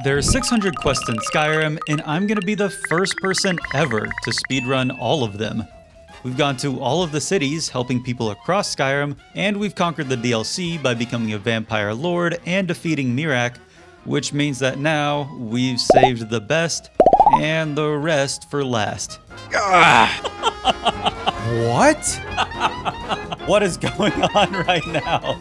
There are 600 quests in Skyrim, and I'm gonna be the first person ever to speedrun all of them. We've gone to all of the cities, helping people across Skyrim, and we've conquered the DLC by becoming a vampire lord and defeating Miraak, which means that now we've saved the best and the rest for last. What? What is going on right now?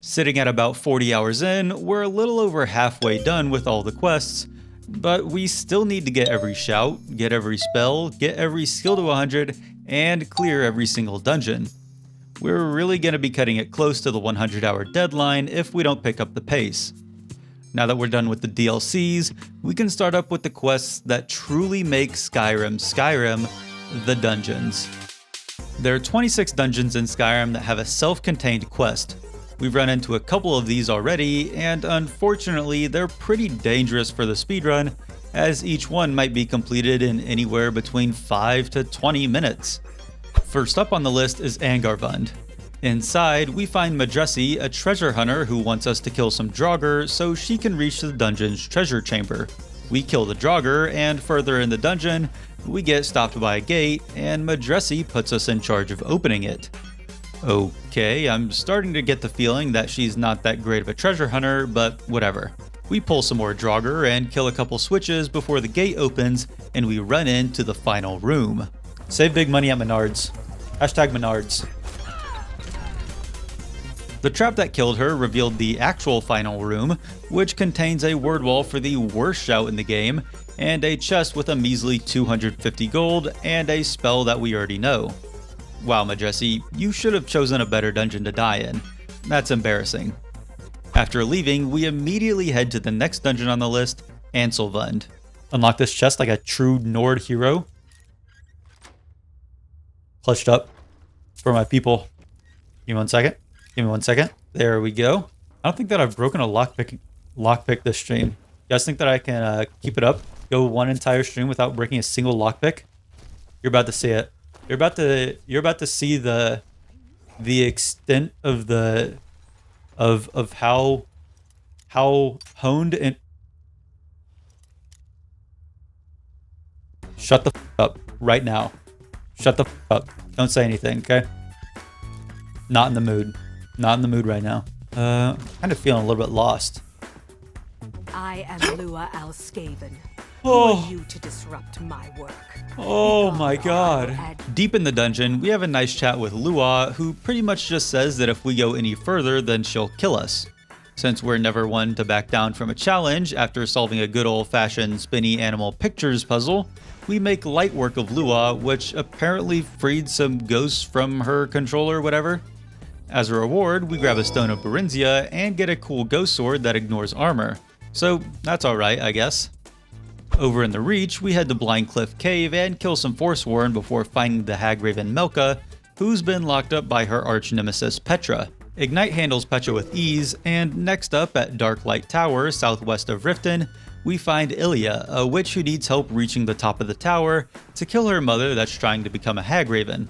Sitting at about 40 hours in, we're a little over halfway done with all the quests, but we still need to get every shout, get every spell, get every skill to 100, and clear every single dungeon. We're really going to be cutting it close to the 100-hour deadline if we don't pick up the pace. Now that we're done with the DLCs, we can start up with the quests that truly make Skyrim, the dungeons. There are 26 dungeons in Skyrim that have a self-contained quest. We've run into a couple of these already, and unfortunately they're pretty dangerous for the speedrun, as each one might be completed in anywhere between 5 to 20 minutes. First up on the list is Angarvund. Inside, we find Madresi, a treasure hunter who wants us to kill some Draugr so she can reach the dungeon's treasure chamber. We kill the Draugr, and further in the dungeon, we get stopped by a gate, and Madresi puts us in charge of opening it. Okay, I'm starting to get the feeling that she's not that great of a treasure hunter, but whatever. We pull some more Draugr and kill a couple switches before the gate opens, and we run into the final room. Save big money at Menards. Hashtag Menards. The trap that killed her revealed the actual final room, which contains a word wall for the worst shout in the game, and a chest with a measly 250 gold, and a spell that we already know. Wow, Madresi, you should have chosen a better dungeon to die in. That's embarrassing. After leaving, we immediately head to the next dungeon on the list, Anselvund. Unlock this chest like a true Nord hero. Clutched up for my people. Give me 1 second. Give me 1 second. There we go. I don't think that I've broken a lockpick this stream. You guys think that I can keep it up? Go one entire stream without breaking a single lockpick? You're about to see it. You're about to see the extent of the of how honed and shut the f up right now. Shut the f up. Don't say anything, okay? Not in the mood. Not in the mood right now. Kind of feeling a little bit lost. I am Lua Alskaven. Oh. Who are you to disrupt my work? Oh my god. Deep in the dungeon, we have a nice chat with Lua, who pretty much just says that if we go any further, then she'll kill us. Since we're never one to back down from a challenge after solving a good old-fashioned spinny animal pictures puzzle, we make light work of Lua, which apparently freed some ghosts from her control or whatever. As a reward, we grab a stone of Barinzia and get a cool ghost sword that ignores armor. So that's alright, I guess. Over in the Reach, we head to Blind Cliff Cave and kill some Forsworn before finding the Hagraven Melka, who's been locked up by her arch-nemesis Petra. Ignite handles Petra with ease, and next up at Darklight Tower, southwest of Riften, we find Ilya, a witch who needs help reaching the top of the tower to kill her mother that's trying to become a Hagraven.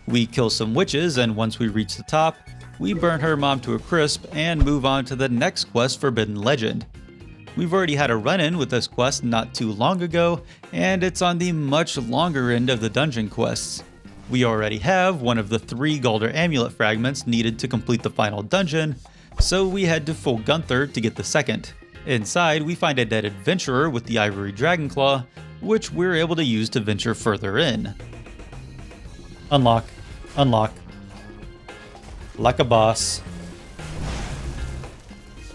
We kill some witches, and once we reach the top, we burn her mom to a crisp and move on to the next quest, Forbidden Legend. We've already had a run-in with this quest not too long ago, and it's on the much longer end of the dungeon quests. We already have one of the 3 Galder Amulet fragments needed to complete the final dungeon, so we head to Full Gunther to get the second. Inside, we find a dead adventurer with the Ivory Dragonclaw, which we're able to use to venture further in. Unlock. Unlock. Like a boss.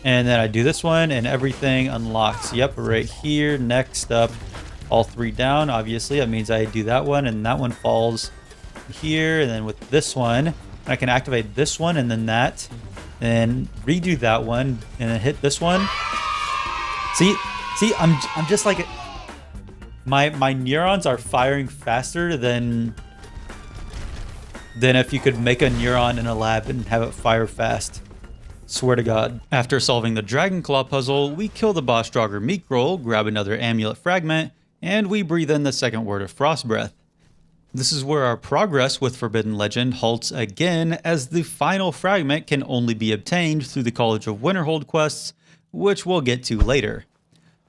And then I do this one and everything unlocks. Yep, right here. Next up, all 3 down. Obviously, that means I do that one and that one falls here. And then with this one, I can activate this one and then that. And redo that one and then hit this one. See, I'm just like my neurons are firing faster than if you could make a neuron in a lab and have it fire fast. Swear to God. After solving the Dragonclaw puzzle, we kill the boss Draugr Meekrol, grab another amulet fragment, and we breathe in the second word of Frost Breath. This is where our progress with Forbidden Legend halts again, as the final fragment can only be obtained through the College of Winterhold quests, which we'll get to later.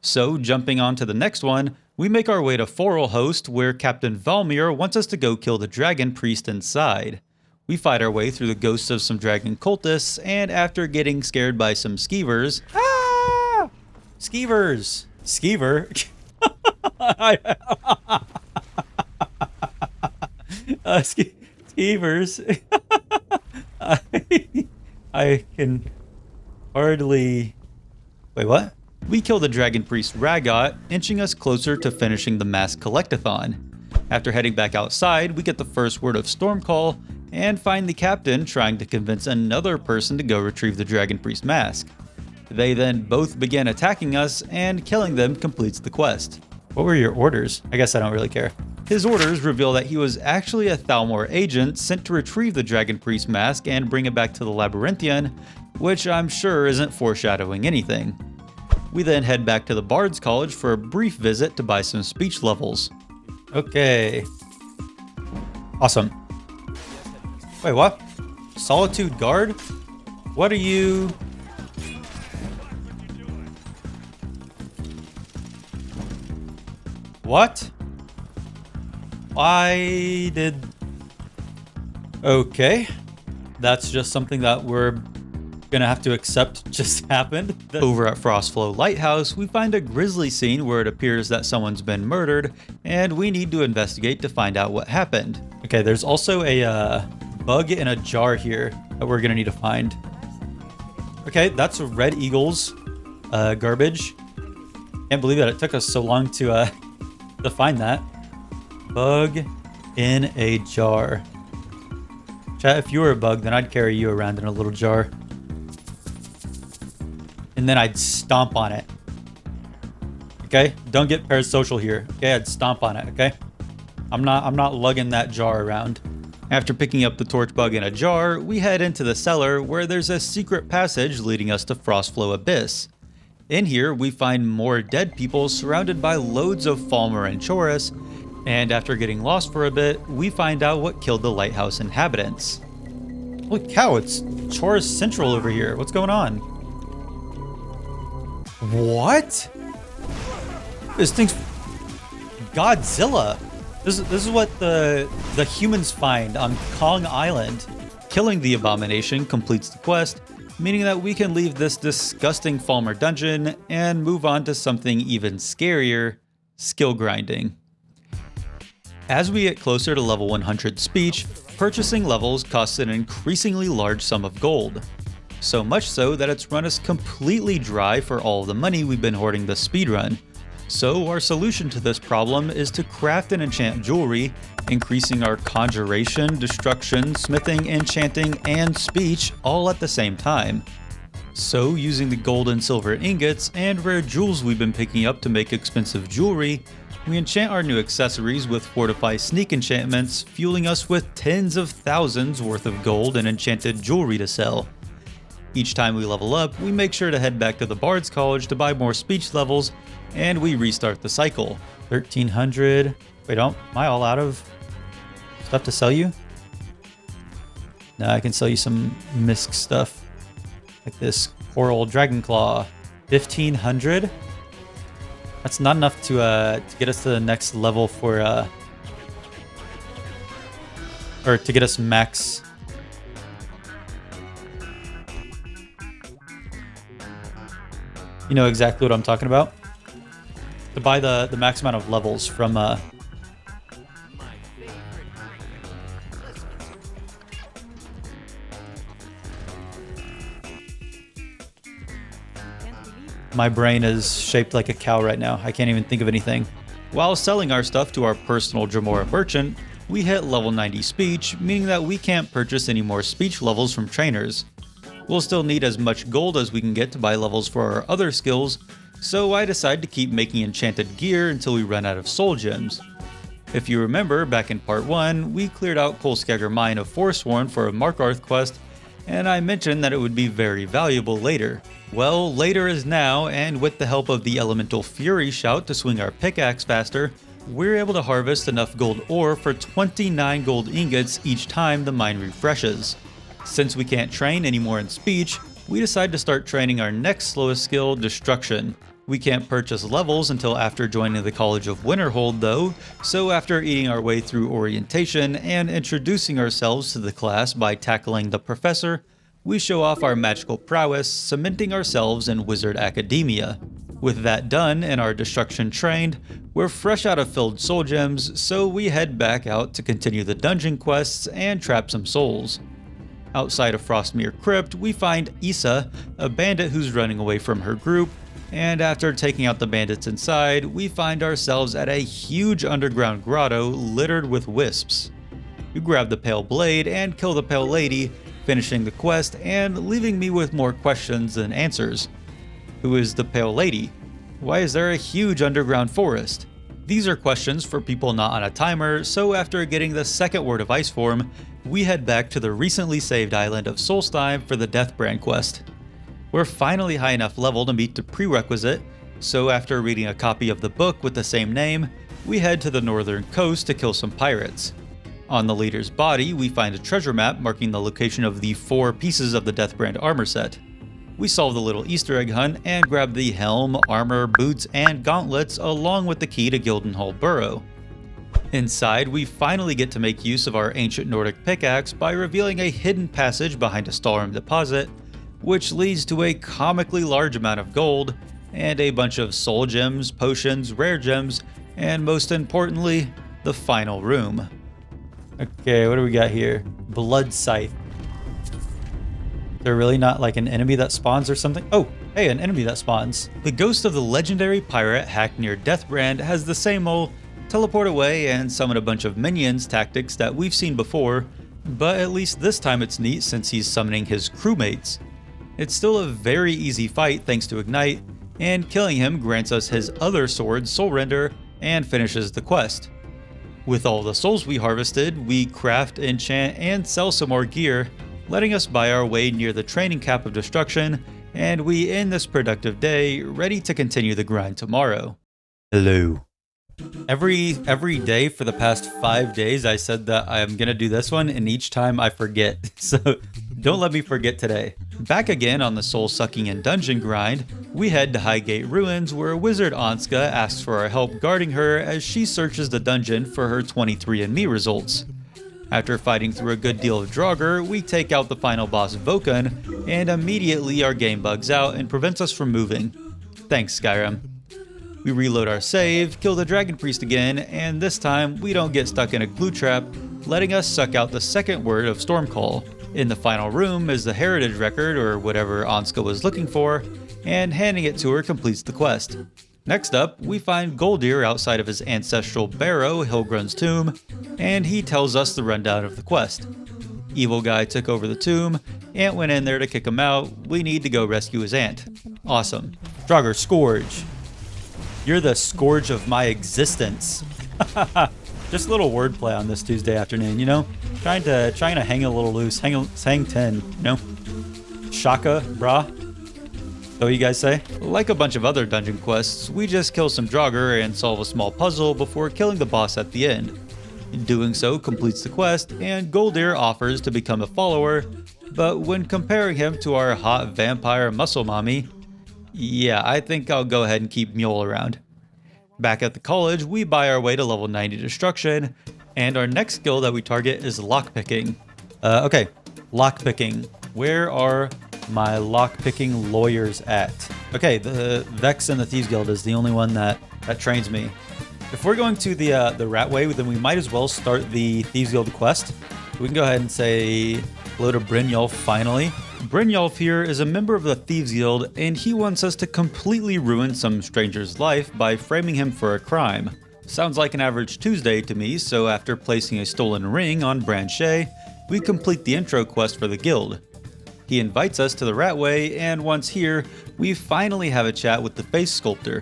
So, jumping on to the next one, we make our way to Forelhost, where Captain Valmir wants us to go kill the dragon priest inside. We fight our way through the ghosts of some dragon cultists, and after getting scared by some skeevers... Ah! Skeevers! Skeever? Skeevers. I can hardly... Wait, what? We kill the dragon priest Ragot, inching us closer to finishing the mass collectathon. After heading back outside, we get the first word of Stormcall, and find the captain trying to convince another person to go retrieve the dragon priest mask. They then both begin attacking us, and killing them completes the quest. What were your orders? I guess I don't really care. His orders reveal that he was actually a Thalmor agent sent to retrieve the dragon priest mask and bring it back to the Labyrinthian, which I'm sure isn't foreshadowing anything. We then head back to the Bard's College for a brief visit to buy some speech levels. Okay. Awesome. Wait, what? Solitude Guard? What are you... What? I did... Okay. That's just something that we're gonna have to accept just happened. Over at Frostflow Lighthouse, we find a grisly scene where it appears that someone's been murdered, and we need to investigate to find out what happened. Okay, there's also a bug in a jar here that we're gonna need to find. Okay, that's Red Eagle's garbage. Can't believe that it took us so long to find that. Bug in a jar. Chat, if you were a bug, then I'd carry you around in a little jar. And then I'd stomp on it. Okay? Don't get parasocial here. Okay, I'd stomp on it, okay? I'm not lugging that jar around. After picking up the torch bug in a jar, we head into the cellar where there's a secret passage leading us to Frostflow Abyss. In here, we find more dead people surrounded by loads of Falmer and Chorus, and after getting lost for a bit, we find out what killed the lighthouse inhabitants. Holy cow, it's Chorus Central over here. What's going on? What? This thing's Godzilla. This is what the humans find on Kong Island. Killing the abomination completes the quest, meaning that we can leave this disgusting Falmer dungeon and move on to something even scarier, skill grinding. As we get closer to level 100 speech, purchasing levels costs an increasingly large sum of gold. So much so that it's run us completely dry for all the money we've been hoarding this speedrun. So our solution to this problem is to craft and enchant jewelry, increasing our conjuration, destruction, smithing, enchanting, and speech all at the same time. So using the gold and silver ingots and rare jewels we've been picking up to make expensive jewelry, we enchant our new accessories with Fortify Sneak enchantments, fueling us with tens of thousands worth of gold and enchanted jewelry to sell. Each time we level up, we make sure to head back to the Bard's College to buy more speech levels, and we restart the cycle. 1300. Wait, am I all out of stuff to sell you? No, I can sell you some misc stuff. Like this Coral Dragon Claw. 1500. That's not enough to get us to the next level for or to get us max. You know exactly what I'm talking about. To buy the max amount of levels from my brain is shaped like a cow right now. I can't even think of anything. While selling our stuff to our personal Dremora merchant, we hit level 90 speech, meaning that we can't purchase any more speech levels from trainers. We'll still need as much gold as we can get to buy levels for our other skills, so I decide to keep making enchanted gear until we run out of soul gems. If you remember, back in part 1, we cleared out Kolskegger Mine of Forsworn for a Markarth quest, and I mentioned that it would be very valuable later. Well, later is now, and with the help of the Elemental Fury Shout to swing our pickaxe faster, we're able to harvest enough gold ore for 29 gold ingots each time the mine refreshes. Since we can't train anymore in speech, we decide to start training our next slowest skill, destruction. We can't purchase levels until after joining the College of Winterhold though, so after eating our way through orientation and introducing ourselves to the class by tackling the professor, we show off our magical prowess, cementing ourselves in wizard academia. With that done and our destruction trained, we're fresh out of filled soul gems, so we head back out to continue the dungeon quests and trap some souls. Outside of Frostmere Crypt, we find Issa, a bandit who's running away from her group, and after taking out the bandits inside, we find ourselves at a huge underground grotto littered with wisps. You grab the pale blade and kill the pale lady, finishing the quest and leaving me with more questions than answers. Who is the pale lady? Why is there a huge underground forest? These are questions for people not on a timer, so after getting the second word of ice form, we head back to the recently saved island of Solstheim for the Deathbrand quest. We're finally high enough level to meet the prerequisite, so after reading a copy of the book with the same name, we head to the northern coast to kill some pirates. On the leader's body, we find a treasure map marking the location of the 4 pieces of the Deathbrand armor set. We solve the little Easter egg hunt and grab the helm, armor, boots, and gauntlets along with the key to Gildenhall Burrow. Inside, we finally get to make use of our ancient Nordic pickaxe by revealing a hidden passage behind a Stalrim deposit, which leads to a comically large amount of gold, and a bunch of soul gems, potions, rare gems, and most importantly, the final room. Okay, what do we got here? Blood Scythe. They're really not like an enemy that spawns or something? Oh, hey, an enemy that spawns. The ghost of the legendary pirate hacked near Deathbrand has the same old teleport away and summon a bunch of minions tactics that we've seen before, but at least this time it's neat since he's summoning his crewmates. It's still a very easy fight thanks to Ignite, and killing him grants us his other sword, Soul Render, and finishes the quest. With all the souls we harvested, we craft, enchant, and sell some more gear, letting us buy our way near the training cap of destruction, and we end this productive day, ready to continue the grind tomorrow. Hello. Every day for the past 5 days I said that I'm gonna do this one, and each time I forget, so don't let me forget today. Back again on the soul-sucking and dungeon grind, we head to Highgate Ruins where Wizard Anska asks for our help guarding her as she searches the dungeon for her 23andMe results. After fighting through a good deal of Draugr, we take out the final boss Vokan, and immediately our game bugs out and prevents us from moving. Thanks, Skyrim. We reload our save, kill the Dragon Priest again, and this time we don't get stuck in a glue trap, letting us suck out the second word of Stormcall. In the final room is the heritage record, or whatever Anska was looking for, and handing it to her completes the quest. Next up, we find Goldir outside of his ancestral barrow, Hilgrun's tomb, and he tells us the rundown of the quest. Evil guy took over the tomb, Ant went in there to kick him out, we need to go rescue his aunt. Awesome. Draugr, Scourge. You're the scourge of my existence. Just a little wordplay on this Tuesday afternoon, you know? Trying to hang a little loose, hang 10, you know? Shaka, brah. So you guys say? Like a bunch of other dungeon quests, we just kill some Draugr and solve a small puzzle before killing the boss at the end. Doing so completes the quest, and Goldir offers to become a follower, but when comparing him to our hot vampire muscle mommy, yeah, I think I'll go ahead and keep Mule around. Back at the college, we buy our way to level 90 destruction, and our next skill that we target is lockpicking. Okay, lockpicking. Where are my lockpicking lawyers at? Okay, the Vex and the Thieves Guild is the only one that trains me. If we're going to the rat way, then we might as well start the Thieves Guild quest. We can go ahead and say hello to Brynjolf finally. Brynjolf here is a member of the Thieves Guild, and he wants us to completely ruin some stranger's life by framing him for a crime. Sounds like an average Tuesday to me, so after placing a stolen ring on Branche, we complete the intro quest for the guild. He invites us to the Ratway, and once here, we finally have a chat with the face sculptor.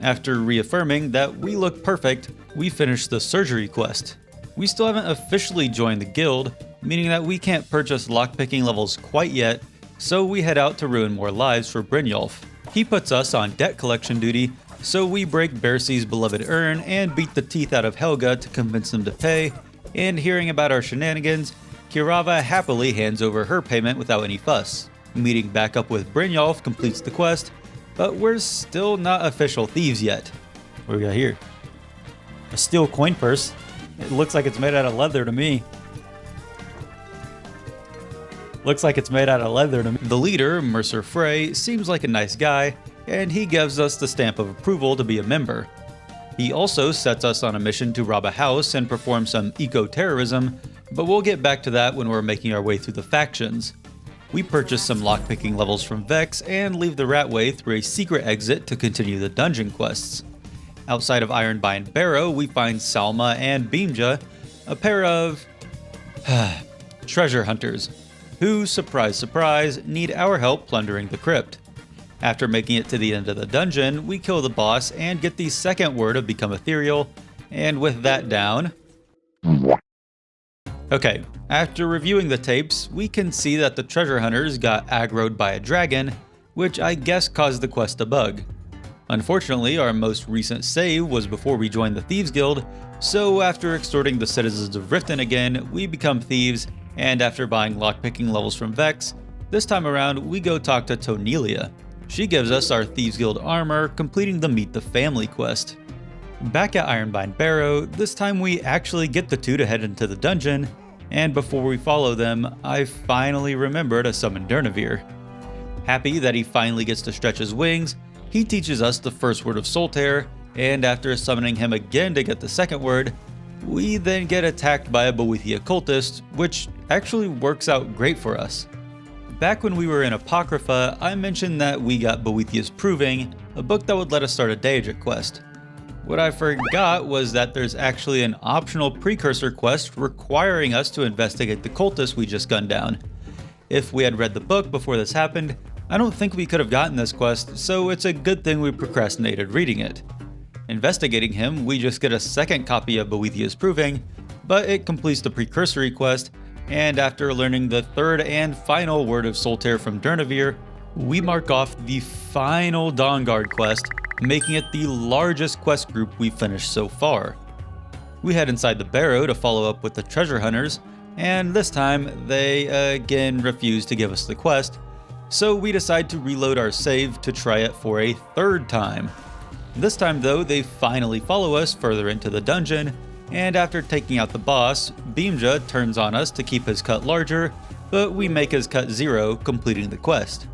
After reaffirming that we look perfect, we finish the surgery quest. We still haven't officially joined the guild, meaning that we can't purchase lockpicking levels quite yet, so we head out to ruin more lives for Brynjolf. He puts us on debt collection duty, So we break Bercy's beloved urn and beat the teeth out of Helga to convince them to pay, and hearing about our shenanigans, Kirava happily hands over her payment without any fuss. Meeting back up with Brynjolf completes the quest, but we're still not official thieves yet. What do we got here? A steel coin purse. It looks like it's made out of leather to me. Looks like it's made out of leather to me. The leader, Mercer Frey, seems like a nice guy, and he gives us the stamp of approval to be a member. He also sets us on a mission to rob a house and perform some eco-terrorism, but we'll get back to that when we're making our way through the factions. We purchase some lockpicking levels from Vex and leave the Ratway through a secret exit to continue the dungeon quests. Outside of Ironbind Barrow, we find Salma and Beamja, a pair of treasure hunters, who, surprise surprise, need our help plundering the crypt. After making it to the end of the dungeon, we kill the boss and get the second word of Become Ethereal, and with that down... Okay, after reviewing the tapes, we can see that the treasure hunters got aggroed by a dragon, which I guess caused the quest to bug. Unfortunately, our most recent save was before we joined the Thieves Guild, so after extorting the citizens of Riften again, we become thieves, and after buying lockpicking levels from Vex, this time around we go talk to Tonelia. She gives us our Thieves Guild armor, completing the Meet the Family quest. Back at Ironbind Barrow, this time we actually get the two to head into the dungeon, and before we follow them, I finally remember to summon Durnavir. Happy that he finally gets to stretch his wings, he teaches us the first word of Soltaire, and after summoning him again to get the second word, we then get attacked by a Boethia cultist, which actually works out great for us. Back when we were in Apocrypha, I mentioned that we got Boethia's Proving, a book that would let us start a Daedric quest. What I forgot was that there's actually an optional precursor quest requiring us to investigate the cultist we just gunned down. If we had read the book before this happened, I don't think we could have gotten this quest, so it's a good thing we procrastinated reading it. Investigating him, we just get a second copy of Boethia's Proving, but it completes the precursory quest, and after learning the third and final word of Soltaire from Durnavir, we mark off the final Dawnguard quest, making it the largest quest group we've finished so far. We head inside the Barrow to follow up with the treasure hunters, and this time they again refuse to give us the quest, so we decide to reload our save to try it for a third time. This time though, they finally follow us further into the dungeon, and after taking out the boss, Beamja turns on us to keep his cut larger, but we make his cut 0, completing the quest.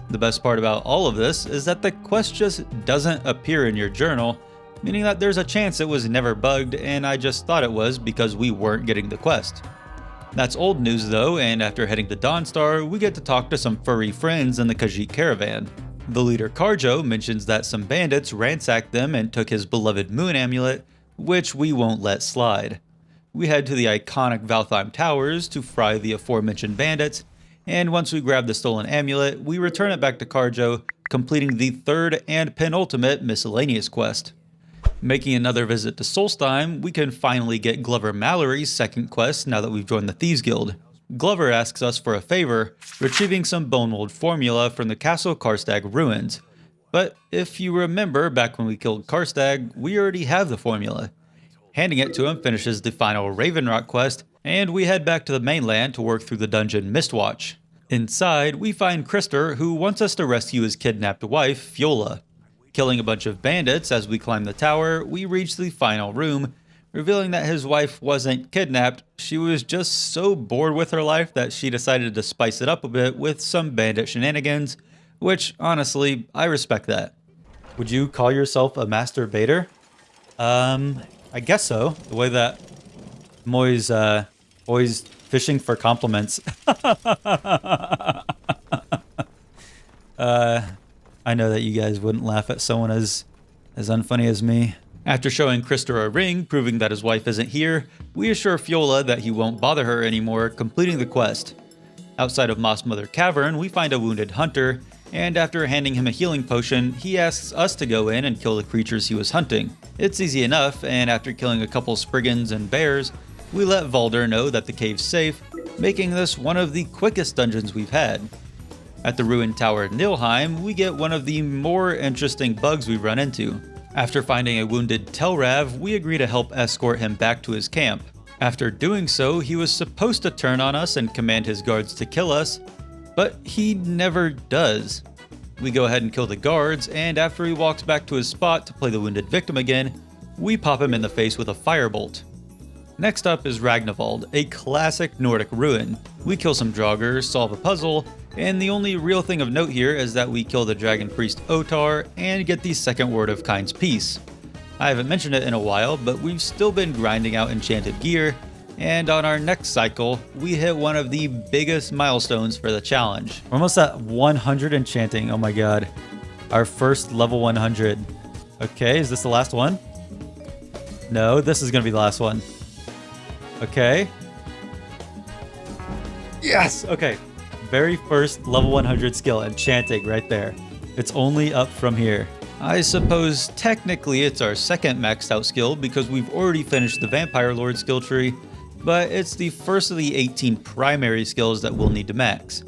The best part about all of this is that the quest just doesn't appear in your journal, meaning that there's a chance it was never bugged and I just thought it was because we weren't getting the quest. That's old news though, and after heading to Dawnstar, we get to talk to some furry friends in the Khajiit caravan. The leader Karjo mentions that some bandits ransacked them and took his beloved moon amulet, which we won't let slide. We head to the iconic Valtheim Towers to fry the aforementioned bandits, and once we grab the stolen amulet, we return it back to Karjo, completing the third and penultimate miscellaneous quest. Making another visit to Solstheim, we can finally get Glover Mallory's second quest now that we've joined the Thieves Guild. Glover asks us for a favor, retrieving some bone mold formula from the Castle Karstag ruins. But if you remember back when we killed Karstag, we already have the formula. Handing it to him finishes the final Ravenrock quest, and we head back to the mainland to work through the dungeon Mistwatch. Inside, we find Krister, who wants us to rescue his kidnapped wife, Fiola. Killing a bunch of bandits as we climb the tower, we reach the final room, revealing that his wife wasn't kidnapped, she was just so bored with her life that she decided to spice it up a bit with some bandit shenanigans, which, honestly, I respect that. Would you call yourself a masturbator? I guess so. The way that Moy's always fishing for compliments. I know that you guys wouldn't laugh at someone as unfunny as me. After showing Krister a ring, proving that his wife isn't here, we assure Fiola that he won't bother her anymore, completing the quest. Outside of Moss Mother Cavern, we find a wounded hunter, and after handing him a healing potion, he asks us to go in and kill the creatures he was hunting. It's easy enough, and after killing a couple Spriggans and bears, we let Valder know that the cave's safe, making this one of the quickest dungeons we've had. At the ruined tower Nilheim, we get one of the more interesting bugs we run into. After finding a wounded Telrav, we agree to help escort him back to his camp. After doing so, he was supposed to turn on us and command his guards to kill us, but he never does. We go ahead and kill the guards, and after he walks back to his spot to play the wounded victim again, we pop him in the face with a firebolt. Next up is Ragnvald, a classic Nordic ruin. We kill some Draugr, solve a puzzle, and the only real thing of note here is that we kill the dragon priest Otar and get the second word of Kind's Peace. I haven't mentioned it in a while, but we've still been grinding out enchanted gear, and on our next cycle, we hit one of the biggest milestones for the challenge. We're almost at 100 enchanting, oh my god. Our first level 100. Okay, is this the last one? No, this is gonna be the last one. Okay. Yes! Okay. Very first level 100 skill, enchanting, right there. It's only up from here. I suppose technically it's our second maxed out skill because we've already finished the Vampire Lord skill tree, but it's the first of the 18 primary skills that we'll need to max.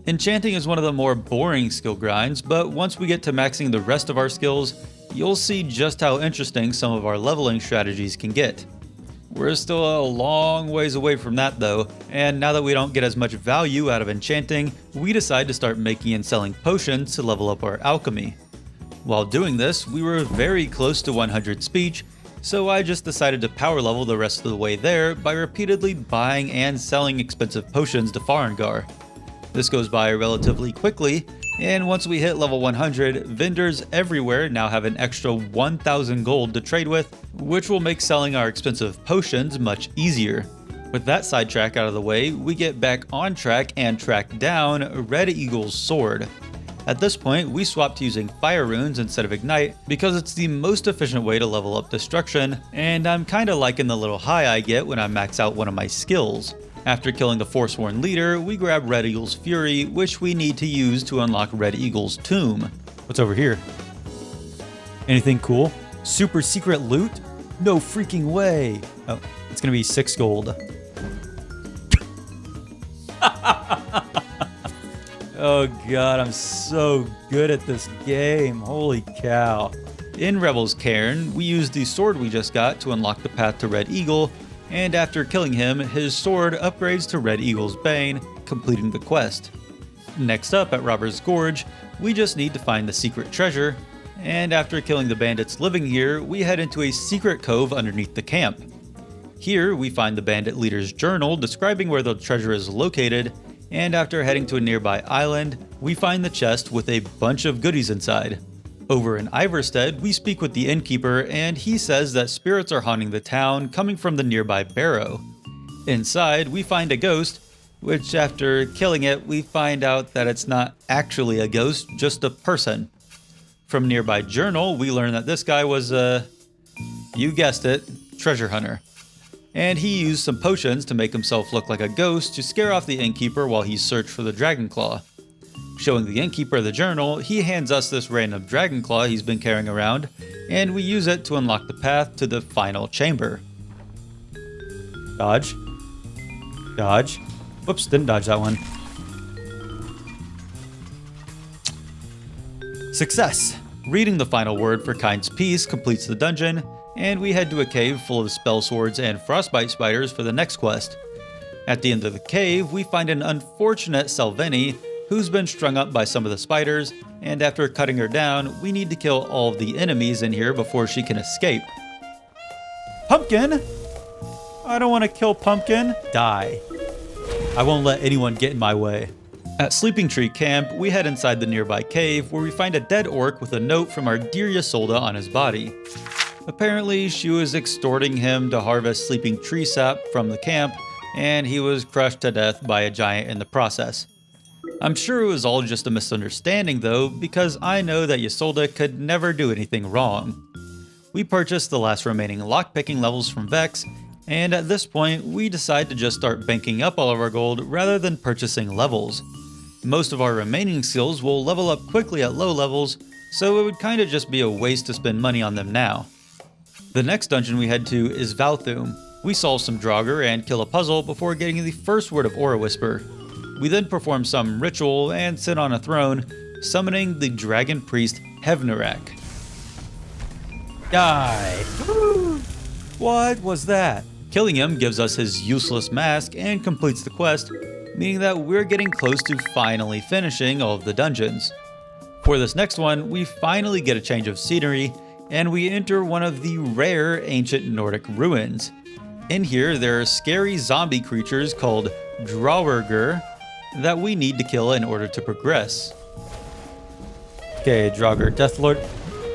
Enchanting is one of the more boring skill grinds, but once we get to maxing the rest of our skills, you'll see just how interesting some of our leveling strategies can get. We're still a long ways away from that though, and now that we don't get as much value out of enchanting, we decide to start making and selling potions to level up our alchemy. While doing this, we were very close to 100 speech, so I just decided to power level the rest of the way there by repeatedly buying and selling expensive potions to Farengar. This goes by relatively quickly, and once we hit level 100, vendors everywhere now have an extra 1,000 gold to trade with, which will make selling our expensive potions much easier. With that sidetrack out of the way, we get back on track and track down Red Eagle's sword. At this point, we swap to using fire runes instead of ignite because it's the most efficient way to level up destruction, and I'm kinda liking the little high I get when I max out one of my skills. After killing the Forsworn leader, we grab Red Eagle's Fury, which we need to use to unlock Red Eagle's tomb. What's over here? Anything cool? Super secret loot? No freaking way! Oh, it's gonna be 6 gold. Oh god, I'm so good at this game. Holy cow. In Rebel's Cairn, we use the sword we just got to unlock the path to Red Eagle, and after killing him, his sword upgrades to Red Eagle's Bane, completing the quest. Next up at Robber's Gorge, we just need to find the secret treasure, and after killing the bandits living here, we head into a secret cove underneath the camp. Here, we find the bandit leader's journal describing where the treasure is located, and after heading to a nearby island, we find the chest with a bunch of goodies inside. Over in Iverstead, we speak with the innkeeper, and he says that spirits are haunting the town coming from the nearby barrow. Inside, we find a ghost, which after killing it, we find out that it's not actually a ghost, just a person. From nearby journal, we learn that this guy was you guessed it, treasure hunter. And he used some potions to make himself look like a ghost to scare off the innkeeper while he searched for the dragon claw. Showing the innkeeper the journal, he hands us this random dragon claw he's been carrying around, and we use it to unlock the path to the final chamber. Dodge. Dodge. Whoops, didn't dodge that one. Success! Reading the final word for Kind's Peace completes the dungeon, and we head to a cave full of spell swords and frostbite spiders for the next quest. At the end of the cave, we find an unfortunate Selveni who's been strung up by some of the spiders, and after cutting her down, we need to kill all of the enemies in here before she can escape. Pumpkin? I don't want to kill Pumpkin. Die. I won't let anyone get in my way. At Sleeping Tree Camp, we head inside the nearby cave where we find a dead orc with a note from our dear Ysolda on his body. Apparently, she was extorting him to harvest sleeping tree sap from the camp, and he was crushed to death by a giant in the process. I'm sure it was all just a misunderstanding though, because I know that Ysolda could never do anything wrong. We purchased the last remaining lockpicking levels from Vex, and at this point, we decide to just start banking up all of our gold rather than purchasing levels. Most of our remaining skills will level up quickly at low levels, so it would kinda just be a waste to spend money on them now. The next dungeon we head to is Valthum. We solve some Draugr and kill a puzzle before getting the first word of Aura Whisper. We then perform some ritual and sit on a throne, summoning the dragon priest Hevnerak. Die! What was that? Killing him gives us his useless mask and completes the quest, meaning that we're getting close to finally finishing all of the dungeons. For this next one, we finally get a change of scenery, and we enter one of the rare ancient Nordic ruins. In here, there are scary zombie creatures called Draugr that we need to kill in order to progress. Okay, Draugr, Deathlord,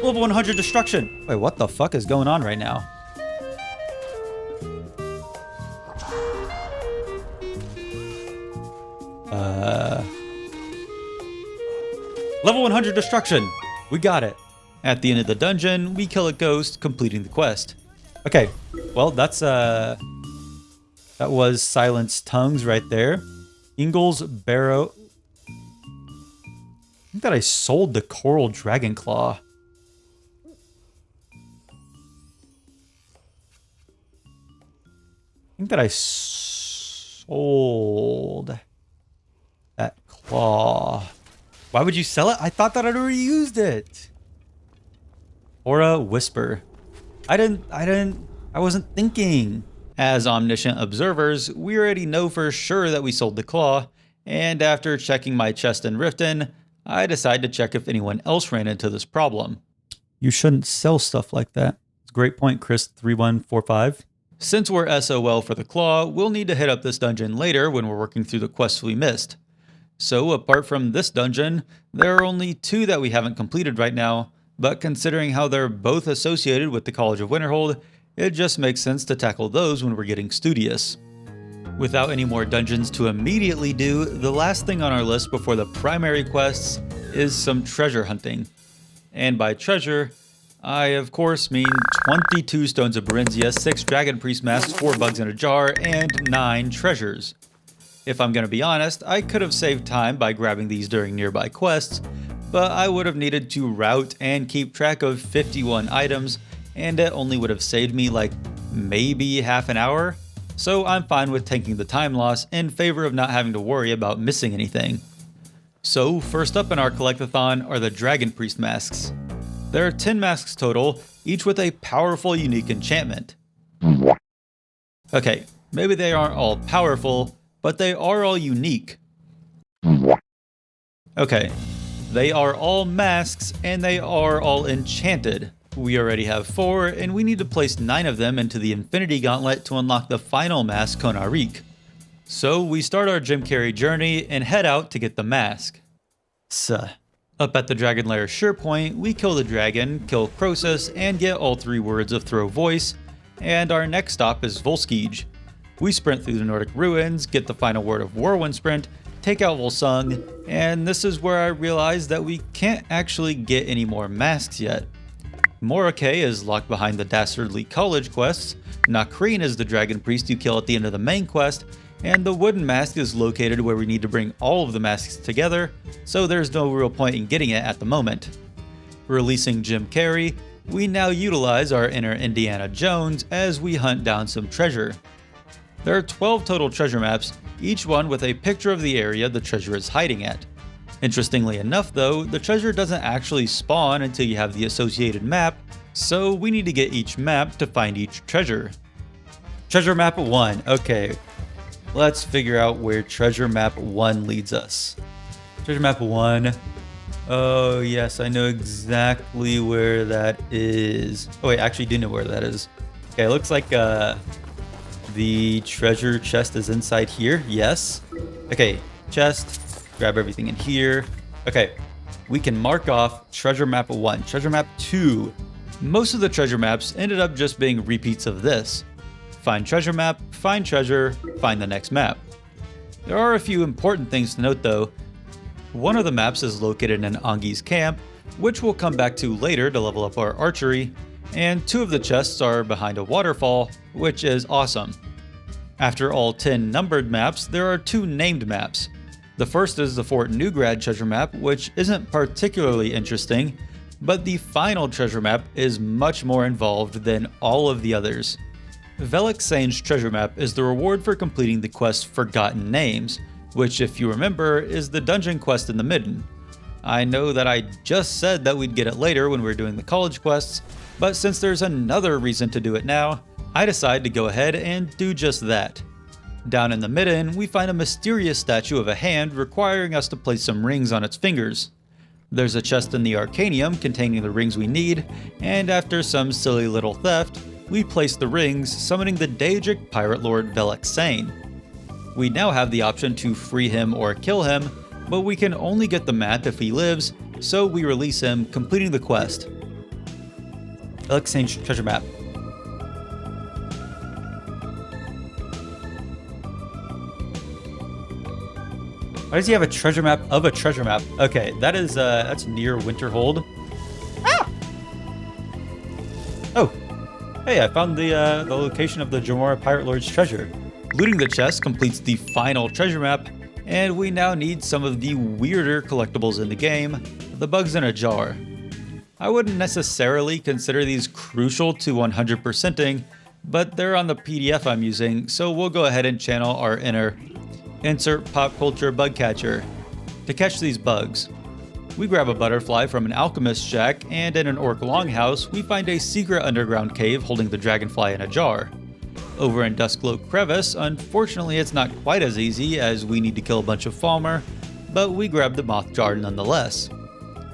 level 100 destruction. Wait, what the fuck is going on right now? Level 100 destruction. We got it. At the end of the dungeon, we kill a ghost, completing the quest. Okay, well, that was Silence Tongues right there. Ingol's Barrow. I think that I sold the Coral Dragon Claw. I think that I sold that claw. Why would you sell it? I thought that I'd already used it. Aura Whisper. I wasn't thinking. As omniscient observers, we already know for sure that we sold the claw, and after checking my chest in Riften, I decided to check if anyone else ran into this problem. You shouldn't sell stuff like that. It's a great point, Chris3145. Since we're SOL for the claw, we'll need to hit up this dungeon later when we're working through the quests we missed. So apart from this dungeon, there are only 2 that we haven't completed right now, but considering how they're both associated with the College of Winterhold, it just makes sense to tackle those when we're getting studious. Without any more dungeons to immediately do, the last thing on our list before the primary quests is some treasure hunting. And by treasure, I of course mean 22 Stones of Berenzia, 6 Dragon Priest Masks, 4 Bugs in a Jar, and 9 treasures. If I'm gonna be honest, I could have saved time by grabbing these during nearby quests, but I would have needed to route and keep track of 51 items, and it only would have saved me like maybe half an hour, so I'm fine with taking the time loss in favor of not having to worry about missing anything. So first up in our collectathon are the Dragon Priest Masks. There are 10 masks total, each with a powerful unique enchantment. Okay, maybe they aren't all powerful, but they are all unique. Okay, they are all masks and they are all enchanted. We already have 4, and we need to place 9 of them into the Infinity Gauntlet to unlock the final mask, Konarik. So we start our Gem Carry journey and head out to get the mask. Up at the Dragon Lair Sure Point, we kill the dragon, kill Croesus, and get all 3 words of Throw Voice, and our next stop is Volskij. We sprint through the Nordic ruins, get the final word of Whirlwind Sprint, take out Volsung, and this is where I realized that we can't actually get any more masks yet. Morake is locked behind the Dastardly College quests, Nakreen is the dragon priest you kill at the end of the main quest, and the wooden mask is located where we need to bring all of the masks together, so there's no real point in getting it at the moment. Releasing Jim Carrey, we now utilize our inner Indiana Jones as we hunt down some treasure. There are 12 total treasure maps, each one with a picture of the area the treasure is hiding at. Interestingly enough though, the treasure doesn't actually spawn until you have the associated map, so we need to get each map to find each treasure. Treasure map 1, okay. Let's figure out where treasure map 1 leads us. Treasure map 1. Oh yes, I know exactly where that is. Oh wait, I actually do know where that is. Okay, it looks like the treasure chest is inside here. Yes. Okay, chest. Grab everything in here. Okay, we can mark off treasure map 1. Treasure map 2. Most of the treasure maps ended up just being repeats of this. Find treasure map, find treasure, find the next map. There are a few important things to note though. One of the maps is located in Angi's camp, which we'll come back to later to level up our archery, and 2 of the chests are behind a waterfall, which is awesome. After all 10 numbered maps, there are 2 named maps. The first is the Fort Newgrad treasure map, which isn't particularly interesting, but the final treasure map is much more involved than all of the others. Velik Sane's treasure map is the reward for completing the quest Forgotten Names, which, if you remember, is the dungeon quest in the midden. I know that I just said that we'd get it later when we were doing the college quests, but since there's another reason to do it now, I decide to go ahead and do just that. Down in the midden, we find a mysterious statue of a hand requiring us to place some rings on its fingers. There's a chest in the Arcanium containing the rings we need, and after some silly little theft, we place the rings, summoning the Daedric pirate lord Velek Sane. We now have the option to free him or kill him, but we can only get the map if he lives, so we release him, completing the quest. Velek Sane's treasure map. Why does he have a treasure map of a treasure map? Okay, that's near Winterhold. Ah! Oh, hey, I found the location of the Jamora Pirate Lord's treasure. Looting the chest completes the final treasure map, and we now need some of the weirder collectibles in the game, the bugs in a jar. I wouldn't necessarily consider these crucial to 100%ing, but they're on the PDF I'm using, so we'll go ahead and channel our inner insert pop culture bug catcher to catch these bugs. We grab a butterfly from an alchemist shack, and in an orc longhouse, we find a secret underground cave holding the dragonfly in a jar. Over in Duskcloak Crevice, unfortunately it's not quite as easy as we need to kill a bunch of Falmer, but we grab the moth jar nonetheless.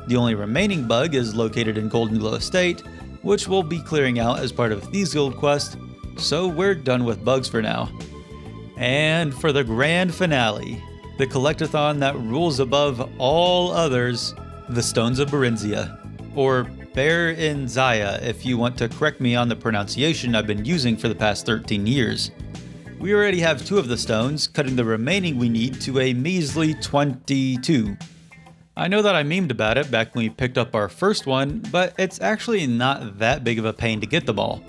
The only remaining bug is located in Golden Glow Estate, which we'll be clearing out as part of Thieves Guild quest, so we're done with bugs for now. And for the grand finale, the collectathon that rules above all others, the Stones of Barinzia, or Barinzia if you want to correct me on the pronunciation I've been using for the past 13 years. We already have 2 of the stones, cutting the remaining we need to a measly 22. I know that I memed about it back when we picked up our first one, but it's actually not that big of a pain to get them all.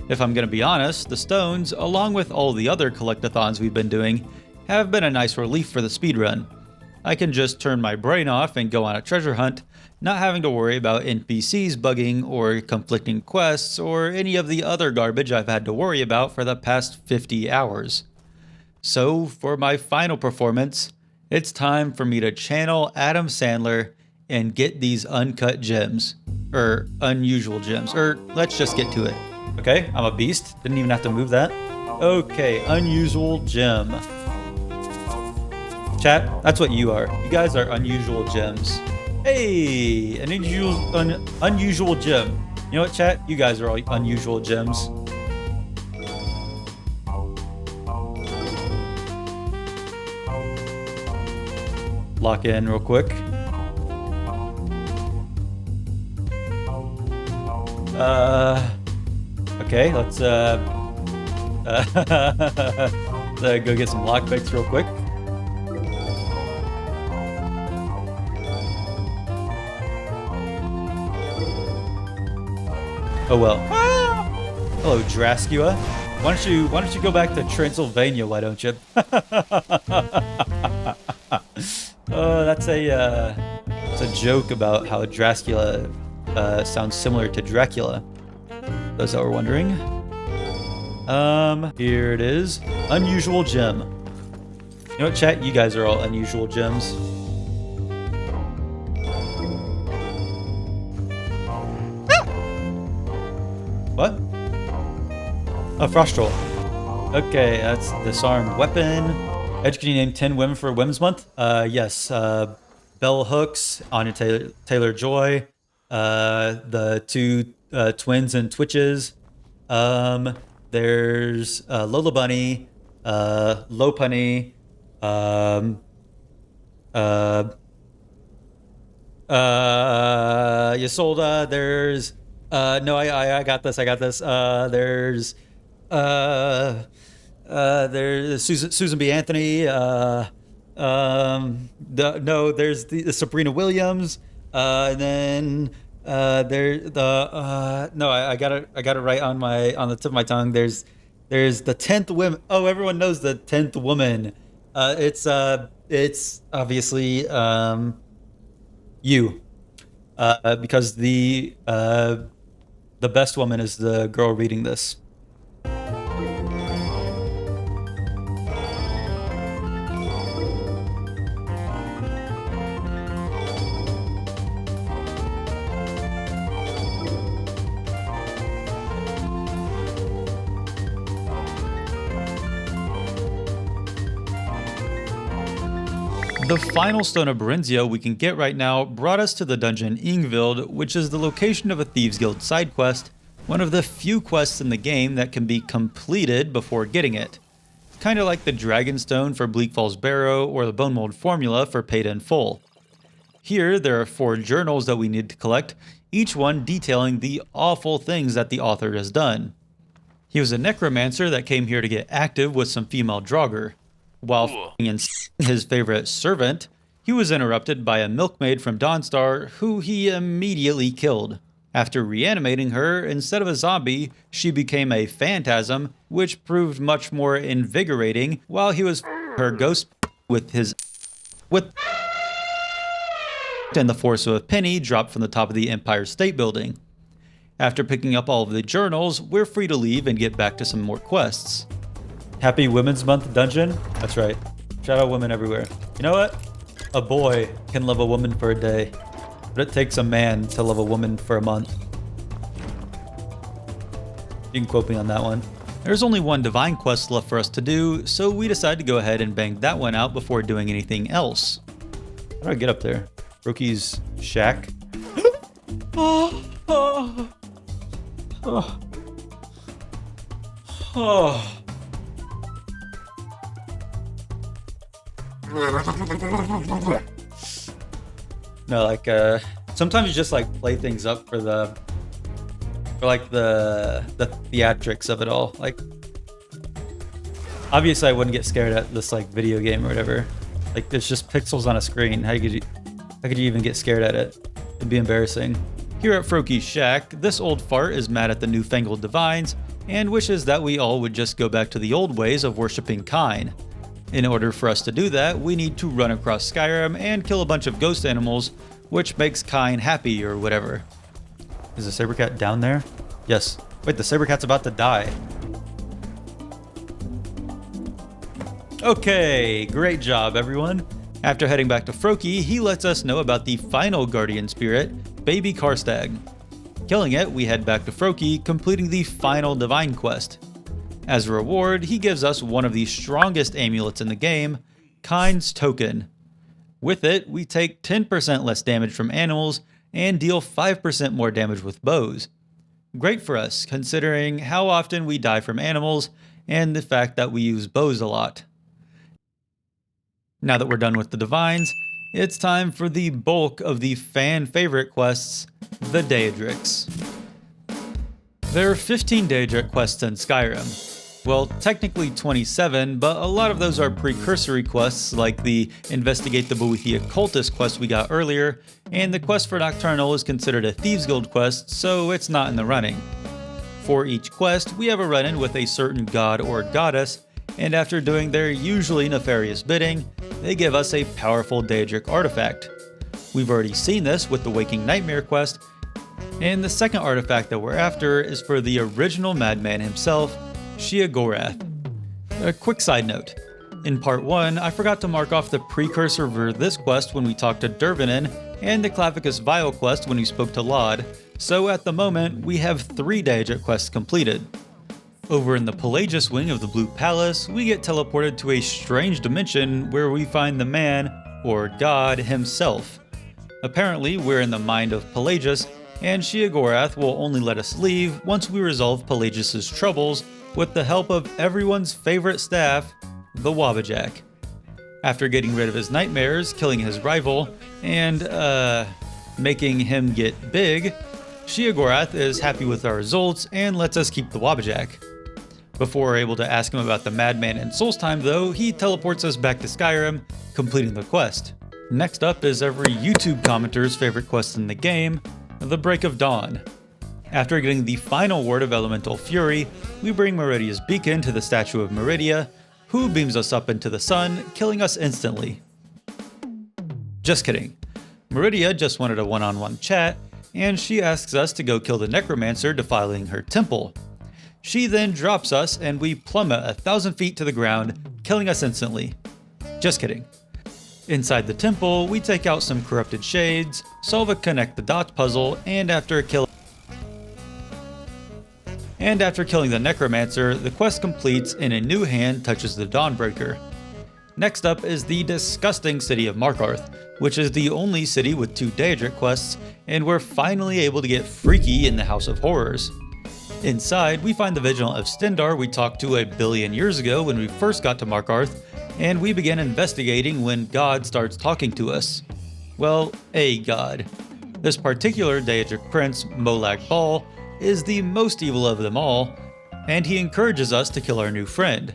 If I'm going to be honest, the stones, along with all the other collectathons we've been doing, have been a nice relief for the speedrun. I can just turn my brain off and go on a treasure hunt, not having to worry about NPCs bugging or conflicting quests or any of the other garbage I've had to worry about for the past 50 hours. So, for my final performance, it's time for me to channel Adam Sandler and get these uncut gems. Unusual gems. Let's just get to it. Okay, I'm a beast. Didn't even have to move that. Okay, unusual gem. Chat, that's what you are. You guys are unusual gems. Hey, an unusual gem. You know what, chat? You guys are all unusual gems. Lock in real quick. Okay, let's go get some lockpicks real quick. Oh well. Hello, Drascula. Why don't you go back to Transylvania? Why don't you? Oh, that's it's a joke about how Drascula sounds similar to Dracula. Those that were wondering. Here it is. Unusual gem. You know what, chat? You guys are all unusual gems. What? A frost troll. Okay, that's disarmed weapon. Edge, can you name 10 women for Women's Month? Yes. Bell Hooks, Anya Taylor-Joy, the 2 twins and Twitches. There's Lola Bunny, Lopunny, Ysolda. There's no, I got this. There's Susan B. Anthony. There's the Sabrina Williams. And then I got it right on the tip of my tongue. There's the 10th woman. Oh, everyone knows the 10th woman. It's obviously you. Because the best woman is the girl reading this. The final stone of Berenzia we can get right now brought us to the dungeon Ingvild, which is the location of a Thieves Guild side quest, one of the few quests in the game that can be completed before getting it. Kinda like the Dragonstone for Bleak Falls Barrow or the Bone Mold Formula for Paid in Full. Here, there are 4 journals that we need to collect, each one detailing the awful things that the author has done. He was a necromancer that came here to get active with some female Draugr. While f***ing his favorite servant, he was interrupted by a milkmaid from Dawnstar who he immediately killed. After reanimating her, instead of a zombie, she became a phantasm, which proved much more invigorating while he was her ghost with and the force of a penny dropped from the top of the Empire State Building. After picking up all of the journals, we're free to leave and get back to some more quests. Happy Women's Month dungeon? That's right. Shout out women everywhere. You know what? A boy can love a woman for a day, but it takes a man to love a woman for a month. You can quote me on that one. There's only one divine quest left for us to do, so we decided to go ahead and bang that one out before doing anything else. How do I get up there? Roki's shack? No, like sometimes you just like play things up for the theatrics of it all. Like obviously I wouldn't get scared at this like video game or whatever. Like there's just pixels on a screen. How could you even get scared at it? It'd be embarrassing. Here at Froki's shack, this old fart is mad at the newfangled divines and wishes that we all would just go back to the old ways of worshipping Kine. In order for us to do that, we need to run across Skyrim and kill a bunch of ghost animals, which makes Kine happy or whatever. Is the saber cat down there? Yes. Wait, the saber cat's about to die. Okay, great job everyone. After heading back to Froki, he lets us know about the final guardian spirit, Baby Karstag. Killing it, we head back to Froki, completing the final divine quest. As a reward, he gives us one of the strongest amulets in the game, Kine's Token. With it, we take 10% less damage from animals and deal 5% more damage with bows. Great for us, considering how often we die from animals and the fact that we use bows a lot. Now that we're done with the divines, it's time for the bulk of the fan favorite quests, the Daedrics. There are 15 Daedric quests in Skyrim. Well, technically 27, but a lot of those are precursory quests like the Investigate the Boethiah Occultist quest we got earlier, and the quest for Nocturnal is considered a Thieves Guild quest, so it's not in the running. For each quest, we have a run-in with a certain god or goddess, and after doing their usually nefarious bidding, they give us a powerful Daedric artifact. We've already seen this with the Waking Nightmare quest, and the second artifact that we're after is for the original madman himself, Sheogorath. A quick side note. In part 1, I forgot to mark off the precursor for this quest when we talked to Dervinin, and the Clavicus Vial quest when we spoke to Laud, so at the moment, we have 3 Daedric quests completed. Over in the Pelagius wing of the Blue Palace, we get teleported to a strange dimension where we find the man, or god, himself. Apparently, we're in the mind of Pelagius, and Sheogorath will only let us leave once we resolve Pelagius' troubles with the help of everyone's favorite staff, the Wabbajack. After getting rid of his nightmares, killing his rival, and, making him get big, Sheogorath is happy with our results and lets us keep the Wabbajack. Before we're able to ask him about the madman in Solstheim though, he teleports us back to Skyrim, completing the quest. Next up is every YouTube commenter's favorite quest in the game, the Break of Dawn. After getting the final word of Elemental Fury, we bring Meridia's beacon to the statue of Meridia, who beams us up into the sun, killing us instantly. Just kidding. Meridia just wanted a one-on-one chat, and she asks us to go kill the necromancer defiling her temple. She then drops us and we plummet 1,000 feet to the ground, killing us instantly. Just kidding. Inside the temple, we take out some corrupted shades, solve a connect the dots puzzle, and after killing the necromancer, the quest completes and a new hand touches the Dawnbreaker. Next up is the disgusting city of Markarth, which is the only city with 2 Daedric quests, and we're finally able to get freaky in the House of Horrors. Inside, we find the Vigilant of Stendarr we talked to a billion years ago when we first got to Markarth, and we begin investigating when God starts talking to us. Well, a god. This particular Daedric prince, Molag Bal, is the most evil of them all, and he encourages us to kill our new friend.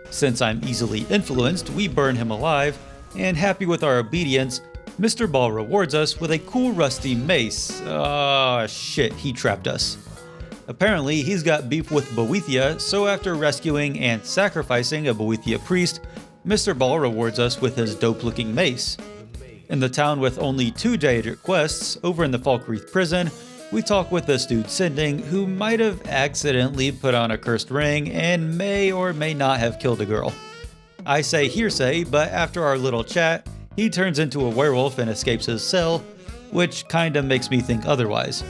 Since I'm easily influenced, we burn him alive, and happy with our obedience, Mr. Ball rewards us with a cool rusty mace. Shit, he trapped us. Apparently, he's got beef with Boethia, so after rescuing and sacrificing a Boethia priest, Mr. Ball rewards us with his dope-looking mace. In the town with only 2 Daedric quests, over in the Falkreath prison, we talk with this dude Sinding, who might have accidentally put on a cursed ring and may or may not have killed a girl. I say hearsay, but after our little chat, he turns into a werewolf and escapes his cell, which kinda makes me think otherwise.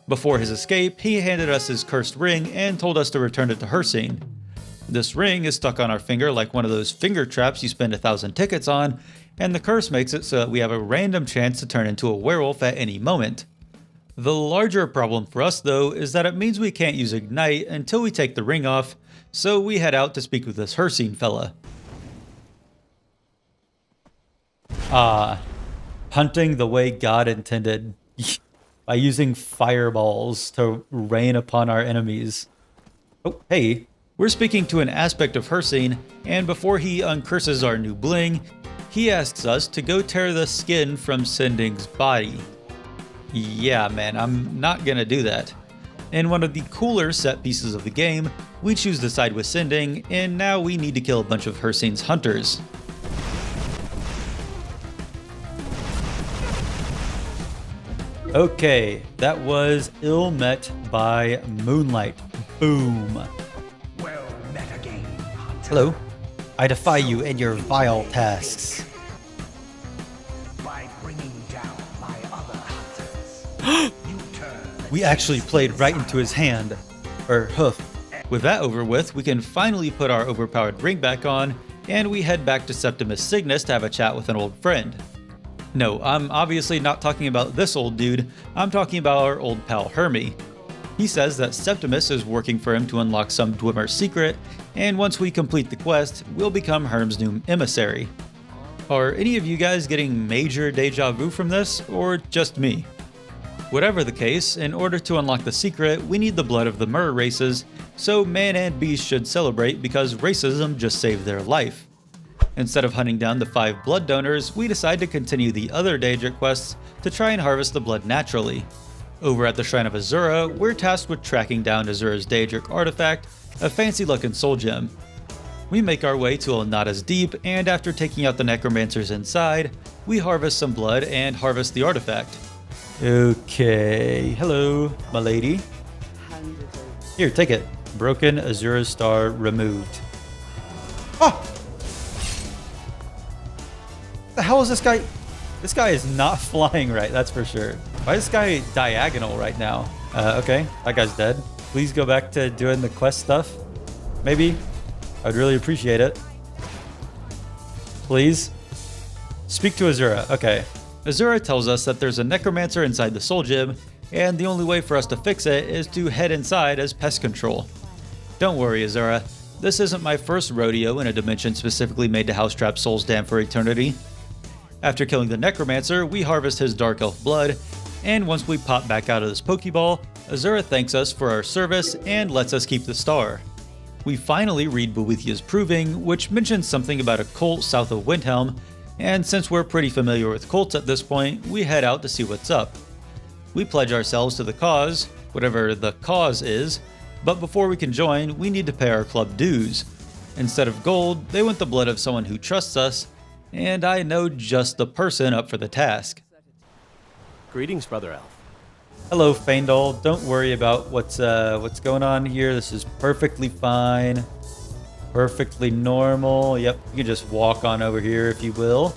Before his escape, he handed us his cursed ring and told us to return it to Hircine. This ring is stuck on our finger like one of those finger traps you spend 1,000 tickets on, and the curse makes it so that we have a random chance to turn into a werewolf at any moment. The larger problem for us though is that it means we can't use Ignite until we take the ring off, so we head out to speak with this Hircine fella. Hunting the way God intended, by using fireballs to rain upon our enemies. Oh, hey, we're speaking to an aspect of Hircine, and before he uncurses our new bling, he asks us to go tear the skin from Sinding's body. Yeah, man, I'm not gonna do that. In one of the cooler set pieces of the game, we choose to side with Sinding, and now we need to kill a bunch of Hircine's hunters. Okay, that was ill met by Moonlight. Boom. Well met again, hunter. Hello. I defy you and your vile tasks. By bringing down my other hunters, you turn. We actually played right into his hand. Or hoof. With that over with, we can finally put our overpowered ring back on, and we head back to Septimus Cygnus to have a chat with an old friend. No, I'm obviously not talking about this old dude, I'm talking about our old pal Hermie. He says that Septimus is working for him to unlock some Dwemer secret, and once we complete the quest, we'll become Herm's new emissary. Are any of you guys getting major deja vu from this, or just me? Whatever the case, in order to unlock the secret, we need the blood of the Mer races, so man and beast should celebrate because racism just saved their life. Instead of hunting down the 5 blood donors, we decide to continue the other Daedric quests to try and harvest the blood naturally. Over at the Shrine of Azura, we're tasked with tracking down Azura's Daedric artifact, a fancy-looking soul gem. We make our way to Onata's Deep, and after taking out the necromancers inside, we harvest some blood and harvest the artifact. Okay, hello, my lady. Here, take it. Broken Azura's star removed. Oh! The hell is this guy? This guy is not flying right, that's for sure. Why is this guy diagonal right now? Okay, that guy's dead. Please go back to doing the quest stuff. Maybe. I'd really appreciate it. Please. Speak to Azura. Okay. Azura tells us that there's a necromancer inside the soul gem, and the only way for us to fix it is to head inside as pest control. Don't worry, Azura. This isn't my first rodeo in a dimension specifically made to house trap souls damned for eternity. After killing the necromancer, we harvest his dark elf blood, and once we pop back out of this Pokeball, Azura thanks us for our service and lets us keep the star. We finally read Boethia's Proving, which mentions something about a cult south of Windhelm, and since we're pretty familiar with cults at this point, we head out to see what's up. We pledge ourselves to the cause, whatever the cause is, but before we can join, we need to pay our club dues. Instead of gold, they want the blood of someone who trusts us, and I know just the person up for the task. Greetings, Brother Elf. Hello, Faendal. Don't worry about what's going on here. This is perfectly fine. Perfectly normal. Yep, you can just walk on over here if you will.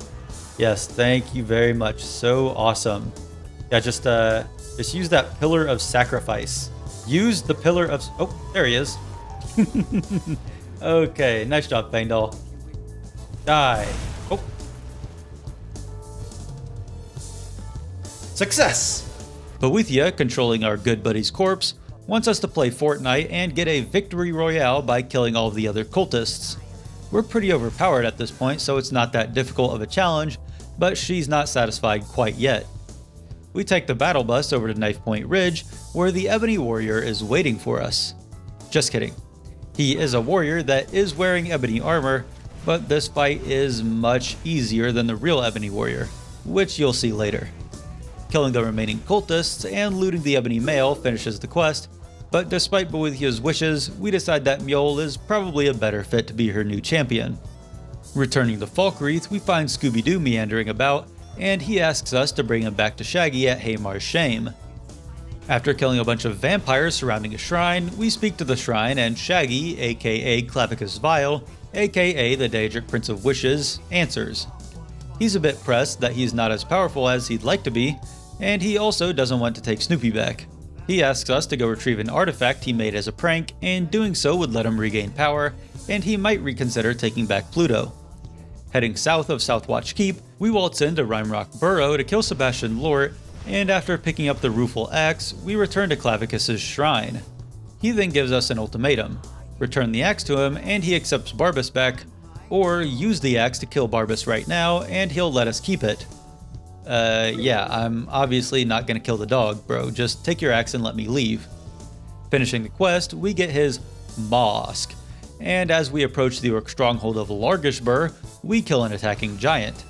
Yes, thank you very much. So awesome. Yeah, just use that pillar of sacrifice. Use the pillar of... Oh, there he is. Okay, nice job, Faendal. Die. Oh. Success! Boethia, controlling our good buddy's corpse, wants us to play Fortnite and get a victory royale by killing all of the other cultists. We're pretty overpowered at this point, so it's not that difficult of a challenge, but she's not satisfied quite yet. We take the battle bus over to Knife Point Ridge, where the Ebony Warrior is waiting for us. Just kidding. He is a warrior that is wearing ebony armor, but this fight is much easier than the real Ebony Warrior, which you'll see later. Killing the remaining cultists and looting the ebony mail finishes the quest, but despite Boethia's wishes, we decide that Mjol is probably a better fit to be her new champion. Returning to Falkreath, we find Scooby-Doo meandering about, and he asks us to bring him back to Shaggy at Haymar's Shame. After killing a bunch of vampires surrounding a shrine, we speak to the shrine and Shaggy, aka Clavicus Vile, aka the Daedric Prince of Wishes, answers. He's a bit pressed that he's not as powerful as he'd like to be, and he also doesn't want to take Snoopy back. He asks us to go retrieve an artifact he made as a prank, and doing so would let him regain power, and he might reconsider taking back Pluto. Heading south of Southwatch Keep, we waltz into Rimerock Burrow to kill Sebastian Lort, and after picking up the Rueful Axe, we return to Clavicus' shrine. He then gives us an ultimatum: return the axe to him and he accepts Barbas back, or use the axe to kill Barbas right now and he'll let us keep it. Yeah, I'm obviously not gonna kill the dog, bro, just take your axe and let me leave. Finishing the quest, we get his mosque, and as we approach the orc stronghold of Largishbur, we kill an attacking giant.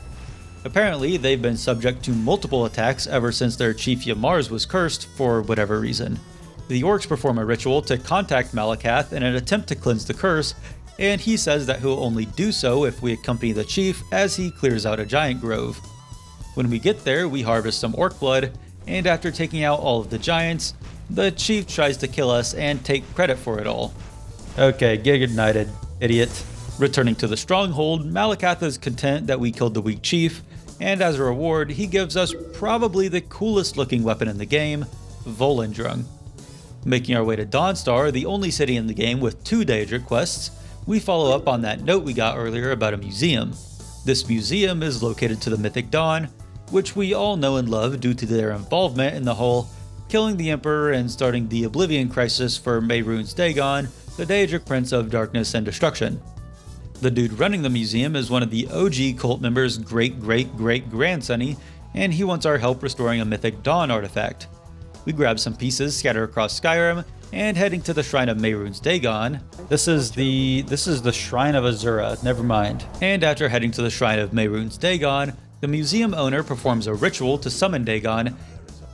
Apparently, they've been subject to multiple attacks ever since their chief Yamars was cursed for whatever reason. The orcs perform a ritual to contact Malakath in an attempt to cleanse the curse, and he says that he'll only do so if we accompany the chief as he clears out a giant grove. When we get there, we harvest some orc blood, and after taking out all of the giants, the chief tries to kill us and take credit for it all. Okay, get ignited, idiot. Returning to the stronghold, Malakath is content that we killed the weak chief, and as a reward, he gives us probably the coolest looking weapon in the game, Volendrung. Making our way to Dawnstar, the only city in the game with 2 Daedric quests, we follow up on that note we got earlier about a museum. This museum is located to the Mythic Dawn, which we all know and love due to their involvement in the whole killing the Emperor and starting the Oblivion Crisis for Mehrunes Dagon, the Daedric Prince of Darkness and Destruction. The dude running the museum is one of the OG cult members' great-great-great-grandsonny, and he wants our help restoring a Mythic Dawn artifact. We grab some pieces scattered across Skyrim, and heading to the Shrine of Mehrunes Dagon. This is the Shrine of Azura, never mind. And after heading to the Shrine of Mehrunes Dagon, the museum owner performs a ritual to summon Dagon,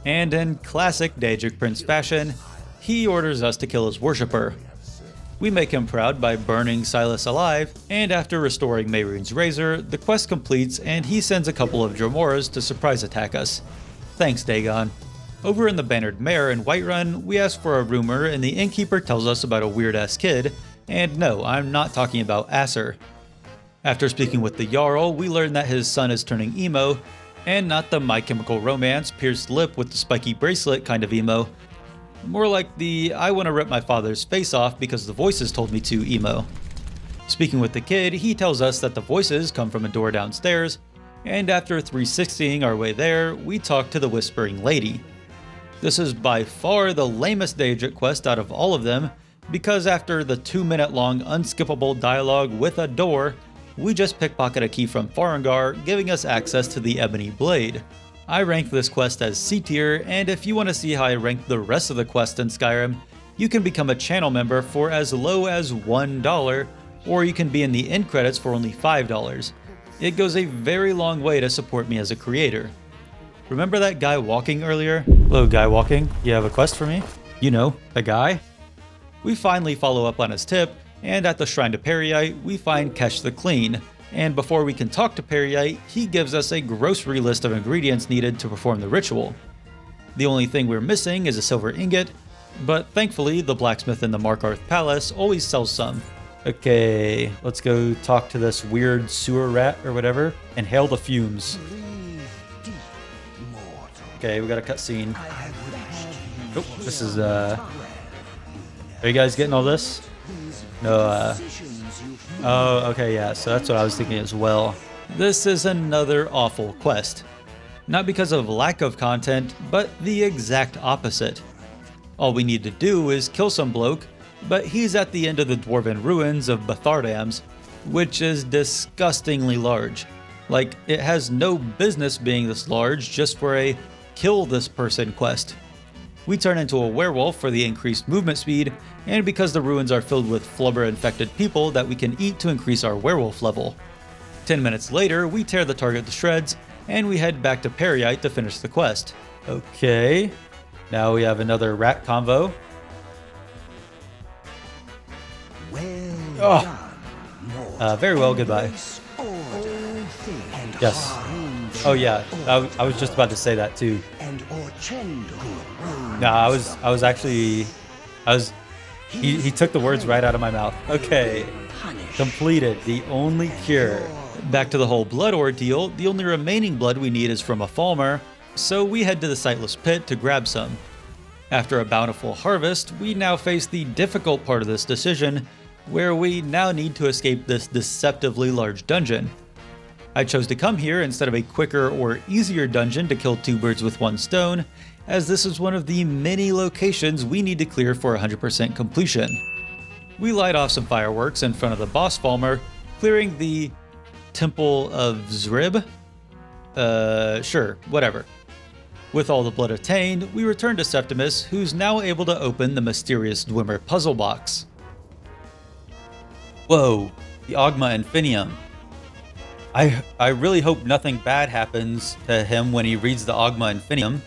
and in classic Daedric Prince fashion, he orders us to kill his worshipper. We make him proud by burning Silas alive, and after restoring Mehrunes' razor, the quest completes and he sends a couple of Dramoras to surprise attack us. Thanks, Dagon. Over in the Bannered Mare in Whiterun, we ask for a rumor and the innkeeper tells us about a weird-ass kid, and no, I'm not talking about Acer. After speaking with the Jarl, we learn that his son is turning emo, and not the My Chemical Romance pierced lip with the spiky bracelet kind of emo, more like the I want to rip my father's face off because the voices told me to emo. Speaking with the kid, he tells us that the voices come from a door downstairs, and after 360ing our way there, we talk to the Whispering Lady. This is by far the lamest Daedric quest out of all of them, because after the 2-minute long unskippable dialogue with a door, we just pickpocket a key from Farengar, giving us access to the Ebony Blade. I rank this quest as C tier, and if you want to see how I rank the rest of the quests in Skyrim, you can become a channel member for as low as $1, or you can be in the end credits for only $5. It goes a very long way to support me as a creator. Remember that guy walking earlier? Hello, guy walking. You have a quest for me? You know, the guy? We finally follow up on his tip, and at the Shrine to Periite, we find Kesh the Clean. And before we can talk to Periite, he gives us a grocery list of ingredients needed to perform the ritual. The only thing we're missing is a silver ingot, but thankfully the blacksmith in the Markarth Palace always sells some. Okay, let's go talk to this weird sewer rat or whatever, and hail the fumes. Okay, we got a cutscene. Oh, this is, Are you guys getting all this? No, Oh, okay, yeah, so that's what I was thinking as well. This is another awful quest. Not because of lack of content, but the exact opposite. All we need to do is kill some bloke, but he's at the end of the dwarven ruins of Bathardams, which is disgustingly large. Like, it has no business being this large just for a kill this person quest. We turn into a werewolf for the increased movement speed, and because the ruins are filled with flubber-infected people that we can eat to increase our werewolf level. 10 minutes later, we tear the target to shreds, and we head back to Periite to finish the quest. Okay, now we have another rat convo. Well done. Very well, goodbye. Yes. Oh yeah, I was just about to say that too. No, I was actually, he took the words right out of my mouth. Okay, completed, the only cure. Back to the whole blood ordeal, the only remaining blood we need is from a Falmer, so we head to the Sightless Pit to grab some. After a bountiful harvest, we now face the difficult part of this decision, where we now need to escape this deceptively large dungeon. I chose to come here instead of a quicker or easier dungeon to kill two birds with one stone, as this is one of the many locations we need to clear for 100% completion. We light off some fireworks in front of the boss Falmer, clearing the Temple of Zrib? Sure, whatever. With all the blood attained, we return to Septimus, who's now able to open the mysterious Dwemer puzzle box. Whoa, the Ogma Infinium. I really hope nothing bad happens to him when he reads the Ogma Infinium.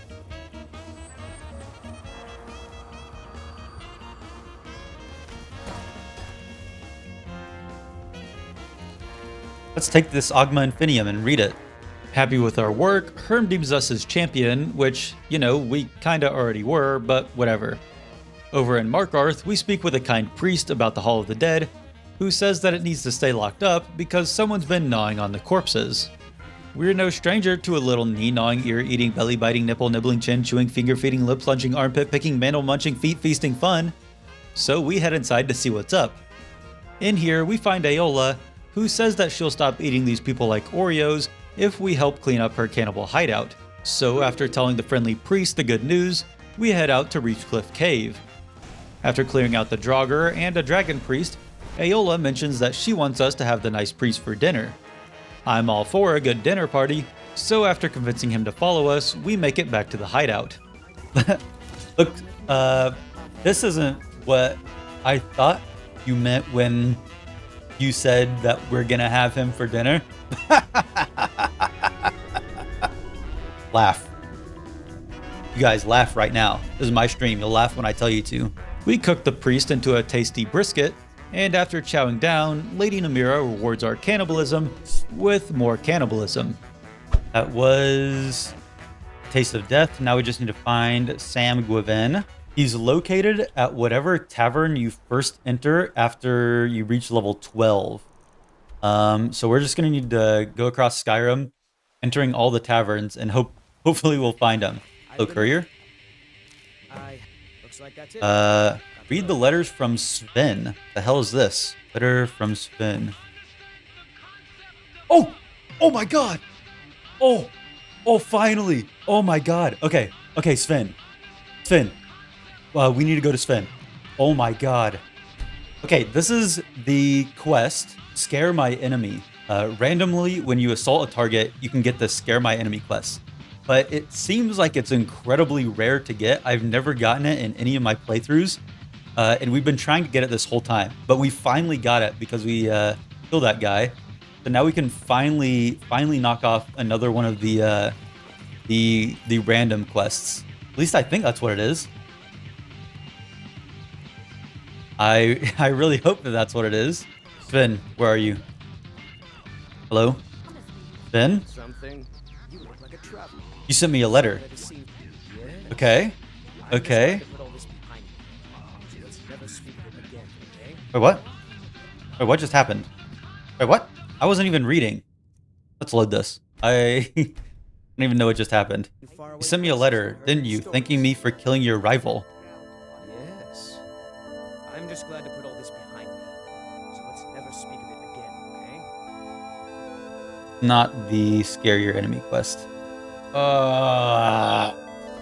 Let's take this Ogma Infinium and read it. Happy with our work, Herm deems us as champion, which, you know, we kinda already were, but whatever. Over in Markarth, we speak with a kind priest about the Hall of the Dead, who says that it needs to stay locked up because someone's been gnawing on the corpses. We're no stranger to a little knee-gnawing, ear-eating, belly-biting, nipple-nibbling, chin-chewing, finger-feeding, lip-plunging, armpit-picking, mantle-munching, feet-feasting fun, so we head inside to see what's up. In here, we find Aola, who says that she'll stop eating these people like Oreos if we help clean up her cannibal hideout. So after telling the friendly priest the good news, we head out to Reachcliff Cave. After clearing out the Draugr and a dragon priest, Aola mentions that she wants us to have the nice priest for dinner. I'm all for a good dinner party, so after convincing him to follow us, we make it back to the hideout. Look, this isn't what I thought you meant when you said that we're gonna have him for dinner. Laugh. You guys laugh right now. This is my stream. You'll laugh when I tell you to. We cook the priest into a tasty brisket, and after chowing down, Lady Namira rewards our cannibalism with more cannibalism. That was Taste of Death. Now we just need to find Sam Gwyn. He's located at whatever tavern you first enter after you reach level 12. So we're just going to need to go across Skyrim, entering all the taverns, and hopefully we'll find him. Hello, courier. Looks like that's it. Read the letters from Sven. The hell is this? Letter from Sven. Oh! Oh my god! Oh! Oh, finally! Oh my god. Okay. Okay, Sven. Sven. We need to go to Sven. Oh my god. Okay, this is the quest, Scare My Enemy. Randomly, when you assault a target, you can get the Scare My Enemy quest. But it seems like it's incredibly rare to get. I've never gotten it in any of my playthroughs. And we've been trying to get it this whole time, but we finally got it because we killed that guy. So now we can finally knock off another one of the random quests. At least I think that's what it is. I really hope that that's what it is. Sven, where are you? Hello, Sven? Something. You look like a traveler. You sent me a letter. Okay. Okay. Wait, what? Wait, what just happened? Wait, what? I wasn't even reading. Let's load this. I don't even know what just happened. You sent me a letter, didn't you, thanking me for killing your rival? Yes. I'm just glad to put all this behind me. So let's never speak of it Not the scare your enemy quest.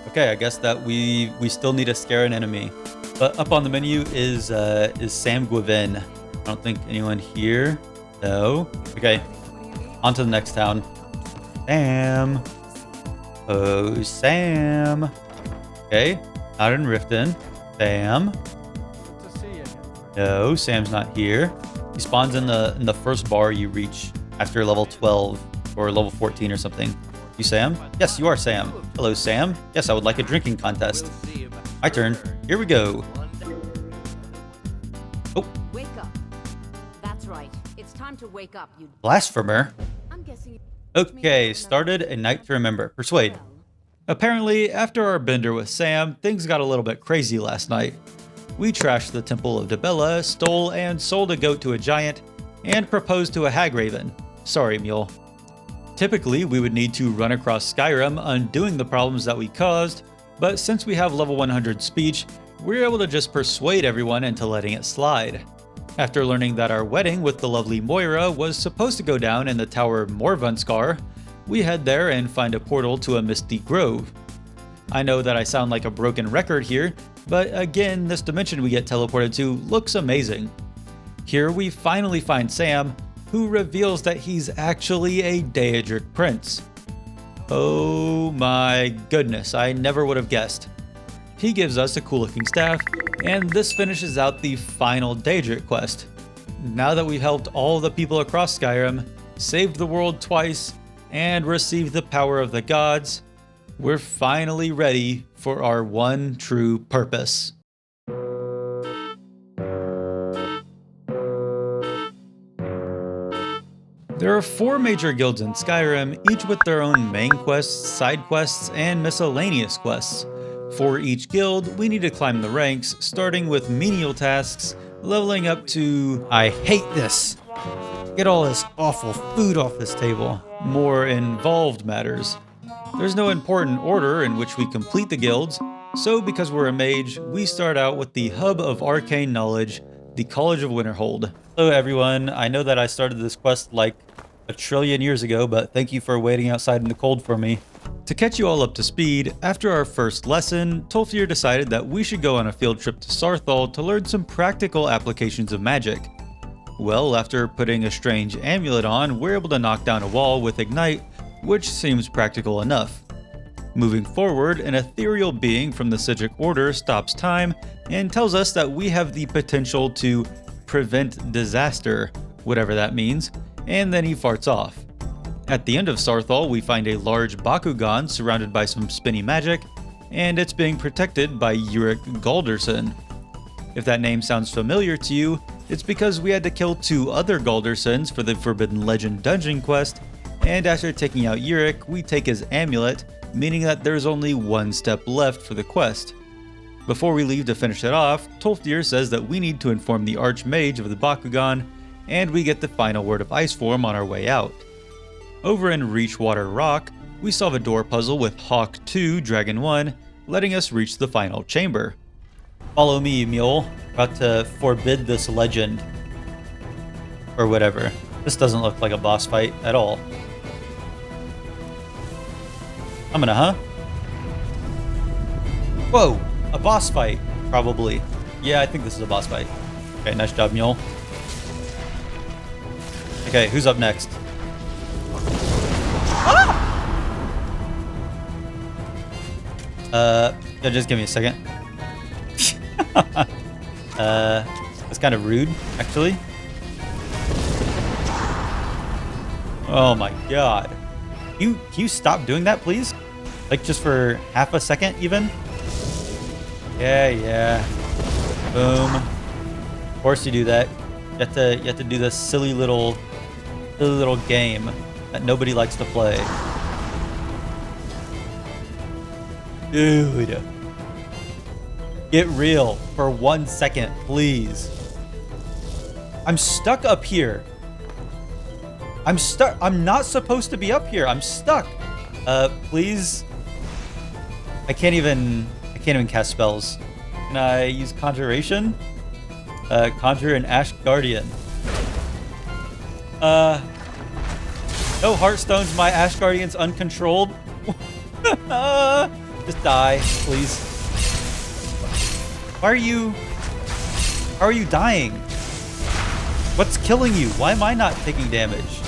Okay, I guess that we still need to scare an enemy. But up on the menu is Sam Gwevin. I don't think anyone here. No. Okay. On to the next town. Sam. Oh, Sam. Okay. Out in Riften. Sam. Good to see you. No, Sam's not here. He spawns in the first bar you reach after level 12 or level 14 or something. You Sam? Yes, you are Sam. Hello, Sam. Yes, I would like a drinking contest. My turn. Here we go. Oh, Wake up. That's right. It's time to wake up, you. blasphemer. I'm guessing. Okay, started a night to remember. Persuade. Apparently, after our bender with Sam, things got a little bit crazy last night. We trashed the Temple of Dibella, stole and sold a goat to a giant, and proposed to a hag raven. Sorry, mule. Typically, we would need to run across Skyrim, undoing the problems that we caused, but since we have level 100 speech, we're able to just persuade everyone into letting it slide. After learning that our wedding with the lovely Moira was supposed to go down in the Tower of Morvanskar, we head there and find a portal to a misty grove. I know that I sound like a broken record here, but again, this dimension we get teleported to looks amazing. Here we finally find Sam, who reveals that he's actually a Daedric prince. Oh my goodness, I never would have guessed. He gives us a cool looking staff, and this finishes out the final Daedric quest. Now that we've helped all the people across Skyrim, saved the world twice, and received the power of the gods, we're finally ready for our one true purpose. There are 4 major guilds in Skyrim, each with their own main quests, side quests, and miscellaneous quests. For each guild, we need to climb the ranks, starting with menial tasks, leveling up to I hate this! Get all this awful food off this table. More involved matters. There's no important order in which we complete the guilds, so because we're a mage, we start out with the hub of arcane knowledge, the College of Winterhold. Hello everyone, I know that I started this quest like a trillion years ago, but thank you for waiting outside in the cold for me. To catch you all up to speed, after our first lesson, Tolfir decided that we should go on a field trip to Sarthal to learn some practical applications of magic. Well, after putting a strange amulet on, we're able to knock down a wall with Ignite, which seems practical enough. Moving forward, an ethereal being from the Sidric Order stops time and tells us that we have the potential to prevent disaster, whatever that means, and then he farts off. At the end of Sarthal, we find a large Bakugan surrounded by some spinny magic, and it's being protected by Uric Galderson. If that name sounds familiar to you, it's because we had to kill 2 other Galdersons for the Forbidden Legend dungeon quest, and after taking out Uric, we take his amulet, meaning that there's only 1 step left for the quest. Before we leave to finish it off, Tolfdir says that we need to inform the Archmage of the Bakugan, and we get the final word of ice form on our way out. Over in Reachwater Rock, we solve a door puzzle with Hawk 2, Dragon 1, letting us reach the final chamber. Follow me, mule. About to forbid this legend. Or whatever. This doesn't look like a boss fight at all. I'm gonna, huh? Whoa! A boss fight, probably. Yeah, I think this is a boss fight. Okay, nice job, mule. Okay, who's up next? Yeah, just give me a second. That's kind of rude, actually. Oh my god. Can you stop doing that, please? Like, just for half a second, even? Yeah. Boom. Of course you do that. You have to do this silly little game that nobody likes to play. Dude. Get real for 1 second, please. I'm stuck up here. I'm stuck. I'm not supposed to be up here. I'm stuck. Please. I can't even cast spells. Can I use Conjuration? Conjure an Ash Guardian. No Hearthstones, my Ash Guardians uncontrolled. Just die, please. How are you dying? What's killing you? Why am I not taking damage?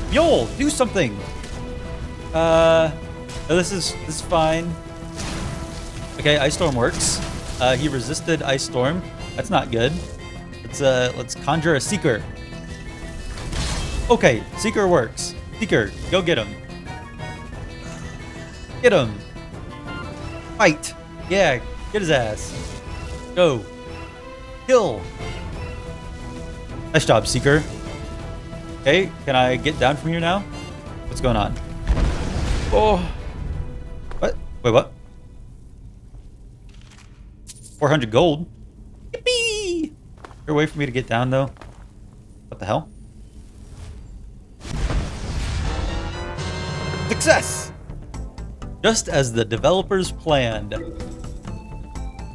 Mule, do something. This is fine. Okay, Ice Storm works. He resisted Ice Storm. That's not good. Let's conjure a Seeker. Okay, Seeker works. Seeker, go get him. Get him. Fight. Yeah, get his ass. Go. Kill. Nice job, Seeker. Okay, can I get down from here now? What's going on? Oh. What? Wait, what? 400 gold? Yippee! Is there a way for me to get down, though? What the hell? Success! Just as the developers planned.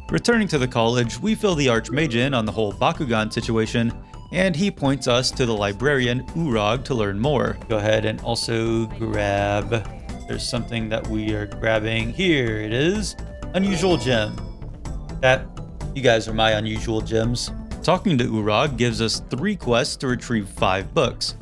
Returning to the college, we fill the Archmage in on the whole Bakugan situation, and he points us to the librarian Urag to learn more. Go ahead and also grab... There's something that we are grabbing. Here it is. Unusual gem. You guys are my unusual gems. Talking to Urag gives us 3 quests to retrieve 5 books.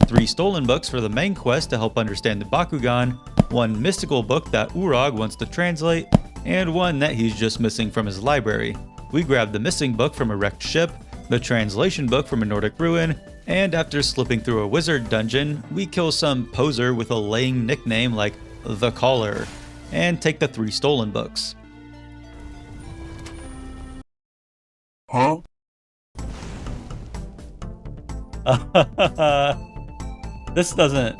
3 stolen books for the main quest to help understand the Bakugan, 1 mystical book that Urag wants to translate, and 1 that he's just missing from his library. We grab the missing book from a wrecked ship, the translation book from a Nordic ruin, and after slipping through a wizard dungeon, we kill some poser with a lame nickname like The Caller, and take the 3 stolen books. Huh? This doesn't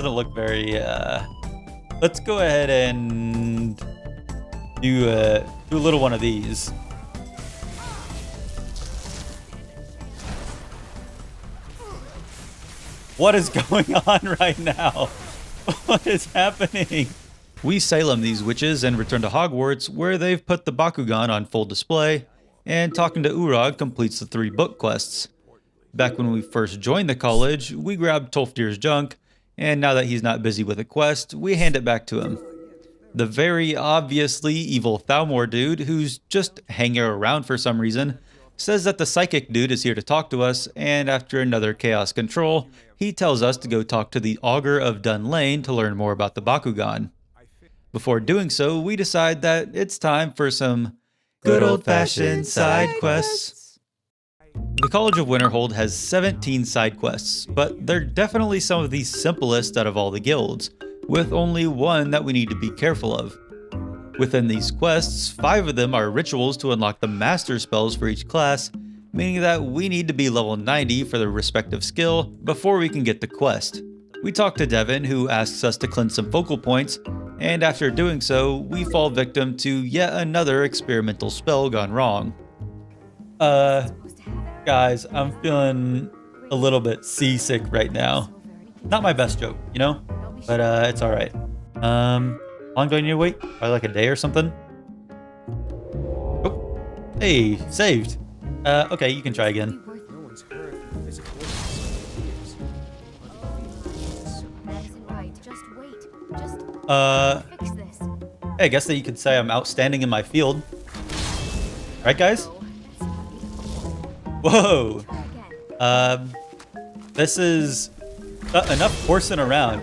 look very let's go ahead and do a little one of these. What is going on right now? What is happening? We Salem these witches and return to Hogwarts, where they've put the Bakugan on full display, and talking to Urag completes the 3 book quests. Back when we first joined the college, we grabbed Tolfdir's junk, and now that he's not busy with a quest, we hand it back to him. The very obviously evil Thalmor dude, who's just hanging around for some reason, says that the psychic dude is here to talk to us, and after another chaos control, he tells us to go talk to the Augur of Dun Lane to learn more about the Bakugan. Before doing so, we decide that it's time for some good old-fashioned side quests. The College of Winterhold has 17 side quests, but they're definitely some of the simplest out of all the guilds, with only 1 that we need to be careful of. Within these quests, 5 of them are rituals to unlock the master spells for each class, meaning that we need to be level 90 for their respective skill before we can get the quest. We talk to Devin, who asks us to cleanse some focal points, and after doing so, we fall victim to yet another experimental spell gone wrong. Guys, I'm feeling a little bit seasick right now. Not my best joke, you know? But it's alright. How long do I need to wait? Probably like a day or something? Oh, hey, saved. Okay, you can try again. No one's heard from physical Madison, right. Just wait. Just fix this. I guess that you could say I'm outstanding in my field. Right, guys? Whoa. This is enough horsing around.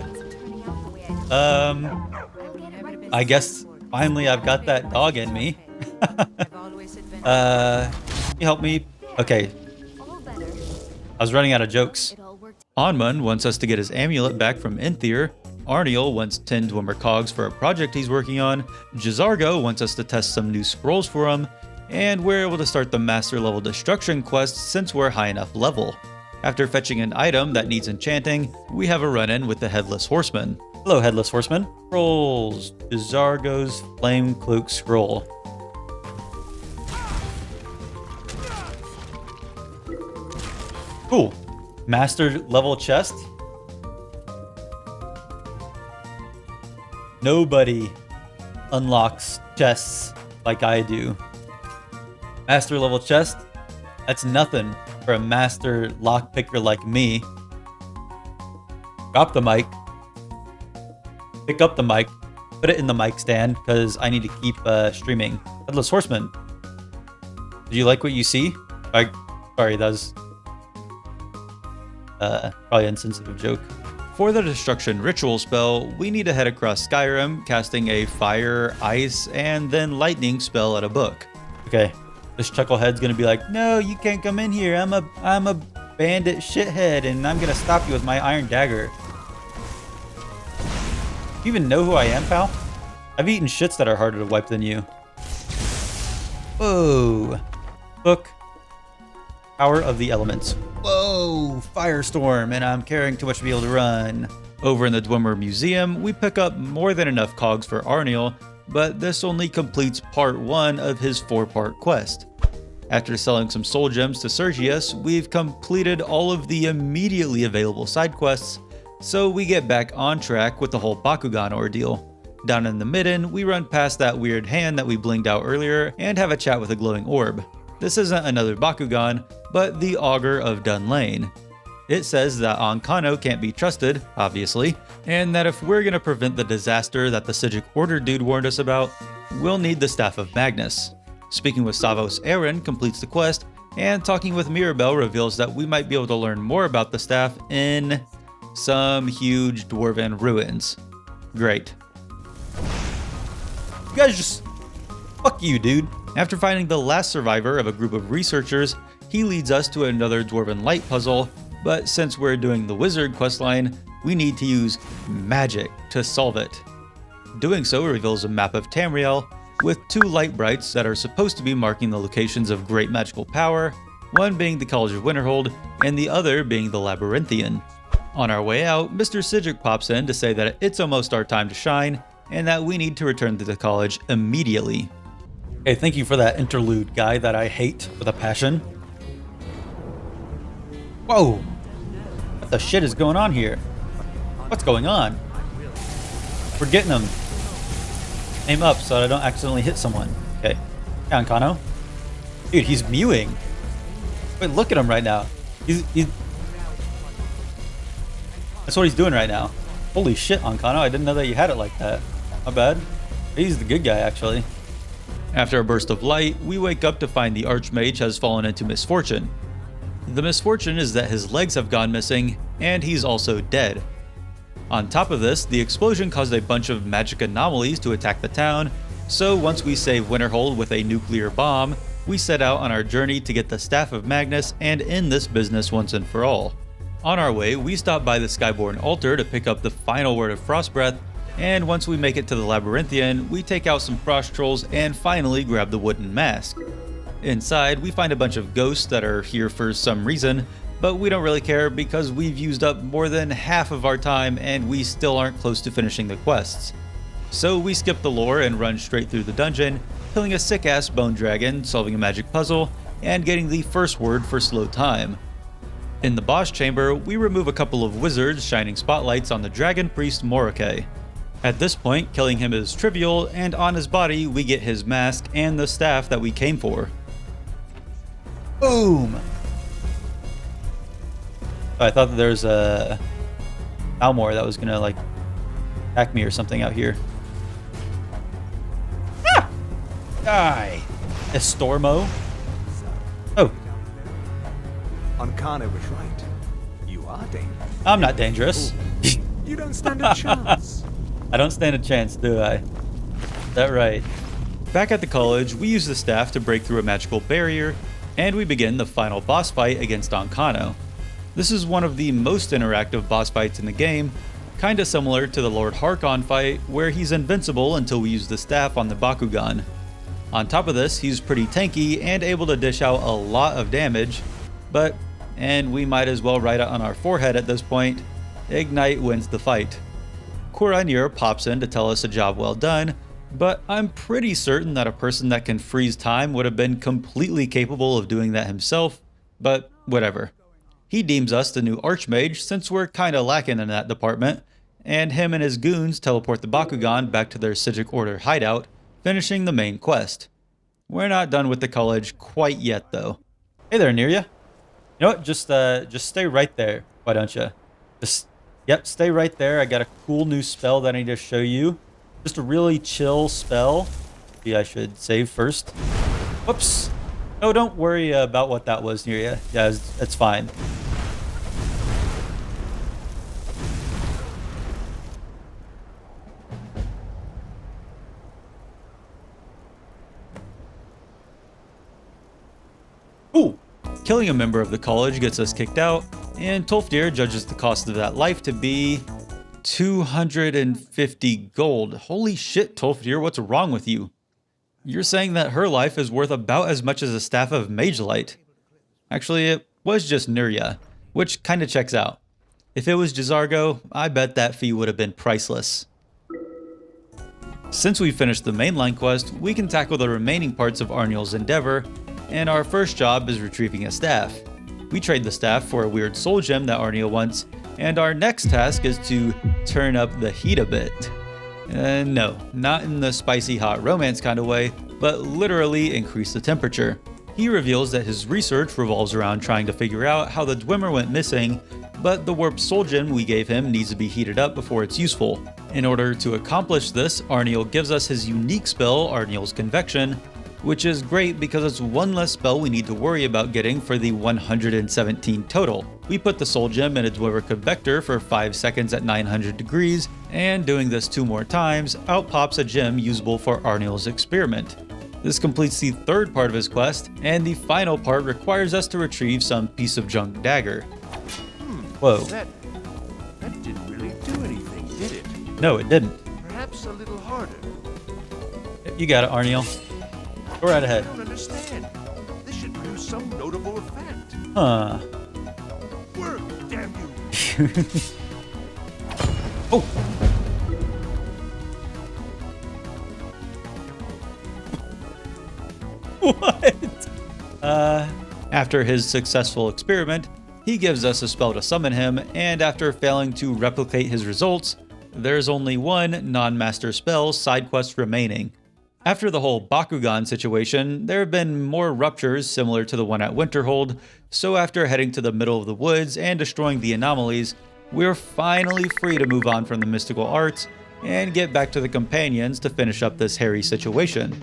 I guess finally I've got that dog in me. Can you help me? Okay. I was running out of jokes. Onmun wants us to get his amulet back from Enthier. Arniel wants 10 Dwemer cogs for a project he's working on. Jizargo wants us to test some new scrolls for him. And we're able to start the master level destruction quest since we're high enough level. After fetching an item that needs enchanting, we have a run-in with the Headless Horseman. Hello, Headless Horseman. Scrolls. Jizargo's Flame Cloak Scroll. Cool. Master level chest. Nobody unlocks chests like I do. Master level chest? That's nothing for a master lockpicker like me. Drop the mic. Pick up the mic. Put it in the mic stand because I need to keep streaming. Headless Horseman. Did you like what you see? Sorry, that was probably an insensitive joke. For the Destruction Ritual spell, we need to head across Skyrim, casting a Fire, Ice, and then Lightning spell at a book. Okay, this chucklehead's gonna be like, no, you can't come in here. I'm a bandit shithead, and I'm gonna stop you with my iron dagger. Do you even know who I am, pal? I've eaten shits that are harder to wipe than you. Whoa. Book. Power of the Elements. Whoa, Firestorm, and I'm carrying too much to be able to run. Over in the Dwemer Museum, we pick up more than enough cogs for Arniel, but this only completes part 1 of his 4-part quest. After selling some soul gems to Sergius, we've completed all of the immediately available side quests, so we get back on track with the whole Bakugan ordeal. Down in the midden, we run past that weird hand that we blinged out earlier and have a chat with a glowing orb. This isn't another Bakugan, but the Augur of Dunlane. It says that Ankano can't be trusted, obviously, and that if we're gonna prevent the disaster that the Psijic Order dude warned us about, we'll need the Staff of Magnus. Speaking with Savos Aaron completes the quest, and talking with Mirabelle reveals that we might be able to learn more about the staff in some huge dwarven ruins. Great. You guys just... fuck you, dude. After finding the last survivor of a group of researchers, he leads us to another Dwarven Light puzzle, but since we're doing the Wizard questline, we need to use magic to solve it. Doing so reveals a map of Tamriel, with 2 light brights that are supposed to be marking the locations of great magical power, one being the College of Winterhold, and the other being the Labyrinthian. On our way out, Mr. Psijic pops in to say that it's almost our time to shine, and that we need to return to the college immediately. Okay, thank you for that interlude, guy that I hate with a passion. Whoa! What the shit is going on here? What's going on? We're getting them. Aim up so that I don't accidentally hit someone. Okay. Down, Kano. Dude, he's mewing. Wait, look at him right now. He's... That's what he's doing right now. Holy shit, Ankano. I didn't know that you had it like that. Not bad. He's the good guy, actually. After a burst of light, we wake up to find the Archmage has fallen into misfortune. The misfortune is that his legs have gone missing, and he's also dead. On top of this, the explosion caused a bunch of magic anomalies to attack the town, so once we save Winterhold with a nuclear bomb, we set out on our journey to get the Staff of Magnus and end this business once and for all. On our way, we stop by the Skyborn altar to pick up the final word of Frostbreath, and once we make it to the Labyrinthian, we take out some frost trolls and finally grab the wooden mask. Inside, we find a bunch of ghosts that are here for some reason, but we don't really care because we've used up more than half of our time and we still aren't close to finishing the quests. So we skip the lore and run straight through the dungeon, killing a sick-ass bone dragon, solving a magic puzzle, and getting the first word for slow time. In the boss chamber, we remove a couple of wizards shining spotlights on the dragon priest Morike. At this point, killing him is trivial, and on his body we get his mask and the staff that we came for. Boom! I thought that there's a Almor that was gonna like attack me or something out here. Ah! Die! Estormo? Oh. Ankano was right. You are dangerous. I'm not dangerous. You don't stand a chance. I don't stand a chance, do I? Is that right? Back at the college, we use the staff to break through a magical barrier, and we begin the final boss fight against Ankano. This is one of the most interactive boss fights in the game, kinda similar to the Lord Harkon fight, where he's invincible until we use the staff on the Bakugan. On top of this, he's pretty tanky and able to dish out a lot of damage, but, and we might as well write it on our forehead at this point, Ignite wins the fight. Kuranir pops in to tell us a job well done, but I'm pretty certain that a person that can freeze time would have been completely capable of doing that himself, but whatever. He deems us the new Archmage since we're kinda lacking in that department, and him and his goons teleport the Bakugan back to their Psijic Order hideout, finishing the main quest. We're not done with the college quite yet though. Hey there, Neria. You know what, just stay right there, why don't you? Just Yep, stay right there. I got a cool new spell that I need to show you. Just a really chill spell. Maybe I should save first. Whoops. No, don't worry about what that was near you. Yeah, it's fine. Cool. Killing a member of the college gets us kicked out, and Tolfdir judges the cost of that life to be 250 gold. Holy shit, Tolfdir, what's wrong with you? You're saying that her life is worth about as much as a staff of Mage Light. Actually, it was just Nuria, which kinda checks out. If it was Jazargo, I bet that fee would have been priceless. Since we finished the mainline quest, we can tackle the remaining parts of Arniel's endeavor, and our first job is retrieving a staff. We trade the staff for a weird soul gem that Arniel wants, and our next task is to turn up the heat a bit. No, not in the spicy hot romance kind of way, but literally increase the temperature. He reveals that his research revolves around trying to figure out how the Dwemer went missing, but the warped soul gem we gave him needs to be heated up before it's useful. In order to accomplish this, Arniel gives us his unique spell, Arniel's Convection, which is great because it's one less spell we need to worry about getting for the 117 total. We put the soul gem in a Dwemer Convector for 5 seconds at 900 degrees, and doing this 2 more times, out pops a gem usable for Arniel's experiment. This completes the third part of his quest, and the final part requires us to retrieve some piece of junk dagger. Whoa. That didn't really do anything, did it? No, it didn't. Perhaps a little harder. You got it, Arniel. Go right ahead. I don't understand. This should produce some notable effect. Huh. Work, damn you! Oh! What? After his successful experiment, he gives us a spell to summon him, and after failing to replicate his results, there's only one non-master spell side quest remaining. After the whole Bakugan situation, there have been more ruptures similar to the one at Winterhold, so after heading to the middle of the woods and destroying the anomalies, we're finally free to move on from the mystical arts and get back to the companions to finish up this hairy situation.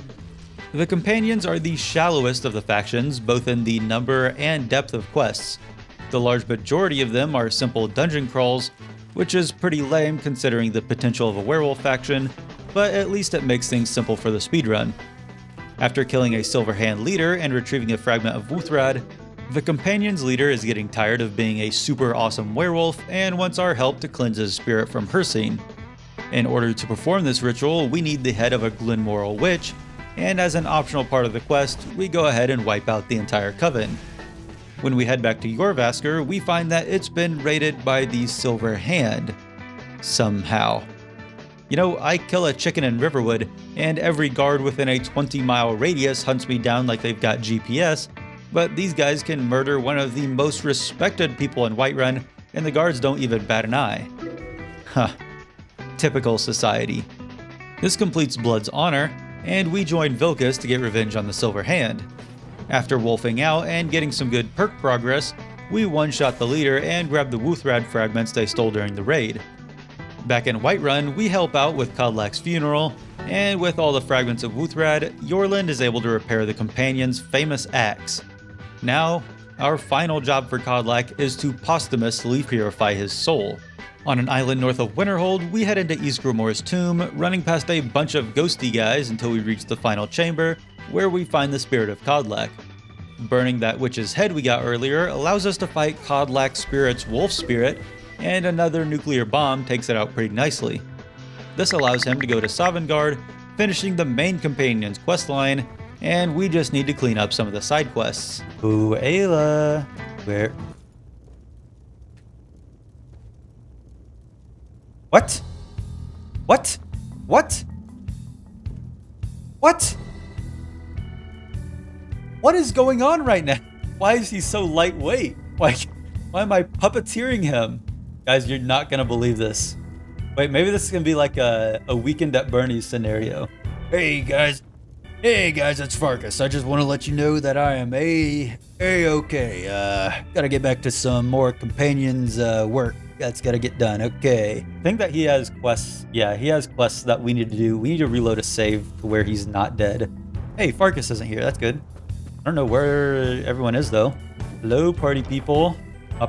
The companions are the shallowest of the factions, both in the number and depth of quests. The large majority of them are simple dungeon crawls, which is pretty lame considering the potential of a werewolf faction, but at least it makes things simple for the speedrun. After killing a Silverhand leader and retrieving a fragment of Wuthrad, the companion's leader is getting tired of being a super awesome werewolf and wants our help to cleanse his spirit from her scene. In order to perform this ritual, we need the head of a Glenmoral witch, and as an optional part of the quest, we go ahead and wipe out the entire coven. When we head back to Jorvaskr, we find that it's been raided by the Silver Hand. Somehow. You know, I kill a chicken in Riverwood, and every guard within a 20-mile radius hunts me down like they've got GPS, but these guys can murder one of the most respected people in Whiterun, and the guards don't even bat an eye. Huh. Typical society. This completes Blood's Honor, and we join Vilkas to get revenge on the Silver Hand. After wolfing out and getting some good perk progress, we one-shot the leader and grab the Wuthrad fragments they stole during the raid. Back in Whiterun, we help out with Kodlak's funeral, and with all the fragments of Wuthrad, Yorland is able to repair the companion's famous axe. Now, our final job for Kodlak is to posthumously purify his soul. On an island north of Winterhold, we head into Ysgramor's tomb, running past a bunch of ghosty guys until we reach the final chamber, where we find the spirit of Kodlak. Burning that witch's head we got earlier allows us to fight Kodlak's spirit's wolf spirit, and another nuclear bomb takes it out pretty nicely. This allows him to go to Sovngarde, finishing the main companion's questline, and we just need to clean up some of the side quests. Ooh, Ayla, where? What? What? What? What? What is going on right now? Why is he so lightweight? Why am I puppeteering him? Guys, you're not gonna believe this. Wait, maybe this is gonna be like a Weekend at Bernie's scenario. Hey guys, it's Farkas. I just want to let you know that I am okay. Gotta get back to some more companions' work. That's gotta get done. Okay. I think that he has quests. Yeah, he has quests that we need to do. We need to reload a save to where he's not dead. Hey, Farkas isn't here. That's good. I don't know where everyone is, though. Hello, party people.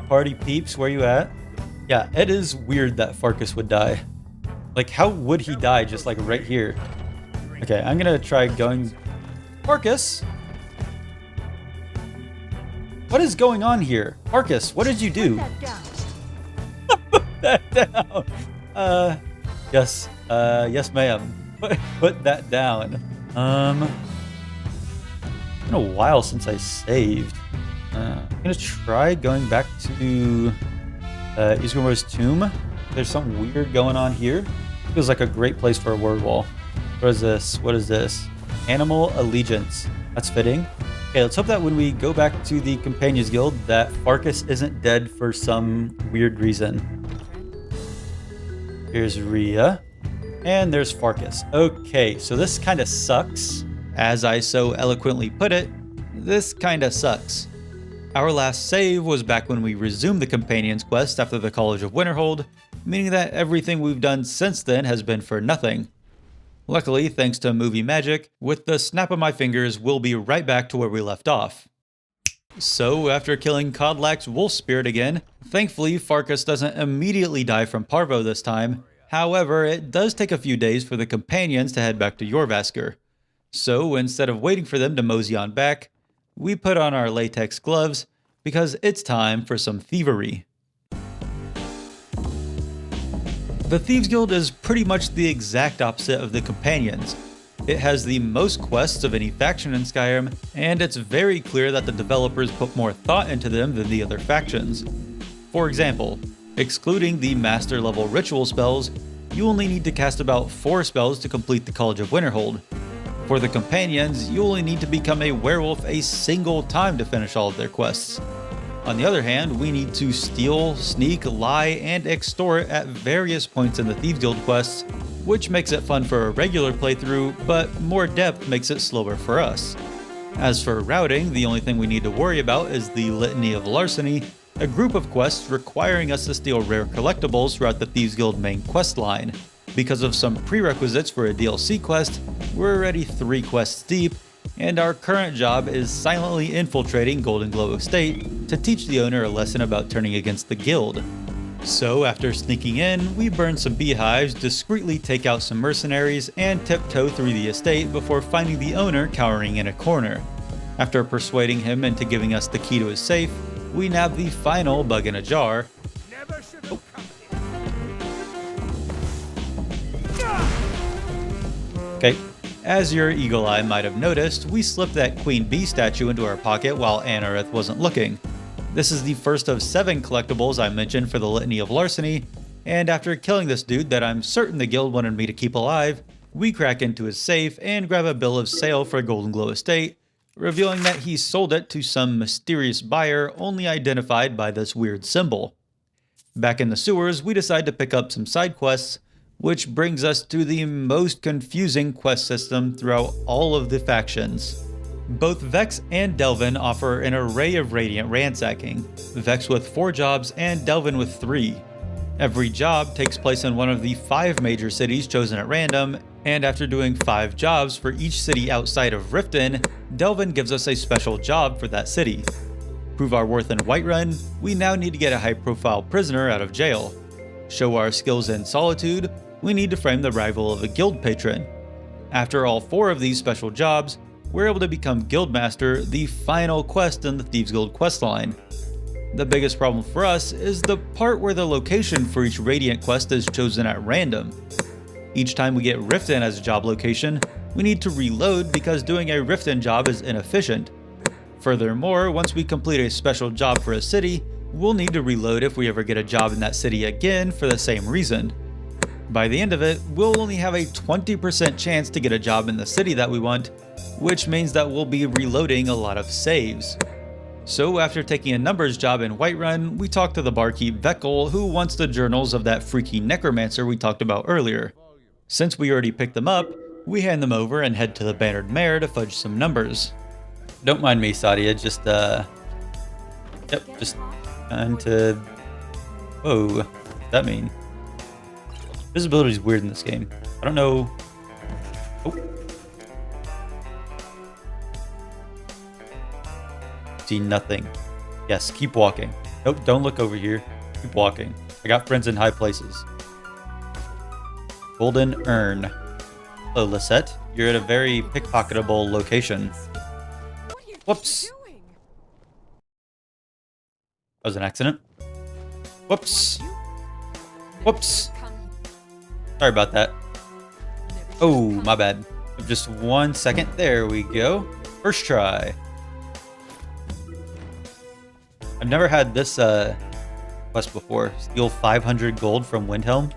Party peeps, where you at? Yeah, it is weird that Farkas would die. Like, how would he die just, like, right here? Okay, I'm gonna try going... Farkas? What is going on here? Farkas, what did you do? Put that down. Yes, ma'am. Put that down. It's been a while since I saved. I'm gonna try going back to Isgrimor's tomb. There's something weird going on here. Feels like a great place for a word wall. What is this? What is this? Animal allegiance. That's fitting. Okay, let's hope that when we go back to the Companions Guild that Farkas isn't dead for some weird reason. Here's Rhea. And there's Farkas. Okay, so this kind of sucks. As I so eloquently put it, this kind of sucks. Our last save was back when we resumed the Companions quest after the College of Winterhold, meaning that everything we've done since then has been for nothing. Luckily, thanks to movie magic, with the snap of my fingers, we'll be right back to where we left off. So, after killing Kodlak's wolf spirit again, thankfully Farkas doesn't immediately die from Parvo this time. However, it does take a few days for the companions to head back to Jorvaskr. So, instead of waiting for them to mosey on back, we put on our latex gloves because it's time for some thievery. The Thieves Guild is pretty much the exact opposite of the Companions. It has the most quests of any faction in Skyrim, and it's very clear that the developers put more thought into them than the other factions. For example, excluding the master level ritual spells, you only need to cast about 4 spells to complete the College of Winterhold. For the Companions, you only need to become a werewolf a single time to finish all of their quests. On the other hand, we need to steal, sneak, lie, and extort at various points in the Thieves Guild quests, which makes it fun for a regular playthrough, but more depth makes it slower for us. As for routing, the only thing we need to worry about is the Litany of Larceny, a group of quests requiring us to steal rare collectibles throughout the Thieves Guild main quest line. Because of some prerequisites for a DLC quest, we're already 3 quests deep, and our current job is silently infiltrating Golden Glow Estate to teach the owner a lesson about turning against the guild. So after sneaking in, we burn some beehives, discreetly take out some mercenaries, and tiptoe through the estate before finding the owner cowering in a corner. After persuading him into giving us the key to his safe, we nab the final bug in a jar. Okay. As your eagle eye might have noticed, we slipped that Queen Bee statue into our pocket while Anareth wasn't looking. This is the first of 7 collectibles I mentioned for the Litany of Larceny, and after killing this dude that I'm certain the guild wanted me to keep alive, we crack into his safe and grab a bill of sale for Golden Glow Estate, revealing that he sold it to some mysterious buyer only identified by this weird symbol. Back in the sewers, we decide to pick up some side quests, which brings us to the most confusing quest system throughout all of the factions. Both Vex and Delvin offer an array of Radiant ransacking, Vex with 4 jobs and Delvin with 3. Every job takes place in one of the 5 major cities chosen at random, and after doing 5 jobs for each city outside of Riften, Delvin gives us a special job for that city. Prove our worth in Whiterun, we now need to get a high-profile prisoner out of jail. Show our skills in Solitude, we need to frame the rival of a guild patron. After all 4 of these special jobs, we're able to become Guildmaster, the final quest in the Thieves Guild questline. The biggest problem for us is the part where the location for each Radiant quest is chosen at random. Each time we get Riften as a job location, we need to reload because doing a Riften job is inefficient. Furthermore, once we complete a special job for a city, we'll need to reload if we ever get a job in that city again for the same reason. By the end of it, we'll only have a 20% chance to get a job in the city that we want, which means that we'll be reloading a lot of saves. So after taking a numbers job in Whiterun, we talk to the barkeep Vekkel, who wants the journals of that freaky necromancer we talked about earlier. Since we already picked them up, we hand them over and head to the Bannered Mare to fudge some numbers. Don't mind me, Sadia, just trying to Whoa, what does that mean? Visibility is weird in this game. I don't know. Oh. See nothing. Yes, keep walking. Nope, don't look over here. Keep walking. I got friends in high places. Golden urn. Hello, Lisette. You're at a very pickpocketable location. Whoops. That was an accident. Whoops. Whoops. Sorry about that. Oh, my bad. Just 1 second. There we go. First try. I've never had this quest before. Steal 500 gold from Windhelm.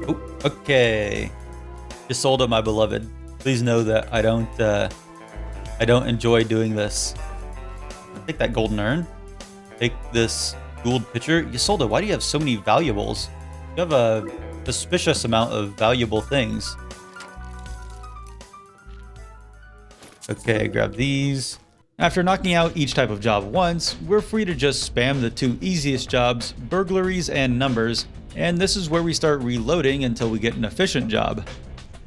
Oh, okay. Just sold up my beloved. Please know that I don't enjoy doing this. Take that golden urn. Take this gold pitcher. You sold it. Why do you have so many valuables? You have a suspicious amount of valuable things. Okay, grab these. After knocking out each type of job once, we're free to just spam the 2 easiest jobs, burglaries and numbers, and this is where we start reloading until we get an efficient job.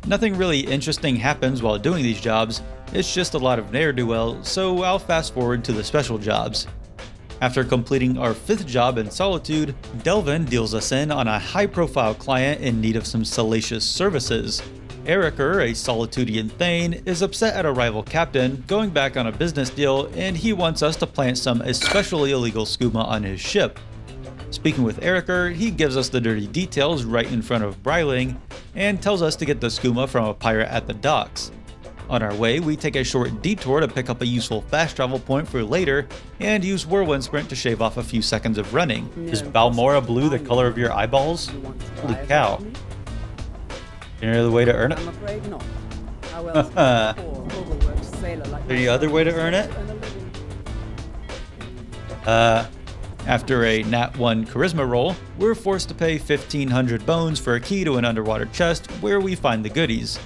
Nothing really interesting happens while doing these jobs, it's just a lot of ne'er-do-well, so I'll fast forward to the special jobs. After completing our 5th job in Solitude, Delvin deals us in on a high-profile client in need of some salacious services. Eriker, a Solitudian Thane, is upset at a rival captain, going back on a business deal, and he wants us to plant some especially illegal skooma on his ship. Speaking with Eriker, he gives us the dirty details right in front of Bryling, and tells us to get the skooma from a pirate at the docks. On our way, we take a short detour to pick up a useful fast travel point for later, and use Whirlwind Sprint to shave off a few seconds of running. Is Balmora blue the color of your eyeballs? Holy cow. Any other way to earn it? I'm afraid not. How else would a poor, overworked sailor like Any other way to earn it? After a Nat 1 Charisma roll, we're forced to pay 1,500 bones for a key to an underwater chest where we find the goodies.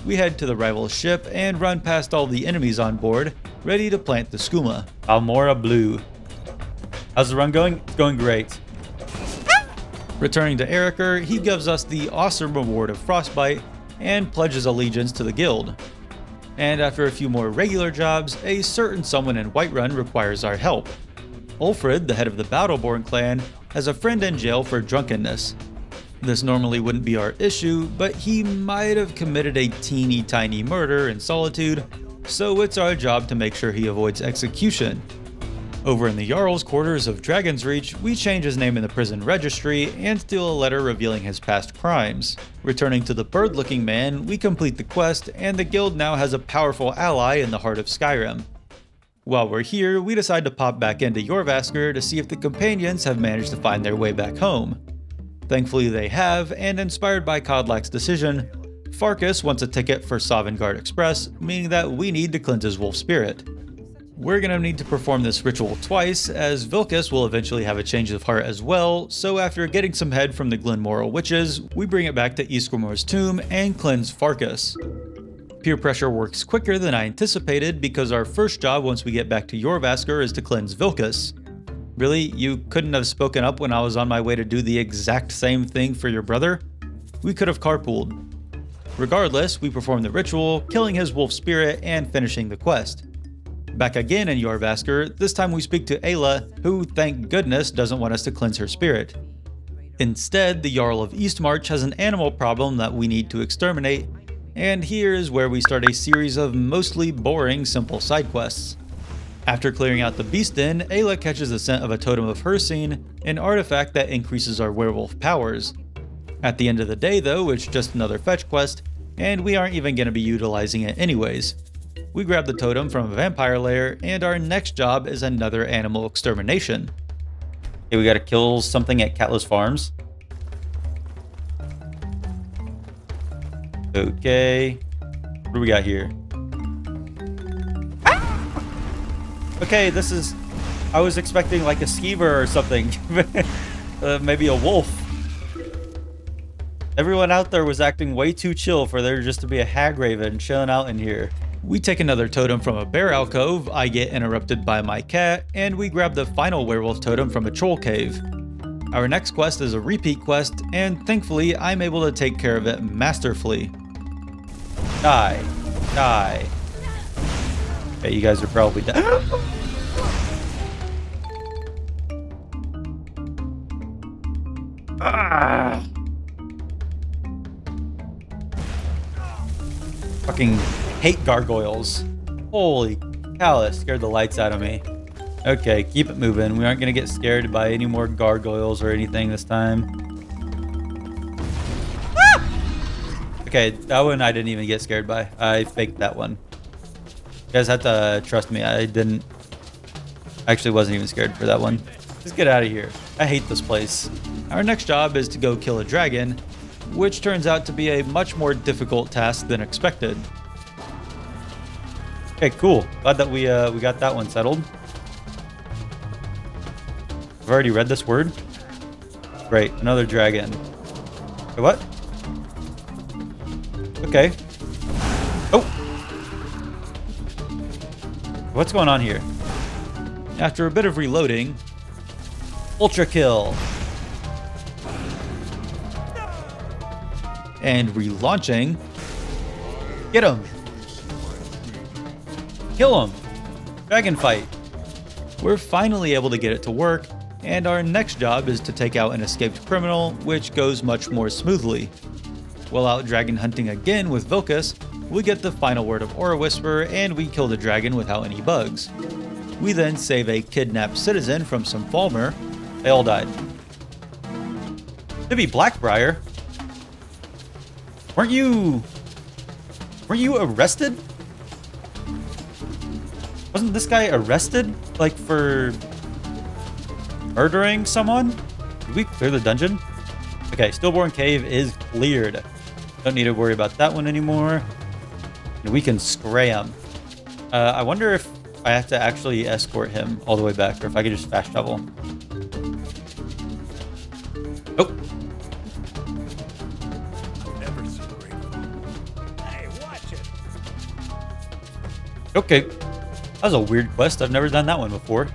We head to the rival ship and run past all the enemies on board, ready to plant the skooma. Balmora blue. How's the run going? It's going great. Returning to Eriker, he gives us the awesome reward of Frostbite and pledges allegiance to the guild. And after a few more regular jobs, a certain someone in Whiterun requires our help. Ulfred, the head of the Battleborn clan, has a friend in jail for drunkenness. This normally wouldn't be our issue, but he might have committed a teeny tiny murder in Solitude, so it's our job to make sure he avoids execution. Over in the Jarl's quarters of Dragon's Reach, we change his name in the prison registry and steal a letter revealing his past crimes. Returning to the bird-looking man, we complete the quest, and the guild now has a powerful ally in the heart of Skyrim. While we're here, we decide to pop back into Jorvaskr to see if the companions have managed to find their way back home. Thankfully they have, and inspired by Kodlak's decision, Farkas wants a ticket for Sovngarde Express, meaning that we need to cleanse his wolf spirit. We're gonna need to perform this ritual twice, as Vilkas will eventually have a change of heart as well, so after getting some head from the Glenmoral witches, we bring it back to Ysgramor's tomb and cleanse Farkas. Peer pressure works quicker than I anticipated because our first job once we get back to Jorvaskr is to cleanse Vilkas. Really? You couldn't have spoken up when I was on my way to do the exact same thing for your brother? We could have carpooled. Regardless, we perform the ritual, killing his wolf spirit and finishing the quest. Back again in Jorvaskr, this time we speak to Ayla, who, thank goodness, doesn't want us to cleanse her spirit. Instead, the Jarl of Eastmarch has an animal problem that we need to exterminate, and here is where we start a series of mostly boring simple side quests. After clearing out the beast den, Ayla catches the scent of a totem of Hircine, an artifact that increases our werewolf powers. At the end of the day though, it's just another fetch quest, and we aren't even going to be utilizing it anyways. We grab the totem from a vampire lair, and our next job is another animal extermination. Okay, we gotta kill something at Catless Farms. Okay. What do we got here? Okay, this is... I was expecting like a skeever or something. Maybe a wolf. Everyone out there was acting way too chill for there just to be a hag raven chilling out in here. We take another totem from a bear alcove, I get interrupted by my cat, and we grab the final werewolf totem from a troll cave. Our next quest is a repeat quest, and thankfully I'm able to take care of it masterfully. Die. Die. Okay, you guys are probably dead. Ah. Fucking hate gargoyles. Holy cow, that scared the lights out of me. Okay, keep it moving. We aren't gonna get scared by any more gargoyles or anything this time. Ah! Okay, that one I didn't even get scared by. I faked that one. You guys have to trust me. I actually wasn't even scared for that one. Just get out of here. I hate this place. Our next job is to go kill a dragon, which turns out to be a much more difficult task than expected. Okay, cool. Glad that we got that one settled. I've already read this word. Great, another dragon. Wait, what? Okay. Oh! What's going on here? After a bit of reloading, ultra kill. And relaunching. Get him! Kill him! Dragon fight. We're finally able to get it to work, and our next job is to take out an escaped criminal, which goes much more smoothly. While out dragon hunting again with Vilcus, we get the final word of Aura Whisper, and we kill the dragon without any bugs. We then save a kidnapped citizen from some Falmer. They all died. To be Blackbriar. Weren't you arrested? Wasn't this guy arrested? Like for murdering someone? Did we clear the dungeon? Okay, Stillborn Cave is cleared. Don't need to worry about that one anymore. And we can scram. I wonder if I have to actually escort him all the way back, or if I could just fast travel. Oh. Never so grateful. Hey, watch it. Okay. That was a weird quest. I've never done that one before.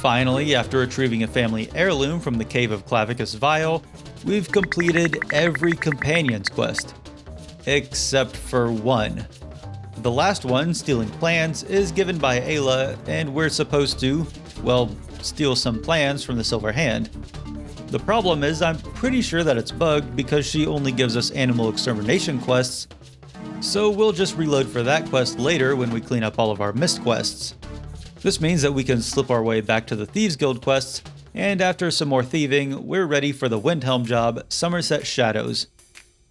Finally, after retrieving a family heirloom from the cave of Clavicus Vile, we've completed every companion's quest. Except for one. The last one, stealing plans, is given by Ayla, and we're supposed to, well, steal some plans from the Silver Hand. The problem is I'm pretty sure that it's bugged because she only gives us animal extermination quests, so we'll just reload for that quest later when we clean up all of our missed quests. This means that we can slip our way back to the Thieves Guild quests, and after some more thieving, we're ready for the Windhelm job, Somerset Shadows.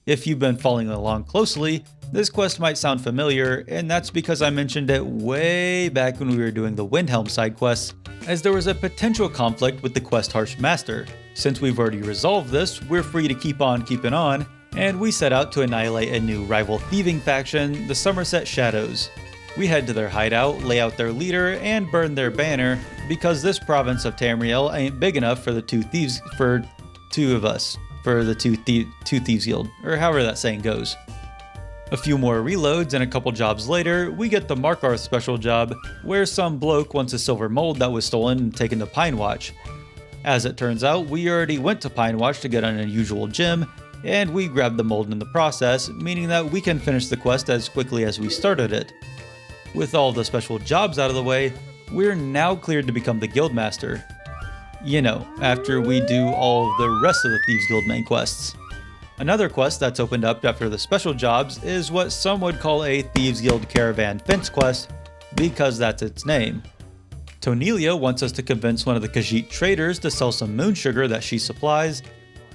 If you've been following along closely, this quest might sound familiar, and that's because I mentioned it way back when we were doing the Windhelm side quests, as there was a potential conflict with the quest Harsh Master. Since we've already resolved this, we're free to keep on keeping on, and we set out to annihilate a new rival thieving faction, the Somerset Shadows. We head to their hideout, lay out their leader, and burn their banner, because this province of Tamriel ain't big enough for the two Thieves Guild, or however that saying goes. A few more reloads and a couple jobs later, we get the Markarth special job, where some bloke wants a silver mold that was stolen and taken to Pine Watch. As it turns out, we already went to Pine Watch to get an unusual gem, and we grabbed the mold in the process, meaning that we can finish the quest as quickly as we started it. With all the special jobs out of the way, we're now cleared to become the Guildmaster. You know, after we do all the rest of the Thieves Guild main quests. Another quest that's opened up after the special jobs is what some would call a Thieves Guild Caravan Fence quest, because that's its name. Tonelia wants us to convince one of the Khajiit traders to sell some moon sugar that she supplies,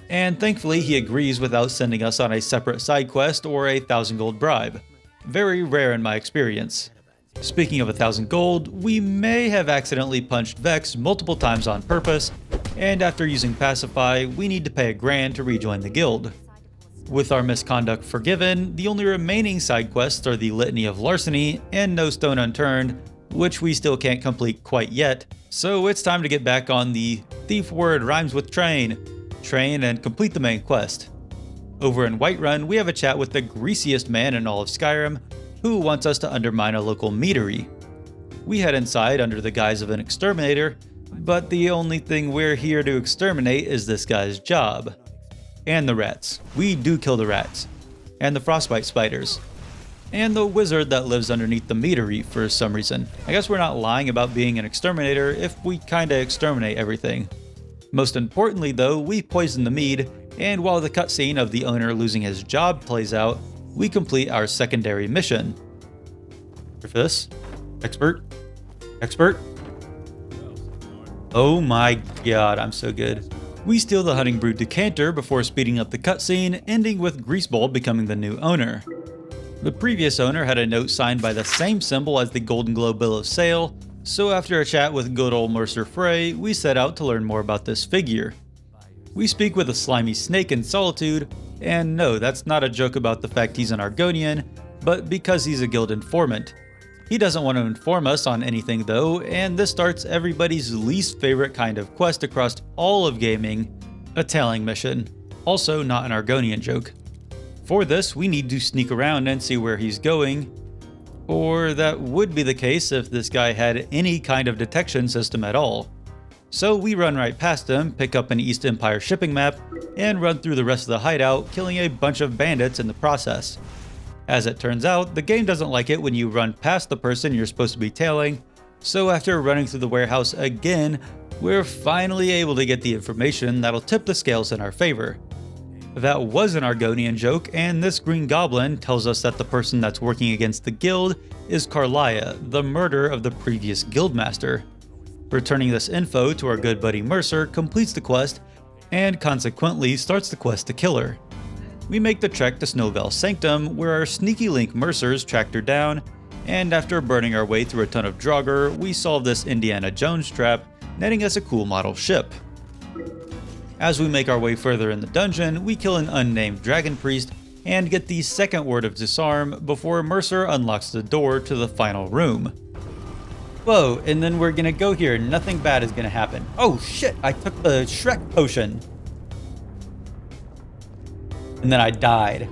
and thankfully he agrees without sending us on a separate side quest or a 1,000 gold bribe. Very rare in my experience. Speaking of 1,000 gold, we may have accidentally punched Vex multiple times on purpose, and after using Pacify, we need to pay $1,000 to rejoin the guild. With our misconduct forgiven, the only remaining side quests are the Litany of Larceny and No Stone Unturned, which we still can't complete quite yet, so it's time to get back on the thief word rhymes with train and complete the main quest. Over in Whiterun, we have a chat with the greasiest man in all of Skyrim, who wants us to undermine a local meadery. We head inside under the guise of an exterminator, but the only thing we're here to exterminate is this guy's job. And the rats. We do kill the rats. And the frostbite spiders. And the wizard that lives underneath the meadery for some reason. I guess we're not lying about being an exterminator if we kinda exterminate everything. Most importantly though, we poison the mead, and while the cutscene of the owner losing his job plays out, we complete our secondary mission. For this? Expert? Expert? Oh my god, I'm so good. We steal the Hunting Brew decanter before speeding up the cutscene, ending with Greaseball becoming the new owner. The previous owner had a note signed by the same symbol as the Golden Globe Bill of Sale, so after a chat with good old Mercer Frey, we set out to learn more about this figure. We speak with a slimy snake in Solitude, and no, that's not a joke about the fact he's an Argonian, but because he's a guild informant. He doesn't want to inform us on anything though, and this starts everybody's least favorite kind of quest across all of gaming, a tailing mission. Also not an Argonian joke. For this, we need to sneak around and see where he's going, or that would be the case if this guy had any kind of detection system at all. So we run right past him, pick up an East Empire shipping map, and run through the rest of the hideout, killing a bunch of bandits in the process. As it turns out, the game doesn't like it when you run past the person you're supposed to be tailing, so after running through the warehouse again, we're finally able to get the information that'll tip the scales in our favor. That was an Argonian joke, and this green goblin tells us that the person that's working against the guild is Carlia, the murderer of the previous guildmaster. Returning this info to our good buddy Mercer completes the quest, and consequently starts the quest to kill her. We make the trek to Snowvale Sanctum, where our sneaky link Mercers tracked her down, and after burning our way through a ton of Draugr, we solve this Indiana Jones trap, netting us a cool model ship. As we make our way further in the dungeon, we kill an unnamed dragon priest and get the second word of disarm before Mercer unlocks the door to the final room. Whoa, and then we're gonna go here, nothing bad is gonna happen. Oh shit, I took the Shrek potion. And then I died.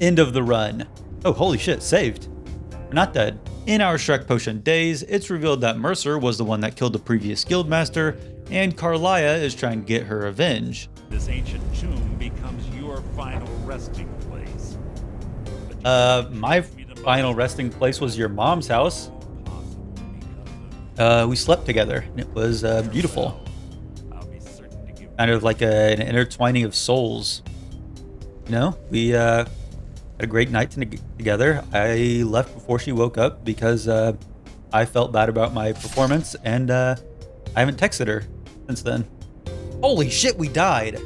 End of the run. Oh, holy shit, saved. We're not dead. In our Shrek potion days, it's revealed that Mercer was the one that killed the previous guildmaster, and Carlia is trying to get her revenge. This ancient tomb becomes your final resting place. My final resting place was your mom's house. We slept together, and it was beautiful. Kind of like an intertwining of souls. You know, we had a great night together. I left before she woke up because I felt bad about my performance, and I haven't texted her since then. Holy shit, we died!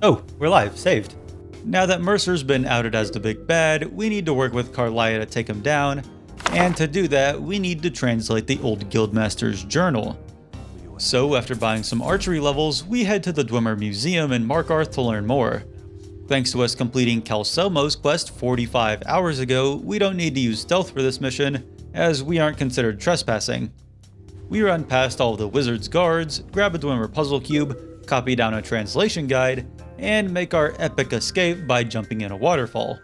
Oh, we're live, saved. Now that Mercer's been outed as the big bad, we need to work with Carlia to take him down, and to do that, we need to translate the old guildmaster's journal. So after buying some archery levels, we head to the Dwemer Museum in Markarth to learn more. Thanks to us completing Calselmo's quest 45 hours ago, we don't need to use stealth for this mission, as we aren't considered trespassing. We run past all of the wizard's guards, grab a Dwemer puzzle cube, copy down a translation guide, and make our epic escape by jumping in a waterfall.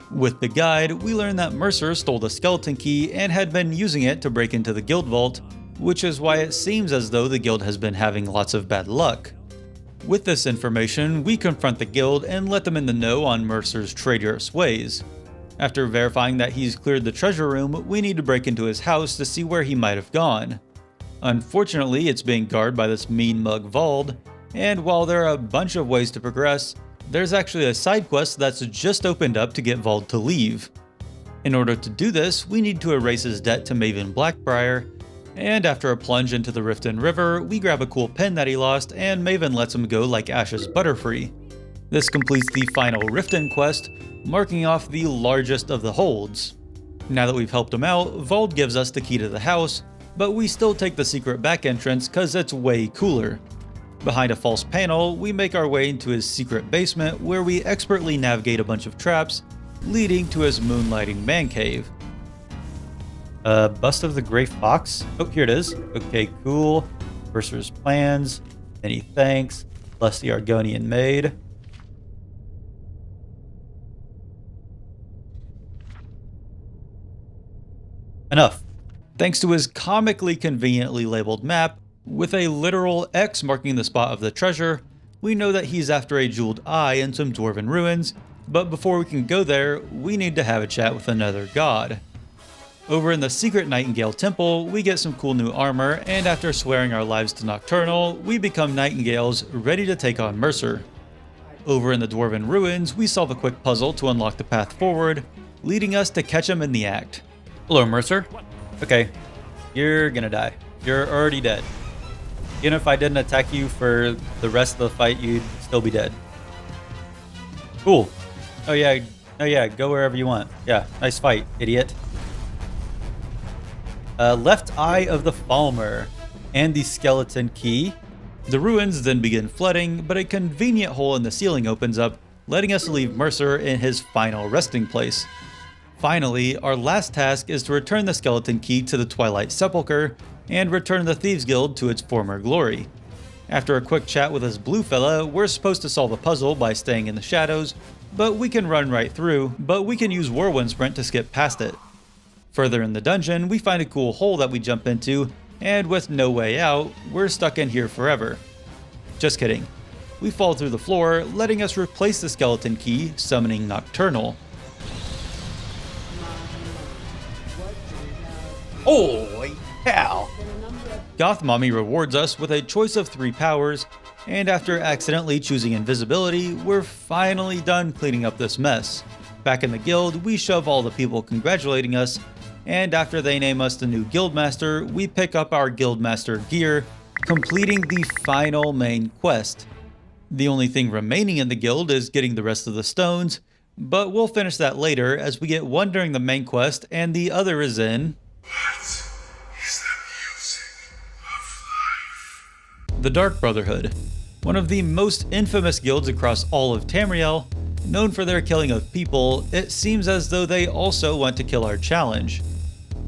With the guide, we learn that Mercer stole the skeleton key and had been using it to break into the guild vault, which is why it seems as though the guild has been having lots of bad luck. With this information, we confront the guild and let them in the know on Mercer's traitorous ways. After verifying that he's cleared the treasure room, we need to break into his house to see where he might have gone. Unfortunately, it's being guarded by this mean mug Vald, and while there are a bunch of ways to progress, there's actually a side quest that's just opened up to get Vald to leave. In order to do this, we need to erase his debt to Maven Blackbriar, and after a plunge into the Riften River, we grab a cool pen that he lost, and Maven lets him go like Ash's Butterfree. This completes the final Riften quest, marking off the largest of the holds. Now that we've helped him out, Vald gives us the key to the house, but we still take the secret back entrance cause it's way cooler. Behind a false panel, we make our way into his secret basement where we expertly navigate a bunch of traps, leading to his moonlighting man cave. Bust of the Grey Fox? Oh, here it is. Okay, cool. Mercer's plans. Many thanks. Bless the Argonian maid. Enough. Thanks to his comically conveniently labeled map, with a literal X marking the spot of the treasure, we know that he's after a jeweled eye in some dwarven ruins, but before we can go there, we need to have a chat with another god. Over in the secret Nightingale Temple, we get some cool new armor, and after swearing our lives to Nocturnal, we become Nightingales, ready to take on Mercer. Over in the Dwarven Ruins, we solve a quick puzzle to unlock the path forward, leading us to catch him in the act. Hello, Mercer. Okay, you're gonna die. You're already dead. Even if I didn't attack you for the rest of the fight, you'd still be dead. Cool. Oh yeah, go wherever you want. Yeah, nice fight, idiot. Left eye of the Falmer and the skeleton key. The ruins then begin flooding, but a convenient hole in the ceiling opens up, letting us leave Mercer in his final resting place. Finally, our last task is to return the skeleton key to the Twilight Sepulchre and return the Thieves Guild to its former glory. After a quick chat with this blue fella, we're supposed to solve a puzzle by staying in the shadows, but we can run right through, but we can use Whirlwind Sprint to skip past it. Further in the dungeon, we find a cool hole that we jump into, and with no way out, we're stuck in here forever. Just kidding. We fall through the floor, letting us replace the skeleton key, summoning Nocturnal. Holy cow! Goth Mommy rewards us with a choice of 3 powers, and after accidentally choosing invisibility, we're finally done cleaning up this mess. Back in the guild, we shove all the people congratulating us, and after they name us the new guildmaster, we pick up our guildmaster gear, completing the final main quest. The only thing remaining in the guild is getting the rest of the stones, but we'll finish that later as we get one during the main quest and the other is in the Dark Brotherhood, one of the most infamous guilds across all of Tamriel. Known for their killing of people, it seems as though they also want to kill our challenge.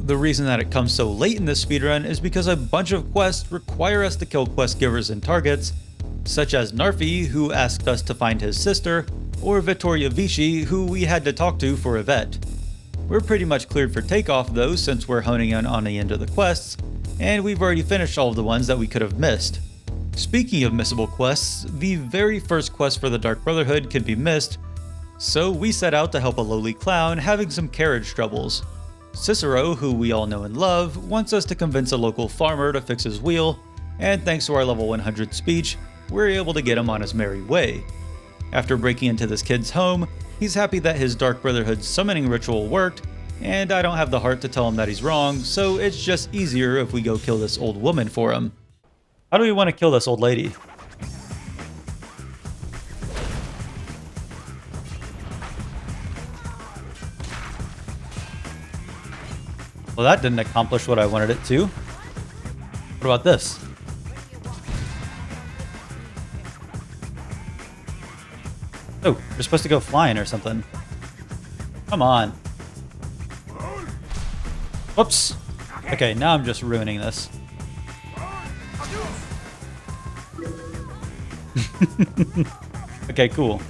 The reason that it comes so late in this speedrun is because a bunch of quests require us to kill quest givers and targets, such as Narfi, who asked us to find his sister, or Vittoria Vici, who we had to talk to for a vet. We're pretty much cleared for takeoff though, since we're honing in on the end of the quests, and we've already finished all of the ones that we could have missed. Speaking of missable quests, the very first quest for the Dark Brotherhood could be missed, so we set out to help a lowly clown having some carriage troubles. Cicero, who we all know and love, wants us to convince a local farmer to fix his wheel, and thanks to our level 100 speech, we're able to get him on his merry way. After breaking into this kid's home, he's happy that his Dark Brotherhood summoning ritual worked, and I don't have the heart to tell him that he's wrong, so it's just easier if we go kill this old woman for him. How do we want to kill this old lady? Well, that didn't accomplish what I wanted it to. What about this? Oh, you're supposed to go flying or something. Come on. Whoops. Okay, now I'm just ruining this. Okay, cool.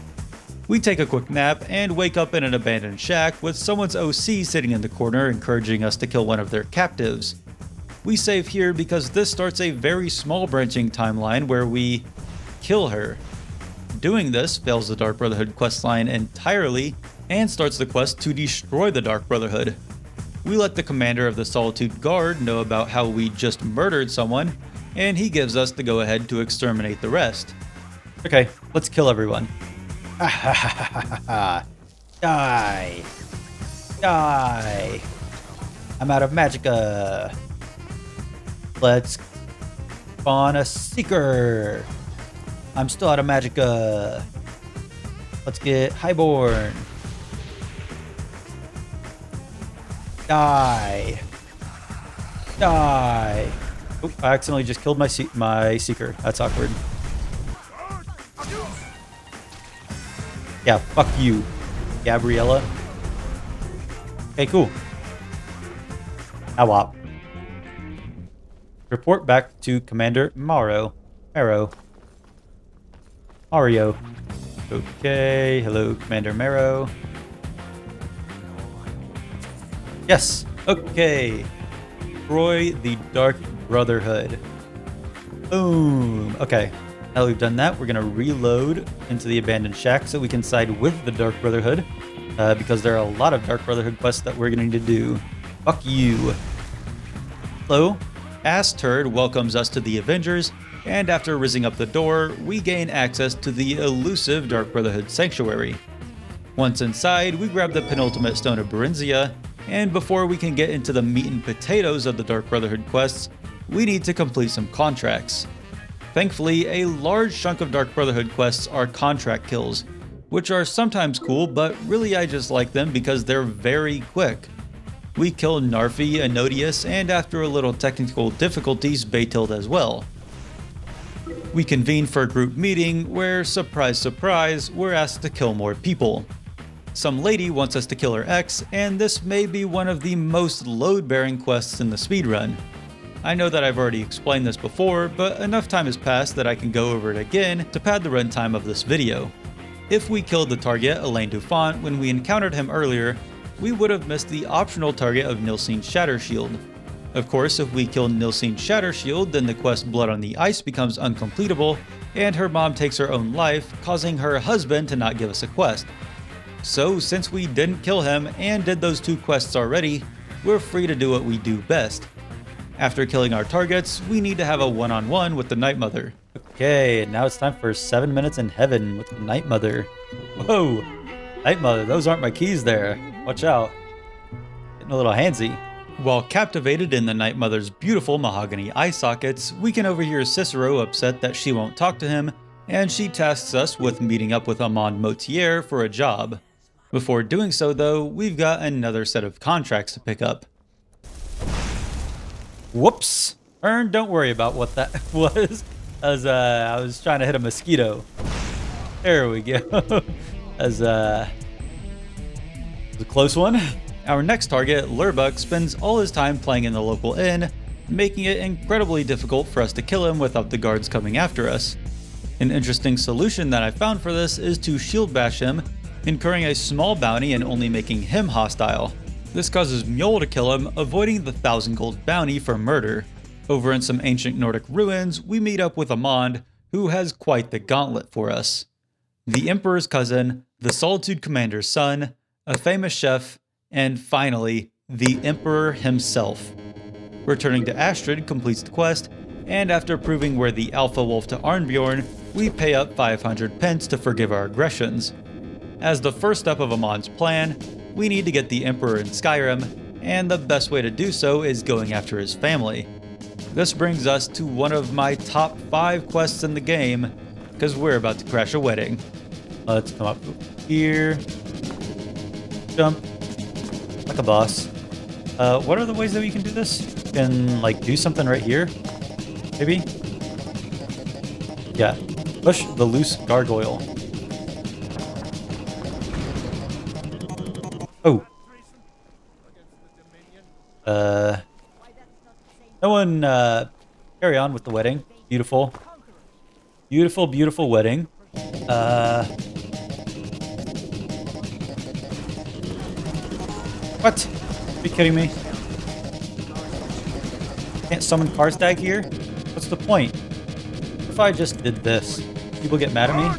We take a quick nap and wake up in an abandoned shack with someone's OC sitting in the corner encouraging us to kill one of their captives. We save here because this starts a very small branching timeline where we kill her. Doing this fails the Dark Brotherhood questline entirely and starts the quest to destroy the Dark Brotherhood. We let the commander of the Solitude Guard know about how we just murdered someone, and he gives us the go-ahead to exterminate the rest. Okay, let's kill everyone. Die! Die! I'm out of magicka. Let's spawn a seeker. I'm still out of magicka. Let's get highborn. Die! Die! Oh, I accidentally just killed my seeker. That's awkward. Yeah, fuck you, Gabriella. Okay, cool. Now what? Report back to Commander Mario. Okay, hello, Commander Maro. Yes, Okay. Destroy the Dark Brotherhood. Boom. Okay. Now that we've done that, we're going to reload into the abandoned shack so we can side with the Dark Brotherhood. Because there are a lot of Dark Brotherhood quests that we're going to need to do. Fuck you. Hello. Ass Turd welcomes us to the Avengers, and after rizzing up the door, we gain access to the elusive Dark Brotherhood Sanctuary. Once inside, we grab the penultimate Stone of Barinzia, and before we can get into the meat and potatoes of the Dark Brotherhood quests, we need to complete some contracts. Thankfully, a large chunk of Dark Brotherhood quests are contract kills, which are sometimes cool, but really I just like them because they're very quick. We kill Narfi, Anodius, and after a little technical difficulties, Vatild as well. We convene for a group meeting where, surprise surprise, we're asked to kill more people. Some lady wants us to kill her ex, and this may be one of the most load-bearing quests in the speedrun. I know that I've already explained this before, but enough time has passed that I can go over it again to pad the runtime of this video. If we killed the target, Elaine Dufont, when we encountered him earlier, we would have missed the optional target of Nilsine Shattershield. Of course, if we kill Nilsine Shattershield, then the quest Blood on the Ice becomes uncompletable, and her mom takes her own life, causing her husband to not give us a quest. So since we didn't kill him and did those 2 quests already, we're free to do what we do best. After killing our targets, we need to have a one-on-one with the Night Mother. Okay, now it's time for 7 minutes in heaven with the Night Mother. Whoa! Night Mother, those aren't my keys there. Watch out. Getting a little handsy. While captivated in the Night Mother's beautiful mahogany eye sockets, we can overhear Cicero upset that she won't talk to him, and she tasks us with meeting up with Amand Motier for a job. Before doing so though, we've got another set of contracts to pick up. Whoops! Ern, don't worry about what that was, as I was trying to hit a mosquito. There we go. As it was a close one. Our next target, Lurbuck, spends all his time playing in the local inn, making it incredibly difficult for us to kill him without the guards coming after us. An interesting solution that I found for this is to shield bash him, incurring a small bounty and only making him hostile. This causes Mjol to kill him, avoiding the 1,000 gold bounty for murder. Over in some ancient Nordic ruins, we meet up with Amand, who has quite the gauntlet for us. The Emperor's cousin, the Solitude Commander's son, a famous chef, and finally, the Emperor himself. Returning to Astrid completes the quest, and after proving we're the Alpha Wolf to Arnbjorn, we pay up 500 pence to forgive our aggressions. As the first step of Amand's plan, we need to get the Emperor in Skyrim, and the best way to do so is going after his family. This brings us to one of my top 5 quests in the game, because we're about to crash a wedding. Let's come up here. Jump. Like a boss. What are the ways that we can do this? You can, like, do something right here? Maybe? Yeah. Push the loose gargoyle. Oh. No one, carry on with the wedding. Beautiful. Beautiful, beautiful wedding. What? Are you kidding me? Can't summon Karstag here? What's the point? What if I just did this? People get mad at me?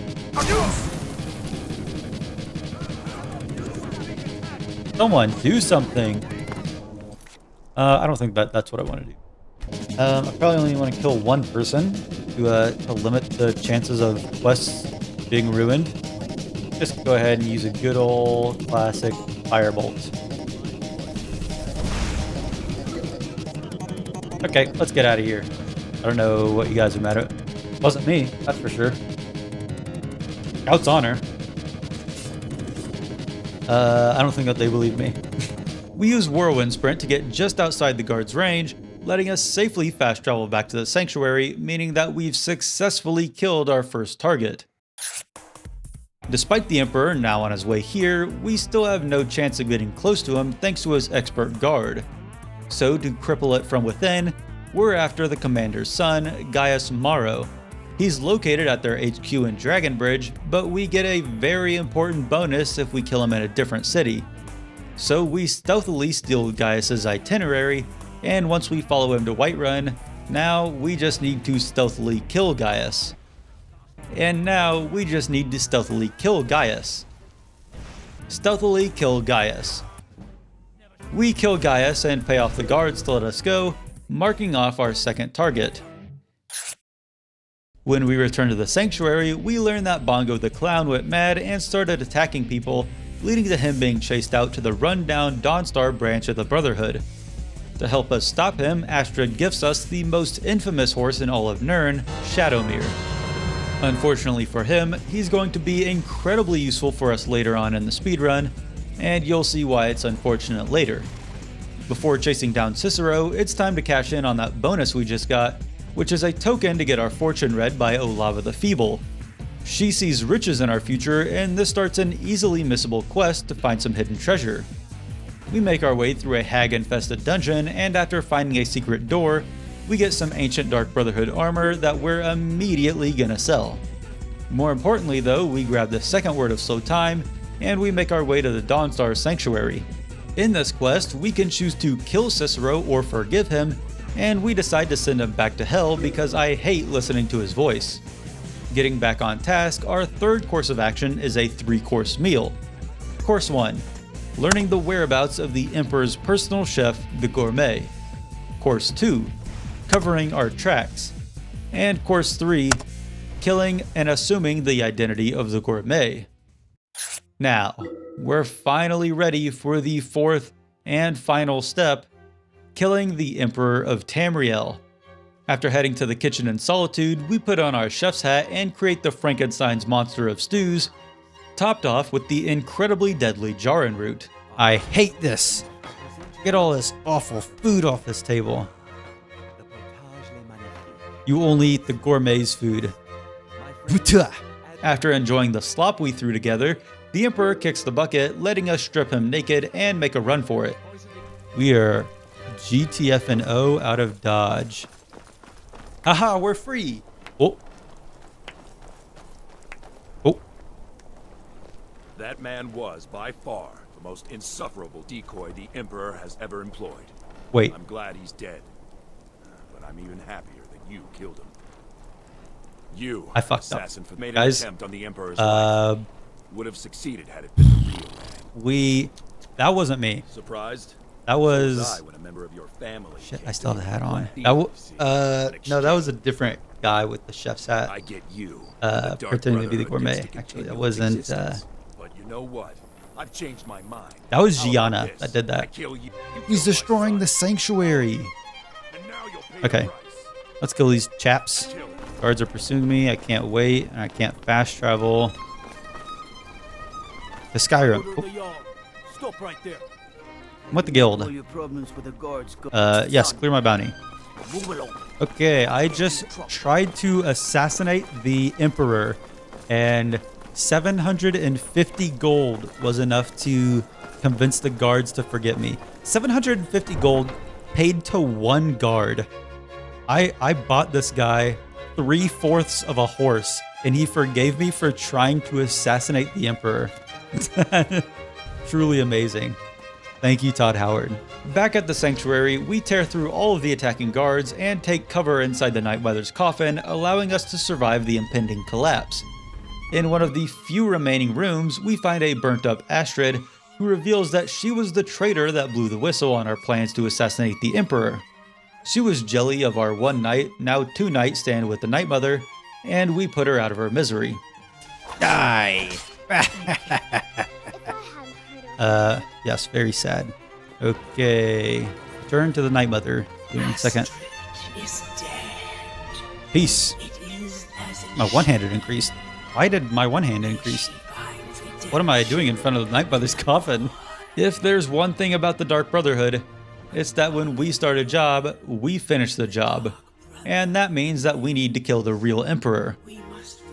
Someone do something. I don't think that's what I want to do. I probably only want to kill one person to limit the chances of quests being ruined. Just go ahead and use a good old classic firebolt. Okay, let's get out of here. I don't know what you guys are mad at. It wasn't me, that's for sure. Scout's honor. I don't think that they believe me. We use Whirlwind Sprint to get just outside the guard's range, letting us safely fast travel back to the sanctuary, meaning that we've successfully killed our first target. Despite the Emperor now on his way here, we still have no chance of getting close to him thanks to his expert guard. So to cripple it from within, we're after the commander's son, Gaius Maro. He's located at their HQ in Dragonbridge, but we get a very important bonus if we kill him in a different city. So we stealthily steal Gaius's itinerary, and once we follow him to Whiterun, now we just need to stealthily kill Gaius. And now we just need to stealthily kill Gaius. Stealthily kill Gaius. We kill Gaius and pay off the guards to let us go, marking off our second target. When we return to the sanctuary, we learn that Bongo the Clown went mad and started attacking people, leading to him being chased out to the rundown Dawnstar branch of the Brotherhood. To help us stop him, Astrid gifts us the most infamous horse in all of Nirn, Shadowmere. Unfortunately for him, he's going to be incredibly useful for us later on in the speedrun, and you'll see why it's unfortunate later. Before chasing down Cicero, it's time to cash in on that bonus we just got, which is a token to get our fortune read by Olava the Feeble. She sees riches in our future, and this starts an easily missable quest to find some hidden treasure. We make our way through a hag-infested dungeon, and after finding a secret door, we get some ancient Dark Brotherhood armor that we're immediately gonna sell. More importantly though, we grab the second word of slow time, and we make our way to the Dawnstar Sanctuary. In this quest, we can choose to kill Cicero or forgive him, and we decide to send him back to hell because I hate listening to his voice. Getting back on task, our third course of action is a 3-course meal. Course 1. Learning the whereabouts of the Emperor's personal chef, the Gourmet. Course 2. Covering our tracks. And Course 3. Killing and assuming the identity of the Gourmet. Now, we're finally ready for the fourth and final step, killing the Emperor of Tamriel. After heading to the kitchen in Solitude, we put on our chef's hat and create the Frankenstein's monster of stews, topped off with the incredibly deadly Jarren root. I hate this! Get all this awful food off this table. You only eat the gourmet's food. After enjoying the slop we threw together, the Emperor kicks the bucket, letting us strip him naked and make a run for it. We are GTFO out of Dodge. Haha, we're free! Oh. Oh. That man was, by far, the most insufferable decoy the Emperor has ever employed. Wait. I'm glad he's dead, but I'm even happier that you killed him. You, I fucked up. assassin, made an Guys, attempt on the Emperor's life. Would have succeeded had it been the real man. That wasn't me. Surprised? That was... When a member of your family Shit, I still have the hat on. No, that was a different guy with the chef's hat. I get you. Pretending to be the Gourmet. Actually, that wasn't... But you know what? I've changed my mind. That was How about Gianna this? that did I that. kill you. You He's kill my destroying son, the sanctuary. and now you'll pay the Okay, price. let's kill these chaps. Kill him. Guards are pursuing me. I can't wait, and I can't fast travel. The Skyrim. Oh, Stop right there. I'm with the guild. All your problems with the guards go. Yes, clear my bounty. Move along. Okay, I just tried to assassinate the Emperor, and 750 gold was enough to convince the guards to forget me. 750 gold paid to one guard. I bought this guy 3/4 of a horse, and he forgave me for trying to assassinate the Emperor. Truly amazing. Thank you, Todd Howard. Back at the sanctuary, we tear through all of the attacking guards and take cover inside the Nightmother's coffin, allowing us to survive the impending collapse. In one of the few remaining rooms, we find a burnt-up Astrid, who reveals that she was the traitor that blew the whistle on our plans to assassinate the Emperor. She was jelly of our one night, now 2-night stand with the Nightmother, and we put her out of her misery. Die! Yes, very sad. Okay, turn to the Nightmother. Give me a second. Peace. My one-handed increased. Why did my one hand increase? What am I doing in front of the Nightmother's coffin? If there's one thing about the Dark Brotherhood, it's that when we start a job, we finish the job. And that means that we need to kill the real Emperor.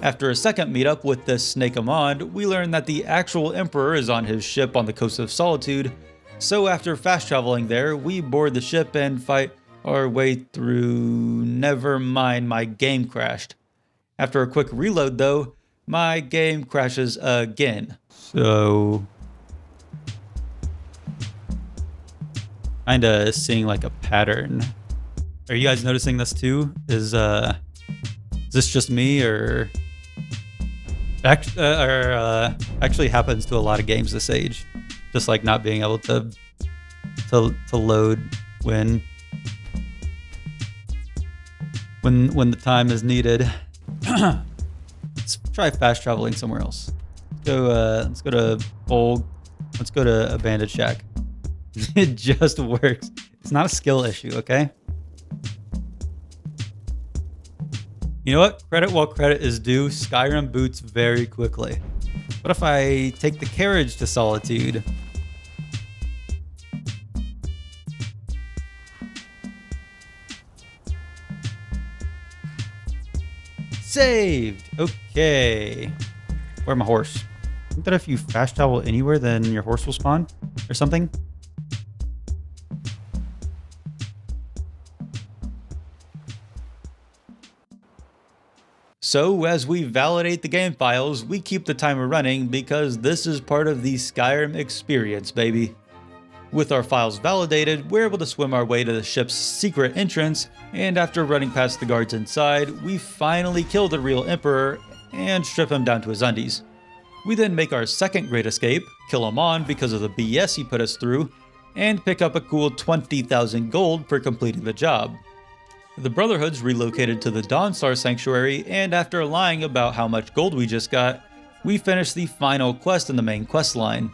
After a second meetup with the Snake Amand, we learn that the actual Emperor is on his ship on the coast of Solitude, so after fast traveling there, we board the ship and fight our way through... Never mind, my game crashed. After a quick reload though, my game crashes again. So... Kinda seeing like a pattern. Are you guys noticing this too? Is this just me or actually happens to a lot of games this age? Just like not being able to load when the time is needed. Let's try fast traveling somewhere else. Let's go to Old. Let's go to Abandoned Shack. It just works. It's not a skill issue, okay? You know what? Credit while credit is due. Skyrim boots very quickly. What if I take the carriage to Solitude? Saved. Okay. Where's my horse? I think that if you fast travel anywhere, then your horse will spawn or something. So as we validate the game files, we keep the timer running because this is part of the Skyrim experience, baby. With our files validated, we're able to swim our way to the ship's secret entrance, and after running past the guards inside, we finally kill the real Emperor and strip him down to his undies. We then make our second great escape, kill him on because of the BS he put us through, and pick up a cool 20,000 gold for completing the job. The Brotherhood's relocated to the Dawnstar Sanctuary, and after lying about how much gold we just got, we finish the final quest in the main quest line.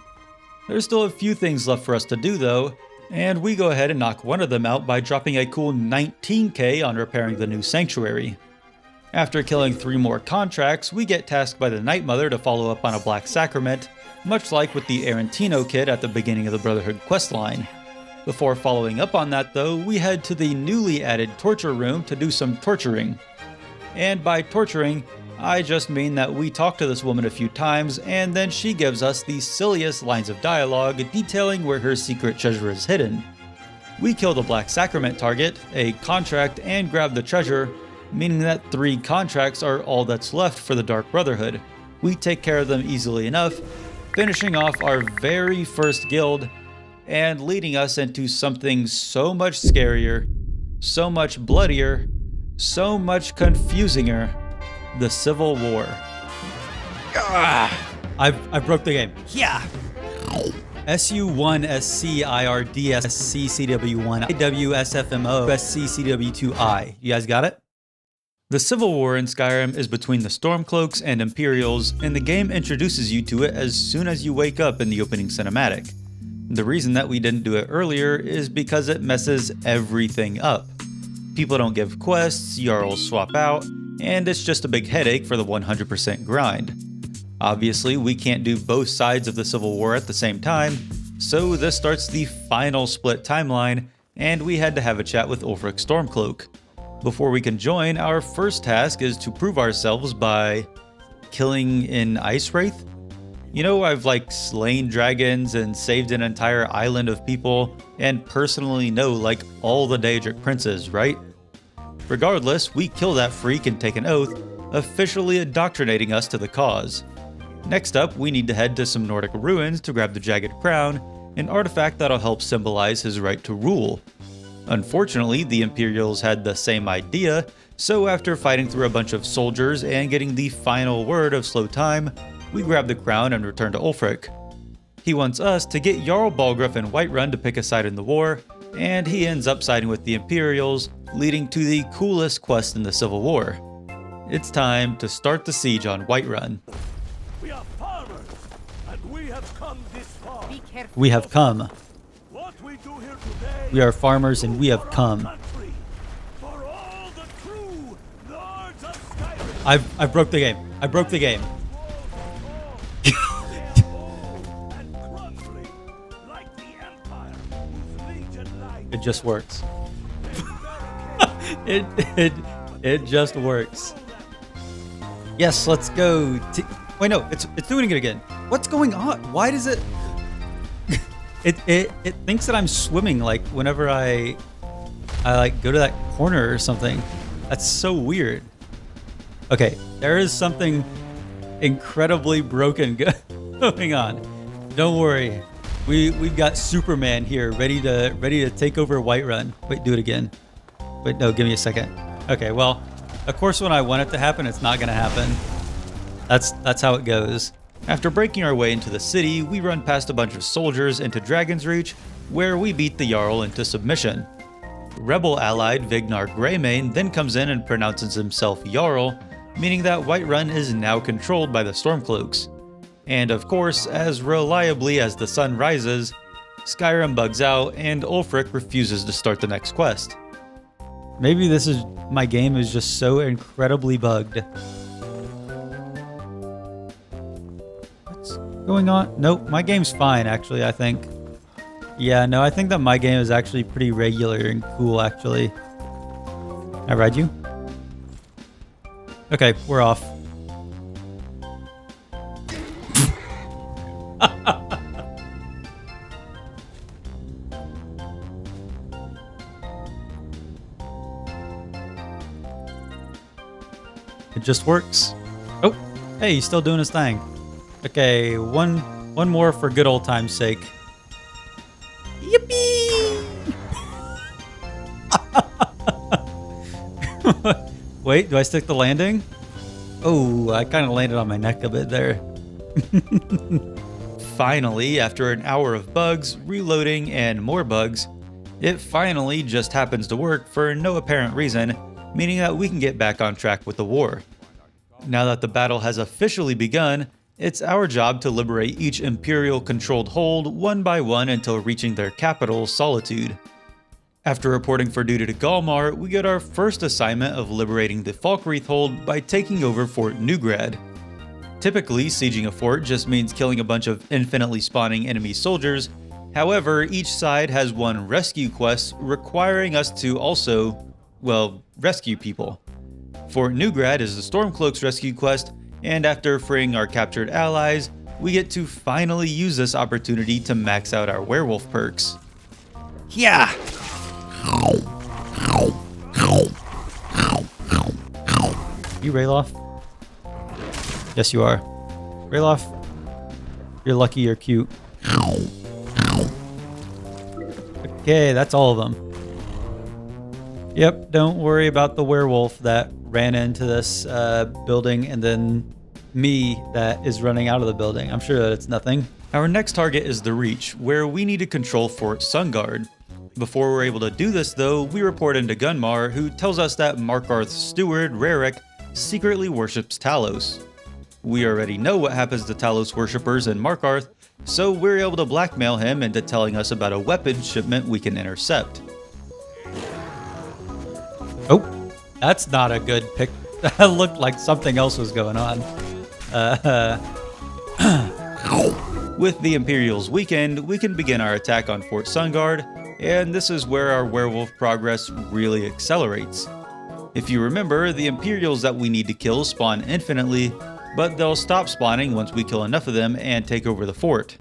There's still a few things left for us to do though, and we go ahead and knock one of them out by dropping a cool 19k on repairing the new sanctuary. After killing 3 more contracts, we get tasked by the Night Mother to follow up on a Black Sacrament, much like with the Arantino kid at the beginning of the Brotherhood questline. Before following up on that though, we head to the newly added torture room to do some torturing. And by torturing, I just mean that we talk to this woman a few times and then she gives us the silliest lines of dialogue detailing where her secret treasure is hidden. We kill the Black Sacrament target, a contract, and grab the treasure, meaning that 3 contracts are all that's left for the Dark Brotherhood. We take care of them easily enough, finishing off our very first guild and leading us into something so much scarier, so much bloodier, so much confusinger. The Civil War. I broke the game. Yeah. SU1 SCIRD SCCW1 IWSFMO SCCW2I. You guys got it? The Civil War in Skyrim is between the Stormcloaks and Imperials, and the game introduces you to it as soon as you wake up in the opening cinematic. The reason that we didn't do it earlier is because it messes everything up. People don't give quests, Jarls swap out, and it's just a big headache for the 100% grind. Obviously, we can't do both sides of the Civil War at the same time, so this starts the final split timeline, and we had to have a chat with Ulfric Stormcloak. Before we can join, our first task is to prove ourselves by killing an Ice Wraith. You know, I've like slain dragons and saved an entire island of people, and personally know like all the Daedric princes, right? Regardless, we kill that freak and take an oath, officially indoctrinating us to the cause. Next up, we need to head to some Nordic ruins to grab the Jagged Crown, an artifact that'll help symbolize his right to rule. Unfortunately, the Imperials had the same idea, so after fighting through a bunch of soldiers and getting the final word of slow time, we grab the crown and return to Ulfric. He wants us to get Jarl Balgruuf and Whiterun to pick a side in the war, and he ends up siding with the Imperials, leading to the coolest quest in the Civil War. It's time to start the siege on Whiterun. We are farmers, and we have come this far. Be careful. We have come. What we do here today We are farmers and we have for our come. country, for all the true lords of Skyrim. I broke the game. I broke the game. And crumbling like the Empire, whose legion lies It just works. It just works. Yes, let's go. Wait, no, it's doing it again. What's going on? Why does it? It thinks that I'm swimming like whenever I like go to that corner or something. That's so weird. Okay, there is something incredibly broken going on. Don't worry. We've got Superman here, ready to take over Whiterun. Wait, do it again. Wait, no, give me a second. Okay, well, of course when I want it to happen, it's not gonna happen. That's how it goes. After breaking our way into the city, we run past a bunch of soldiers into Dragon's Reach, where we beat the Jarl into submission. Rebel allied Vignar Greymane then comes in and pronounces himself Jarl, meaning that Whiterun is now controlled by the Stormcloaks. And of course, as reliably as the sun rises, Skyrim bugs out and Ulfric refuses to start the next quest. Maybe my game is just so incredibly bugged. What's going on? Nope, my game's fine actually, I think. Yeah, no, I think that my game is actually pretty regular and cool actually. Can I ride you? Okay, we're off. It just works. Oh, hey, he's still doing his thing. Okay, one more for good old time's sake. Yippee! Wait, do I stick the landing? Oh, I kind of landed on my neck a bit there. Finally, after an hour of bugs, reloading, and more bugs, it finally just happens to work for no apparent reason, meaning that we can get back on track with the war. Now that the battle has officially begun, it's our job to liberate each Imperial-controlled hold one by one until reaching their capital, Solitude. After reporting for duty to Galmar, we get our first assignment of liberating the Falkreath hold by taking over Fort Newgrad. Typically, sieging a fort just means killing a bunch of infinitely spawning enemy soldiers. However, each side has one rescue quest requiring us to also, well, rescue people. Fort Newgrad is the Stormcloaks rescue quest, and after freeing our captured allies, we get to finally use this opportunity to max out our werewolf perks. Yeah! You Ralof? Yes, you are. Ralof, you're lucky you're cute. Okay, that's all of them. Yep, don't worry about the werewolf that ran into this building and then me that is running out of the building. I'm sure that it's nothing. Our next target is the Reach, where we need to control Fort Sunguard. Before we're able to do this though, we report into Gunmar, who tells us that Markarth's steward, Raric, secretly worships Talos. We already know what happens to Talos worshippers in Markarth, so we're able to blackmail him into telling us about a weapon shipment we can intercept. Oh, that's not a good pick. That looked like something else was going on. With the Imperials weakened, we can begin our attack on Fort Sunguard, and this is where our werewolf progress really accelerates. If you remember, the Imperials that we need to kill spawn infinitely, but they'll stop spawning once we kill enough of them and take over the fort.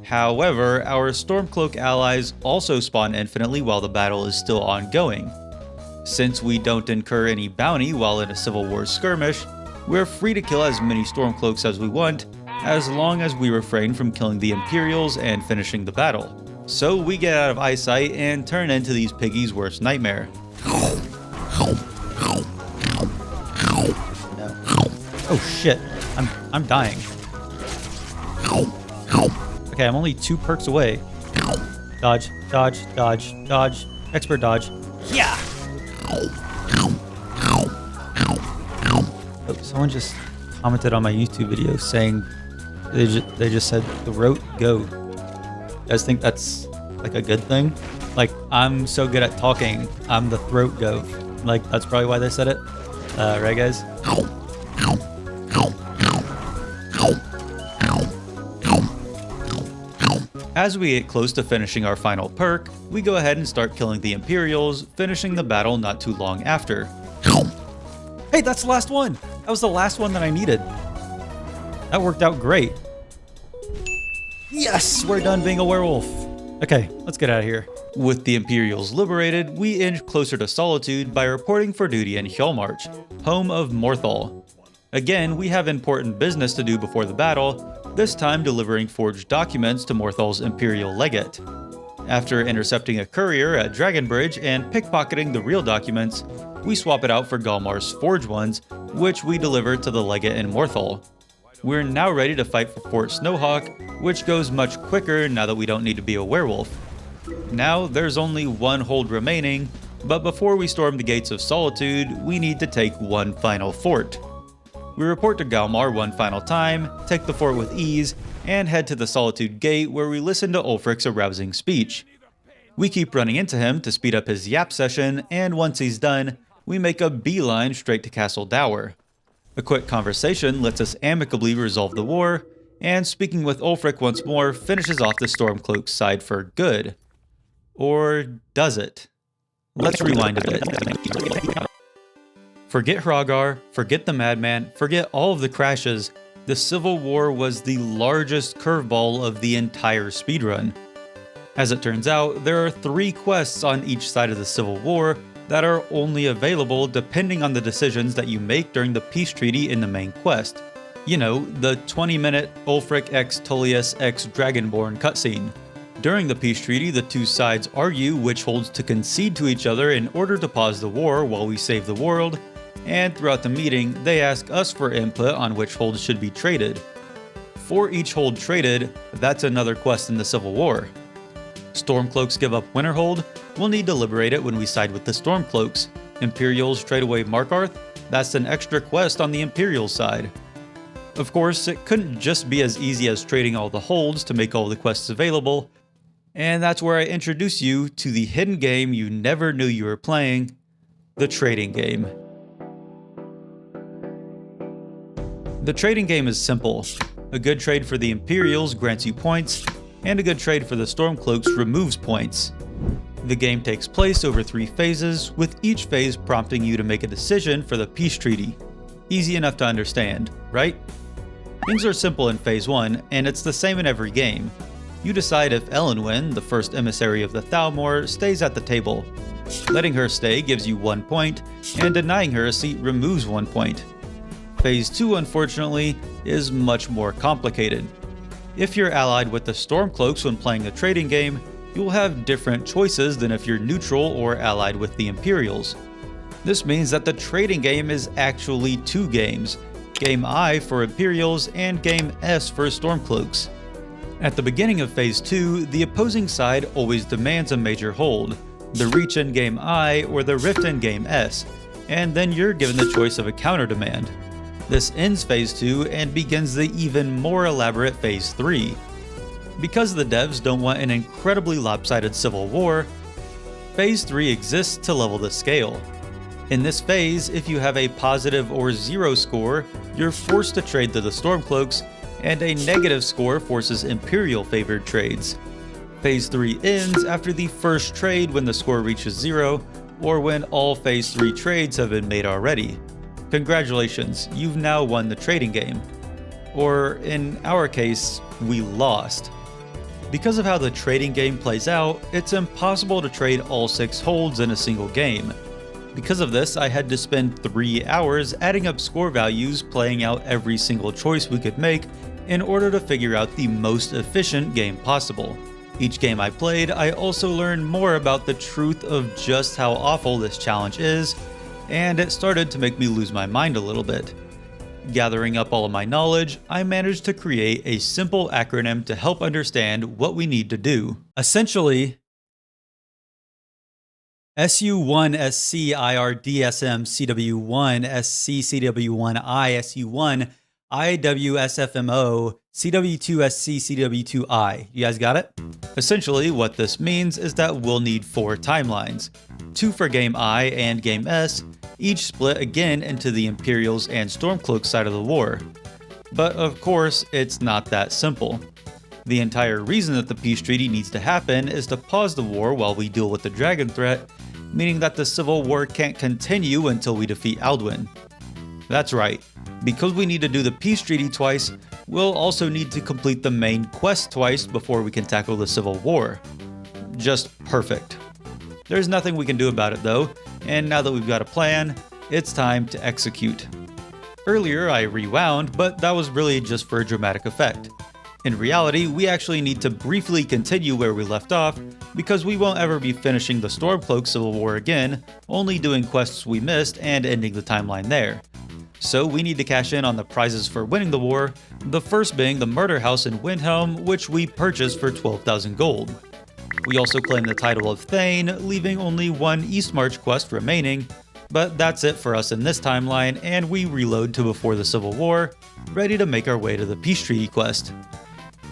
However, our Stormcloak allies also spawn infinitely while the battle is still ongoing. Since we don't incur any bounty while in a Civil War skirmish, we're free to kill as many Stormcloaks as we want, as long as we refrain from killing the Imperials and finishing the battle. So we get out of eyesight and turn into these piggies' worst nightmare. No. Oh shit, I'm dying. Okay, I'm only 2 perks away. Dodge, dodge, dodge, dodge, expert dodge. Yeah! Oh, someone just commented on my YouTube video saying they just said throat goat. You guys think that's like a good thing? Like, I'm so good at talking, I'm the throat goat. Like, that's probably why they said it. Right, guys? As we get close to finishing our final perk, we go ahead and start killing the Imperials, finishing the battle not too long after. Hey, that's the last one! That was the last one that I needed. That worked out great. Yes, we're done being a werewolf. Okay, let's get out of here. With the Imperials liberated, we inch closer to Solitude by reporting for duty in Hjalmarch, home of Morthal. Again, we have important business to do before the battle, this time delivering forged documents to Morthal's Imperial Legate. After intercepting a courier at Dragonbridge and pickpocketing the real documents, we swap it out for Galmar's forged ones, which we deliver to the Legate in Morthal. We're now ready to fight for Fort Snowhawk, which goes much quicker now that we don't need to be a werewolf. Now there's only one hold remaining, but before we storm the Gates of Solitude, we need to take one final fort. We report to Galmar one final time, take the fort with ease, and head to the Solitude Gate where we listen to Ulfric's arousing speech. We keep running into him to speed up his yap session, and once he's done, we make a beeline straight to Castle Dower. A quick conversation lets us amicably resolve the war, and speaking with Ulfric once more finishes off the Stormcloak's side for good. Or does it? Let's rewind a bit. Forget Hrogar, forget the Madman, forget all of the crashes. The Civil War was the largest curveball of the entire speedrun. As it turns out, there are 3 quests on each side of the Civil War that are only available depending on the decisions that you make during the peace treaty in the main quest. You know, the 20-minute Ulfric x Tullius x Dragonborn cutscene. During the peace treaty, the 2 sides argue which holds to concede to each other in order to pause the war while we save the world, and throughout the meeting, they ask us for input on which holds should be traded. For each hold traded, that's another quest in the Civil War. Stormcloaks give up Winterhold, we'll need to liberate it when we side with the Stormcloaks. Imperials trade away Markarth, that's an extra quest on the Imperial side. Of course, it couldn't just be as easy as trading all the holds to make all the quests available, and that's where I introduce you to the hidden game you never knew you were playing, the trading game. The trading game is simple. A good trade for the Imperials grants you points, and a good trade for the Stormcloaks removes points. The game takes place over 3 phases, with each phase prompting you to make a decision for the peace treaty. Easy enough to understand, right? Things are simple in phase 1, and it's the same in every game. You decide if Elenwen, the first emissary of the Thalmor, stays at the table. Letting her stay gives you 1 point, and denying her a seat removes 1 point. Phase 2, unfortunately, is much more complicated. If you're allied with the Stormcloaks when playing the trading game, you'll have different choices than if you're neutral or allied with the Imperials. This means that the trading game is actually 2 games, Game I for Imperials and Game S for Stormcloaks. At the beginning of Phase 2, the opposing side always demands a major hold, the Reach in Game I or the Rift in Game S, and then you're given the choice of a counter demand. This ends Phase 2 and begins the even more elaborate Phase 3. Because the devs don't want an incredibly lopsided civil war, Phase 3 exists to level the scale. In this phase, if you have a positive or 0 score, you're forced to trade to the Stormcloaks, and a negative score forces Imperial favored trades. Phase 3 ends after the first trade when the score reaches 0, or when all Phase 3 trades have been made already. Congratulations, you've now won the trading game. Or, in our case, we lost. Because of how the trading game plays out, it's impossible to trade all 6 holds in a single game. Because of this, I had to spend 3 hours adding up score values, playing out every single choice we could make in order to figure out the most efficient game possible. Each game I played, I also learned more about the truth of just how awful this challenge is, and it started to make me lose my mind a little bit. Gathering up all of my knowledge, I managed to create a simple acronym to help understand what we need to do. Essentially, SU1 SC IRDSM CW1 SC CW1I SU1 IWSFMO CW2 SC CW2I. You guys got it? Essentially, what this means is that we'll need 4 timelines. 2 for Game I and Game S, each split again into the Imperials and Stormcloak side of the war. But of course, it's not that simple. The entire reason that the peace treaty needs to happen is to pause the war while we deal with the dragon threat, meaning that the civil war can't continue until we defeat Alduin. That's right, because we need to do the peace treaty twice, we'll also need to complete the main quest twice before we can tackle the civil war. Just perfect. There's nothing we can do about it though, and now that we've got a plan, it's time to execute. Earlier I rewound, but that was really just for dramatic effect. In reality, we actually need to briefly continue where we left off, because we won't ever be finishing the Stormcloak Civil War again, only doing quests we missed and ending the timeline there. So we need to cash in on the prizes for winning the war, the first being the murder house in Windhelm, which we purchased for 12,000 gold. We also claim the title of Thane, leaving only one Eastmarch quest remaining, but that's it for us in this timeline, and we reload to before the Civil War, ready to make our way to the Peace Treaty quest.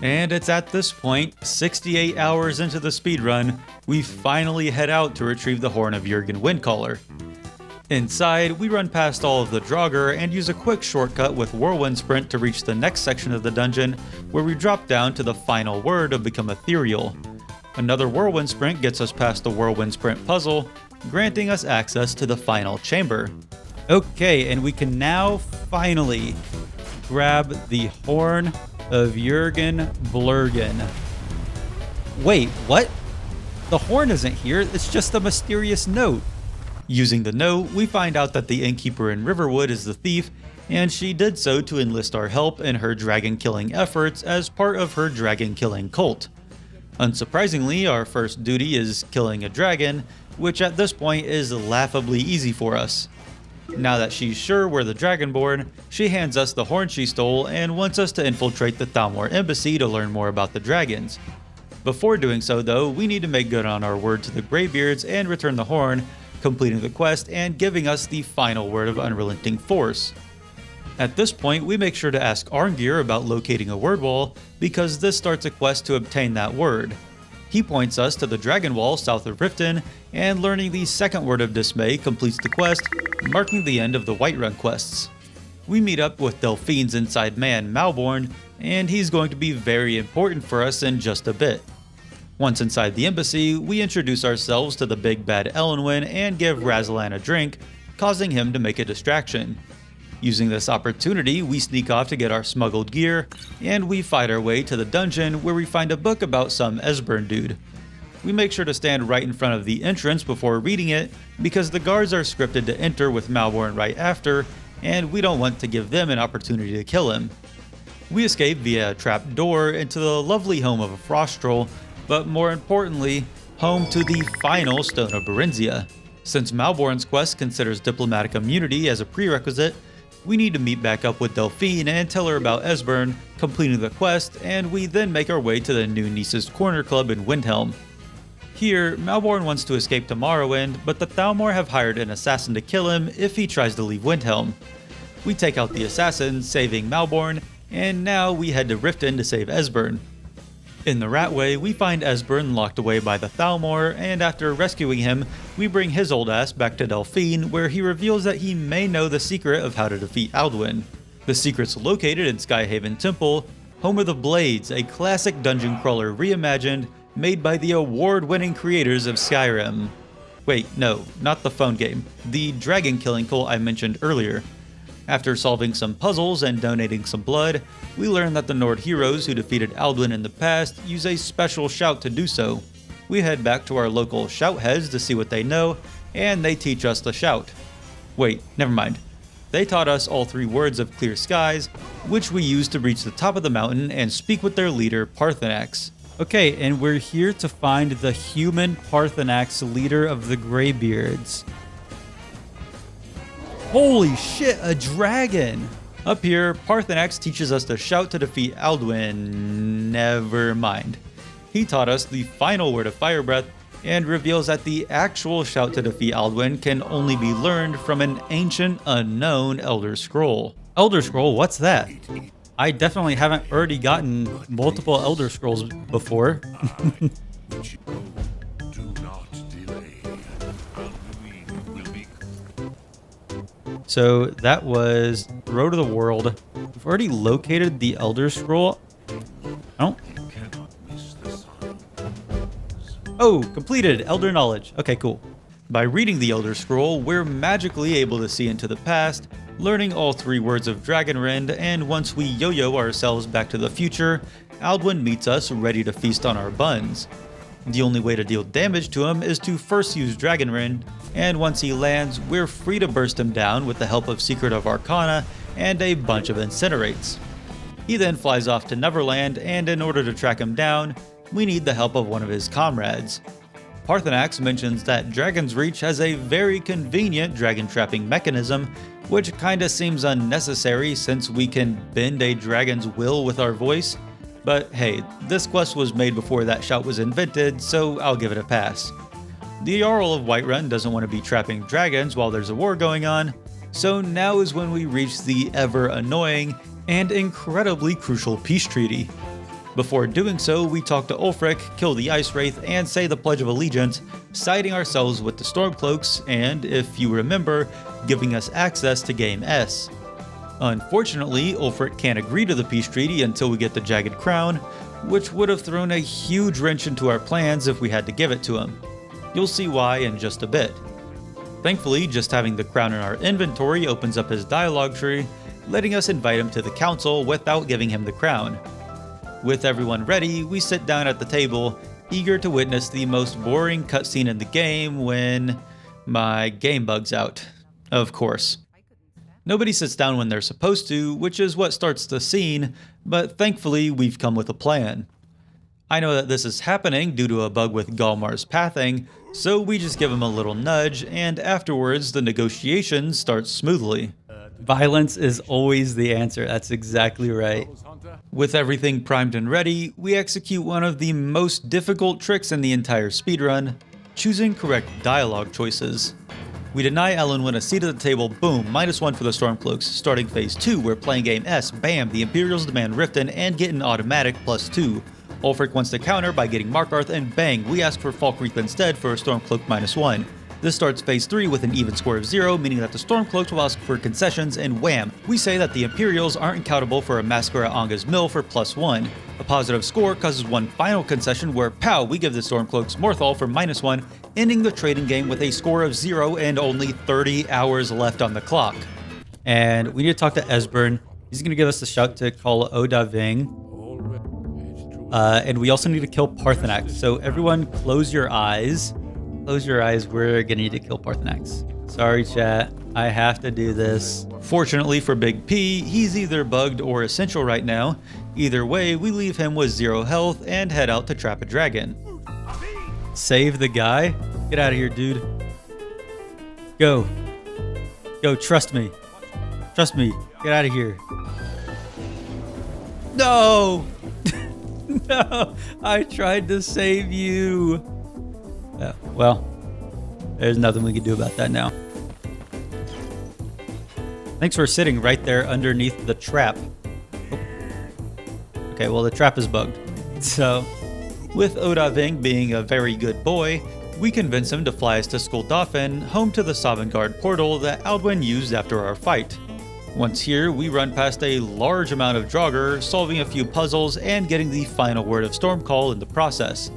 And it's at this point, 68 hours into the speedrun, we finally head out to retrieve the Horn of Jurgen Windcaller. Inside, we run past all of the Draugr and use a quick shortcut with Whirlwind Sprint to reach the next section of the dungeon, where we drop down to the final word of Become Ethereal. Another Whirlwind Sprint gets us past the Whirlwind Sprint puzzle, granting us access to the final chamber. Okay, and we can now finally grab the Horn of Jurgen Blurgen. Wait, what? The horn isn't here, it's just a mysterious note. Using the note, we find out that the innkeeper in Riverwood is the thief, and she did so to enlist our help in her dragon killing efforts as part of her dragon killing cult. Unsurprisingly, our first duty is killing a dragon, which at this point is laughably easy for us. Now that she's sure we're the Dragonborn, she hands us the horn she stole and wants us to infiltrate the Thalmor embassy to learn more about the dragons. Before doing so though, we need to make good on our word to the Greybeards and return the horn, completing the quest and giving us the final word of unrelenting force. At this point, we make sure to ask Arngir about locating a word wall, because this starts a quest to obtain that word. He points us to the Dragon Wall south of Riften, and learning the second word of dismay completes the quest, marking the end of the Whiterun quests. We meet up with Delphine's inside man, Malborn, and he's going to be very important for us in just a bit. Once inside the embassy, we introduce ourselves to the big bad Elenwen and give Razalan a drink, causing him to make a distraction. Using this opportunity, we sneak off to get our smuggled gear, and we fight our way to the dungeon where we find a book about some Esbern dude. We make sure to stand right in front of the entrance before reading it, because the guards are scripted to enter with Malborn right after, and we don't want to give them an opportunity to kill him. We escape via a trap door into the lovely home of a frost troll, but more importantly, home to the final Stone of Berenzia. Since Malborn's quest considers diplomatic immunity as a prerequisite, we need to meet back up with Delphine and tell her about Esbern, completing the quest, and we then make our way to the new Nice's Corner Club in Windhelm. Here, Malborn wants to escape to Morrowind, but the Thalmor have hired an assassin to kill him if he tries to leave Windhelm. We take out the assassin, saving Malborn, and now we head to Riften to save Esbern. In the Ratway, we find Esbern locked away by the Thalmor, and after rescuing him, we bring his old ass back to Delphine, where he reveals that he may know the secret of how to defeat Alduin. The secret's located in Skyhaven Temple, home of the Blades, a classic dungeon crawler reimagined, made by the award-winning creators of Skyrim. Wait, no, not the phone game, the dragon killing cult I mentioned earlier. After solving some puzzles and donating some blood, we learn that the Nord heroes who defeated Alduin in the past use a special shout to do so. We head back to our local shout heads to see what they know, and they teach us the shout. Wait, never mind. They taught us all 3 words of Clear Skies, which we use to reach the top of the mountain and speak with their leader, Parthenax. Okay, and we're here to find the human Parthenax, leader of the Greybeards. Holy shit, a dragon! Up here, Parthenax teaches us to shout to defeat Alduin. Never mind. He taught us the final word of Fire Breath and reveals that the actual shout to defeat Alduin can only be learned from an ancient, unknown Elder Scroll. Elder Scroll? What's that? I definitely haven't already gotten multiple Elder Scrolls before. Do not delay. Alduin will be. So that was Road to the World. We've already located the Elder Scroll. Cannot miss the sun. Oh, completed Elder Knowledge. Okay, cool. By reading the Elder Scroll, we're magically able to see into the past, learning all 3 words of Dragonrend, and once we yo-yo ourselves back to the future, Alduin meets us ready to feast on our buns. The only way to deal damage to him is to first use Dragonrend, and once he lands, we're free to burst him down with the help of Secret of Arcana and a bunch of incinerates. He then flies off to Neverland, and in order to track him down, we need the help of one of his comrades. Parthenax mentions that Dragon's Reach has a very convenient dragon trapping mechanism, which kinda seems unnecessary since we can bend a dragon's will with our voice. But hey, this quest was made before that shout was invented, so I'll give it a pass. The Jarl of Whiterun doesn't want to be trapping dragons while there's a war going on, so now is when we reach the ever annoying and incredibly crucial peace treaty. Before doing so, we talk to Ulfric, kill the Ice Wraith, and say the Pledge of Allegiance, siding ourselves with the Stormcloaks and, if you remember, giving us access to Game S. Unfortunately, Ulfric can't agree to the peace treaty until we get the Jagged Crown, which would have thrown a huge wrench into our plans if we had to give it to him. You'll see why in just a bit. Thankfully, just having the crown in our inventory opens up his dialogue tree, letting us invite him to the council without giving him the crown. With everyone ready, we sit down at the table, eager to witness the most boring cutscene in the game when my game bugs out. Of course. Nobody sits down when they're supposed to, which is what starts the scene, but thankfully we've come with a plan. I know that this is happening due to a bug with Galmar's pathing, so we just give him a little nudge, and afterwards the negotiations start smoothly. Violence is always the answer, that's exactly right. With everything primed and ready, we execute one of the most difficult tricks in the entire speedrun, choosing correct dialogue choices. We deny Elendwin a seat at the table, boom, -1 for the Stormcloaks. Starting phase 2, we're playing game S, bam, the Imperials demand Riften and get an automatic +2. Ulfric wants to counter by getting Markarth, and bang, we ask for Falkreath instead for a Stormcloak -1. This starts phase 3 with an even score of 0, meaning that the Stormcloaks will ask for concessions, and wham, we say that the Imperials aren't accountable for a massacre at Anga's Mill for +1. A positive score causes one final concession where, pow, we give the Stormcloaks Morthal for -1, ending the trading game with a score of 0 and only 30 hours left on the clock. And we need to talk to Esbern. He's going to give us a shout to call Odaving. And we also need to kill Parthenax. So everyone close your eyes. Close your eyes, we're gonna need to kill Parthenax. Sorry chat, I have to do this. Fortunately for Big P, he's either bugged or essential right now. Either way, we leave him with 0 health and head out to trap a dragon. Save the guy? Get out of here, dude. Go. Go, trust me. Trust me, get out of here. No! No, I tried to save you. Well, there's nothing we can do about that now. Thanks for sitting right there underneath the trap. Oh. Okay, well the trap is bugged. So, with Odaving being a very good boy, we convince him to fly us to Skuldafn, home to the Sovngarde portal that Alduin used after our fight. Once here, we run past a large amount of Draugr, solving a few puzzles and getting the final word of Stormcall in the process.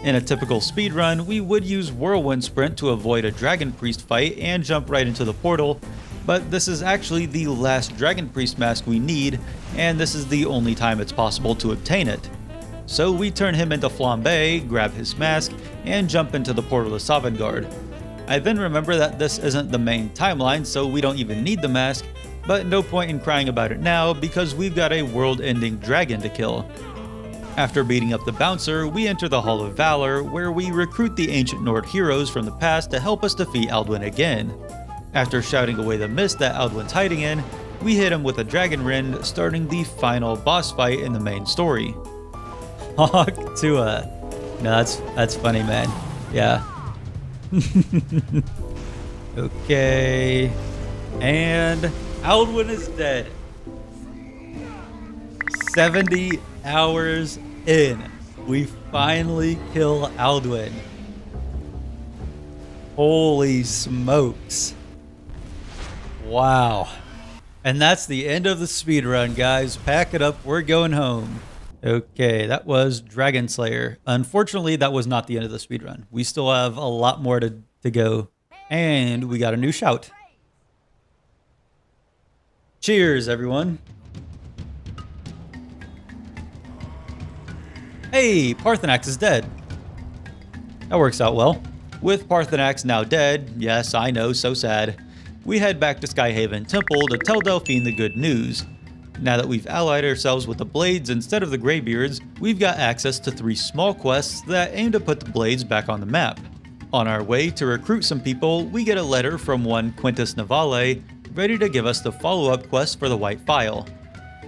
In a typical speedrun, we would use Whirlwind Sprint to avoid a Dragon Priest fight and jump right into the portal, but this is actually the last Dragon Priest mask we need, and this is the only time it's possible to obtain it. So we turn him into Flambe, grab his mask, and jump into the portal to Sovngarde. I then remember that this isn't the main timeline, so we don't even need the mask, but no point in crying about it now because we've got a world-ending dragon to kill. After beating up the bouncer, we enter the Hall of Valor, where we recruit the ancient Nord heroes from the past to help us defeat Alduin again. After shouting away the mist that Alduin's hiding in, we hit him with a Dragon Rend, starting the final boss fight in the main story. Hawk Tua. No, that's funny, man. Yeah. Okay. And Alduin is dead. 70 hours in, we finally kill Alduin. Holy smokes. Wow. And that's the end of the speedrun, guys. Pack it up, we're going home. Okay, that was Dragon Slayer. Unfortunately, that was not the end of the speedrun. We still have a lot more to go. And we got a new shout. Cheers, everyone. Hey, Parthenax is dead. That works out well. With Parthenax now dead, yes, I know, so sad, we head back to Skyhaven Temple to tell Delphine the good news. Now that we've allied ourselves with the Blades instead of the Greybeards, we've got access to 3 small quests that aim to put the Blades back on the map. On our way to recruit some people, we get a letter from one Quintus Navale, ready to give us the follow-up quest for the White File.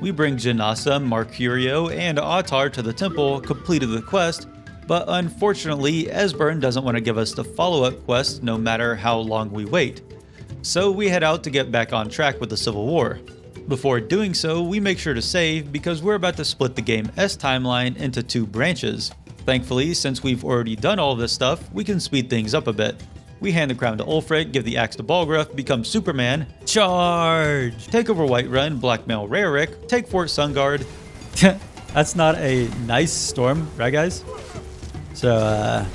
We bring Janasa, Mercurio, and Autar to the temple, completed the quest, but unfortunately, Esbern doesn't want to give us the follow-up quest no matter how long we wait. So we head out to get back on track with the Civil War. Before doing so, we make sure to save because we're about to split the game S timeline into 2 branches. Thankfully, since we've already done all this stuff, we can speed things up a bit. We hand the crown to Ulfric, give the axe to Balgruuf, become Superman, charge! Take over Whiterun, blackmail Rarik, take Fort Sunguard. That's not a nice storm, right guys? So,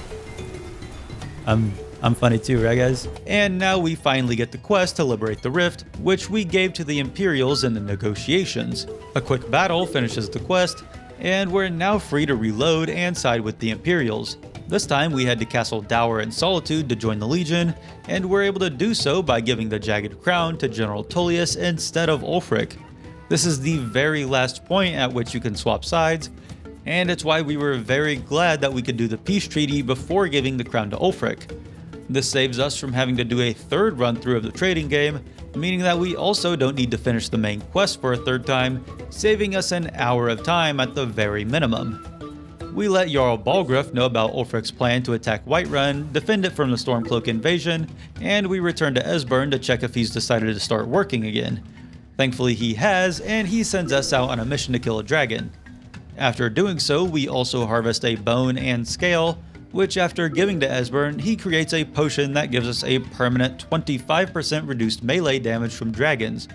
I'm funny too, right guys? And now we finally get the quest to liberate the rift, which we gave to the Imperials in the negotiations. A quick battle finishes the quest, and we're now free to reload and side with the Imperials. This time we head to Castle Dower in Solitude to join the Legion, and we're able to do so by giving the Jagged Crown to General Tullius instead of Ulfric. This is the very last point at which you can swap sides, and it's why we were very glad that we could do the peace treaty before giving the crown to Ulfric. This saves us from having to do a 3rd run through of the trading game, meaning that we also don't need to finish the main quest for a 3rd time, saving us an hour of time at the very minimum. We let Jarl Balgruuf know about Ulfric's plan to attack Whiterun, defend it from the Stormcloak invasion, and we return to Esbern to check if he's decided to start working again. Thankfully he has, and he sends us out on a mission to kill a dragon. After doing so, we also harvest a bone and scale, which after giving to Esbern, he creates a potion that gives us a permanent 25% reduced melee damage from dragons.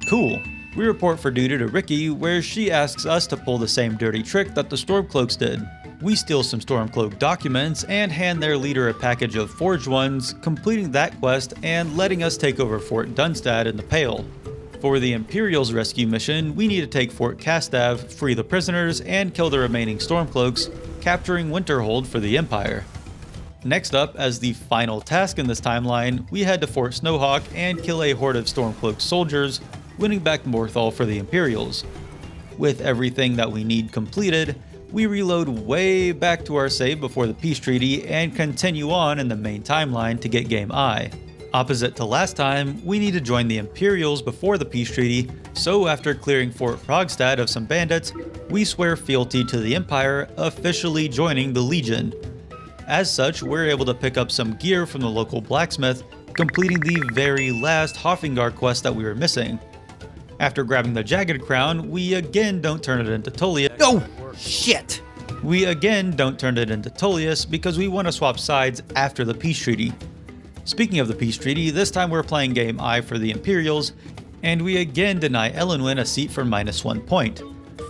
Cool. We report for duty to Ricky, where she asks us to pull the same dirty trick that the Stormcloaks did. We steal some Stormcloak documents and hand their leader a package of forged ones, completing that quest and letting us take over Fort Dunstad in the Pale. For the Imperials rescue mission, we need to take Fort Castav, free the prisoners, and kill the remaining Stormcloaks, capturing Winterhold for the Empire. Next up, as the final task in this timeline, we head to Fort Snowhawk and kill a horde of Stormcloak soldiers, winning back Morthal for the Imperials. With everything that we need completed, we reload way back to our save before the peace treaty and continue on in the main timeline to get Game I. Opposite to last time, we need to join the Imperials before the peace treaty, so after clearing Fort Frogstad of some bandits, we swear fealty to the Empire, officially joining the Legion. As such, we're able to pick up some gear from the local blacksmith, completing the very last Hoffingar quest that we were missing. After grabbing the Jagged Crown, we again don't turn it into Tullius. Oh, shit! We again don't turn it into Tullius because we want to swap sides after the peace treaty. Speaking of the peace treaty, this time we're playing Game I for the Imperials, and we again deny Elenwyn a seat for -1 point.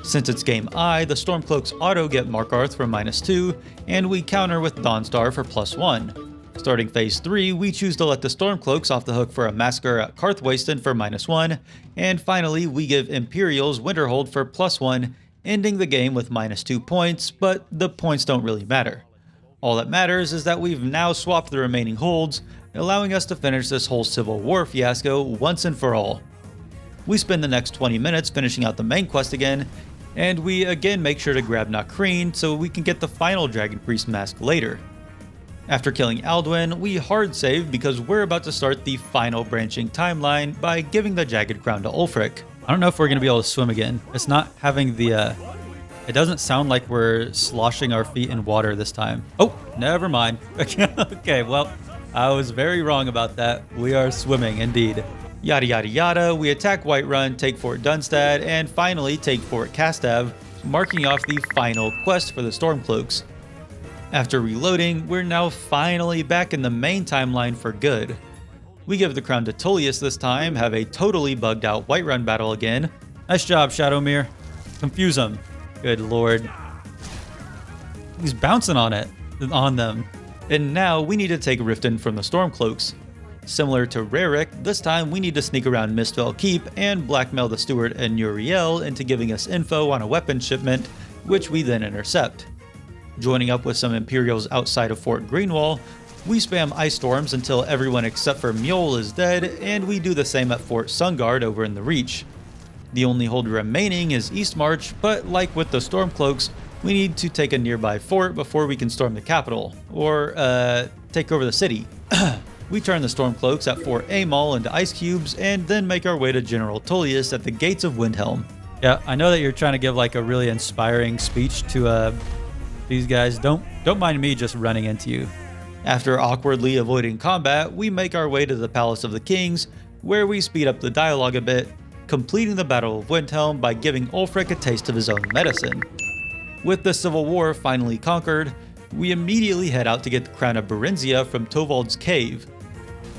Since it's Game I, the Stormcloaks auto get Markarth for -2, and we counter with Dawnstar for +1. Starting Phase 3, we choose to let the Stormcloaks off the hook for a massacre at Karthwasten for -1, and finally we give Imperials Winterhold for +1, ending the game with -2 points, but the points don't really matter. All that matters is that we've now swapped the remaining holds, allowing us to finish this whole Civil War fiasco once and for all. We spend the next 20 minutes finishing out the main quest again, and we again make sure to grab Nakreen so we can get the final Dragon Priest mask later. After killing Alduin, we hard save because we're about to start the final branching timeline by giving the Jagged Crown to Ulfric. I don't know if we're going to be able to swim again. It's not having the, it doesn't sound like we're sloshing our feet in water this time. Oh, never mind. Okay, well, I was very wrong about that. We are swimming indeed. Yada yada yada, we attack Whiterun, take Fort Dunstad, and finally take Fort Castav, marking off the final quest for the Stormcloaks. After reloading, we're now finally back in the main timeline for good. We give the crown to Tullius this time, have a totally bugged out Whiterun battle again. Nice job, Shadowmere. Confuse him. Good lord. He's bouncing on them. And now we need to take Riften from the Stormcloaks. Similar to Rarik, this time we need to sneak around Mistfell Keep and blackmail the steward and Uriel into giving us info on a weapon shipment, which we then intercept. Joining up with some Imperials outside of Fort Greenwall, We spam ice storms until everyone except for Mule is dead, and we do the same at Fort Sunguard over in the Reach. The only hold remaining is East March, but like with the Stormcloaks, we need to take a nearby fort before we can storm the capital, or take over the city. We turn the Stormcloaks at Fort Amal into ice cubes, and then make our way to General Tullius at the gates of Windhelm. Yeah, I know that you're trying to give like a really inspiring speech to these guys. Don't mind me just running into you. After awkwardly avoiding combat, we make our way to the Palace of the Kings, where we speed up the dialogue a bit, completing the Battle of Windhelm by giving Ulfric a taste of his own medicine. With the Civil War finally conquered, we immediately head out to get the Crown of Berenzia from Tovald's Cave.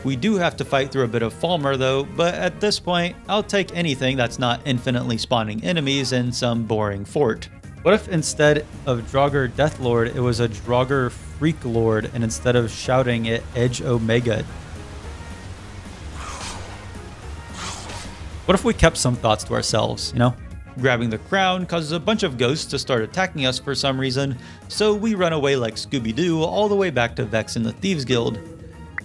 We do have to fight through a bit of Falmer though, but at this point, I'll take anything that's not infinitely spawning enemies in some boring fort. What if instead of Draugr Deathlord, it was a Draugr Freak Lord, and instead of shouting it, EdgeOmega? What if we kept some thoughts to ourselves, you know? Grabbing the crown causes a bunch of ghosts to start attacking us for some reason, so we run away like Scooby-Doo all the way back to Vex in the Thieves Guild.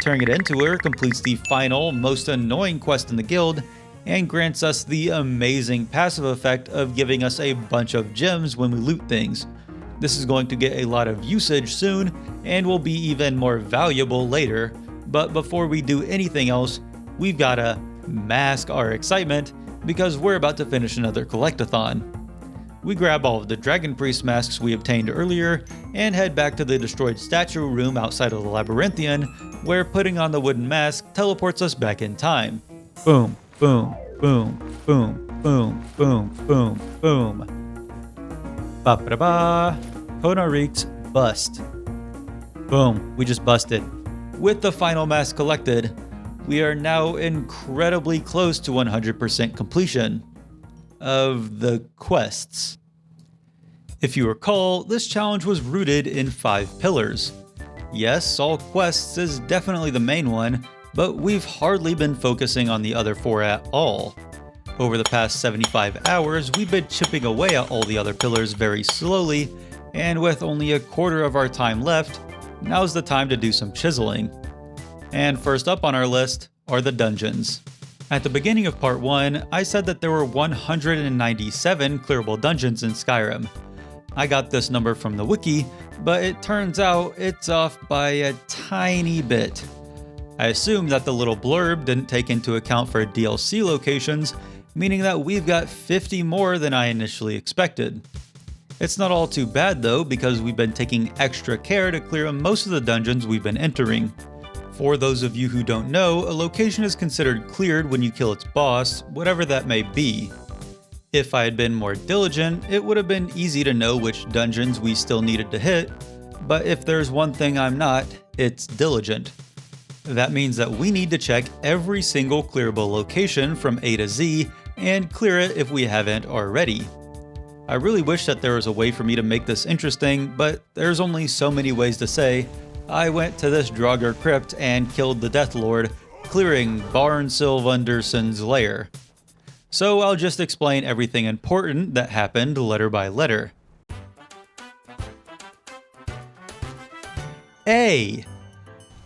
Turning it into her completes the final, most annoying quest in the guild, and grants us the amazing passive effect of giving us a bunch of gems when we loot things. This is going to get a lot of usage soon, and will be even more valuable later, but before we do anything else, we've gotta mask our excitement, because we're about to finish another collectathon. We grab all of the Dragon Priest masks we obtained earlier, and head back to the destroyed statue room outside of the Labyrinthian, where putting on the wooden mask teleports us back in time. Boom, boom, boom, boom, boom, boom, boom, boom. Ba-ba-da-ba. Kona Reek's bust. Boom, we just busted. With the final mask collected, we are now incredibly close to 100% completion of the quests. If you recall, this challenge was rooted in 5 pillars. Yes, all quests is definitely the main one, but we've hardly been focusing on the other 4 at all. Over the past 75 hours, we've been chipping away at all the other pillars very slowly, and with only a quarter of our time left, now's the time to do some chiseling. And first up on our list are the dungeons. At the beginning of part 1, I said that there were 197 clearable dungeons in Skyrim. I got this number from the wiki, but it turns out it's off by a tiny bit. I assume that the little blurb didn't take into account for DLC locations, meaning that we've got 50 more than I initially expected. It's not all too bad though, because we've been taking extra care to clear most of the dungeons we've been entering. For those of you who don't know, a location is considered cleared when you kill its boss, whatever that may be. If I had been more diligent, it would have been easy to know which dungeons we still needed to hit, but if there's one thing I'm not, it's diligent. That means that we need to check every single clearable location from A to Z and clear it if we haven't already. I really wish that there was a way for me to make this interesting, but there's only so many ways to say, I went to this Draugr crypt and killed the Death Lord, clearing Barn Sylvanderson's lair. So I'll just explain everything important that happened letter by letter. A.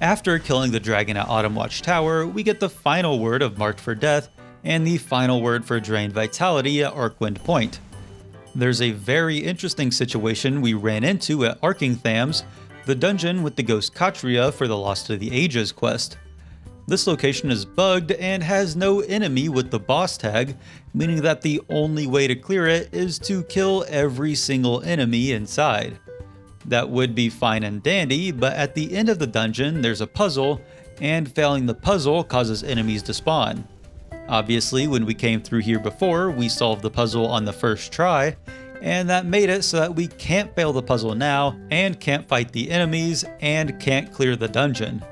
After killing the dragon at Autumnwatch Tower, we get the final word of Marked for Death and the final word for Drained Vitality at Arkwind Point. There's a very interesting situation we ran into at Arkingthams, the dungeon with the ghost Katria for the Lost to the Ages quest. This location is bugged and has no enemy with the boss tag, meaning that the only way to clear it is to kill every single enemy inside. That would be fine and dandy, but at the end of the dungeon there's a puzzle, and failing the puzzle causes enemies to spawn. Obviously, when we came through here before, we solved the puzzle on the first try, and that made it so that we can't fail the puzzle now, and can't fight the enemies, and can't clear the dungeon.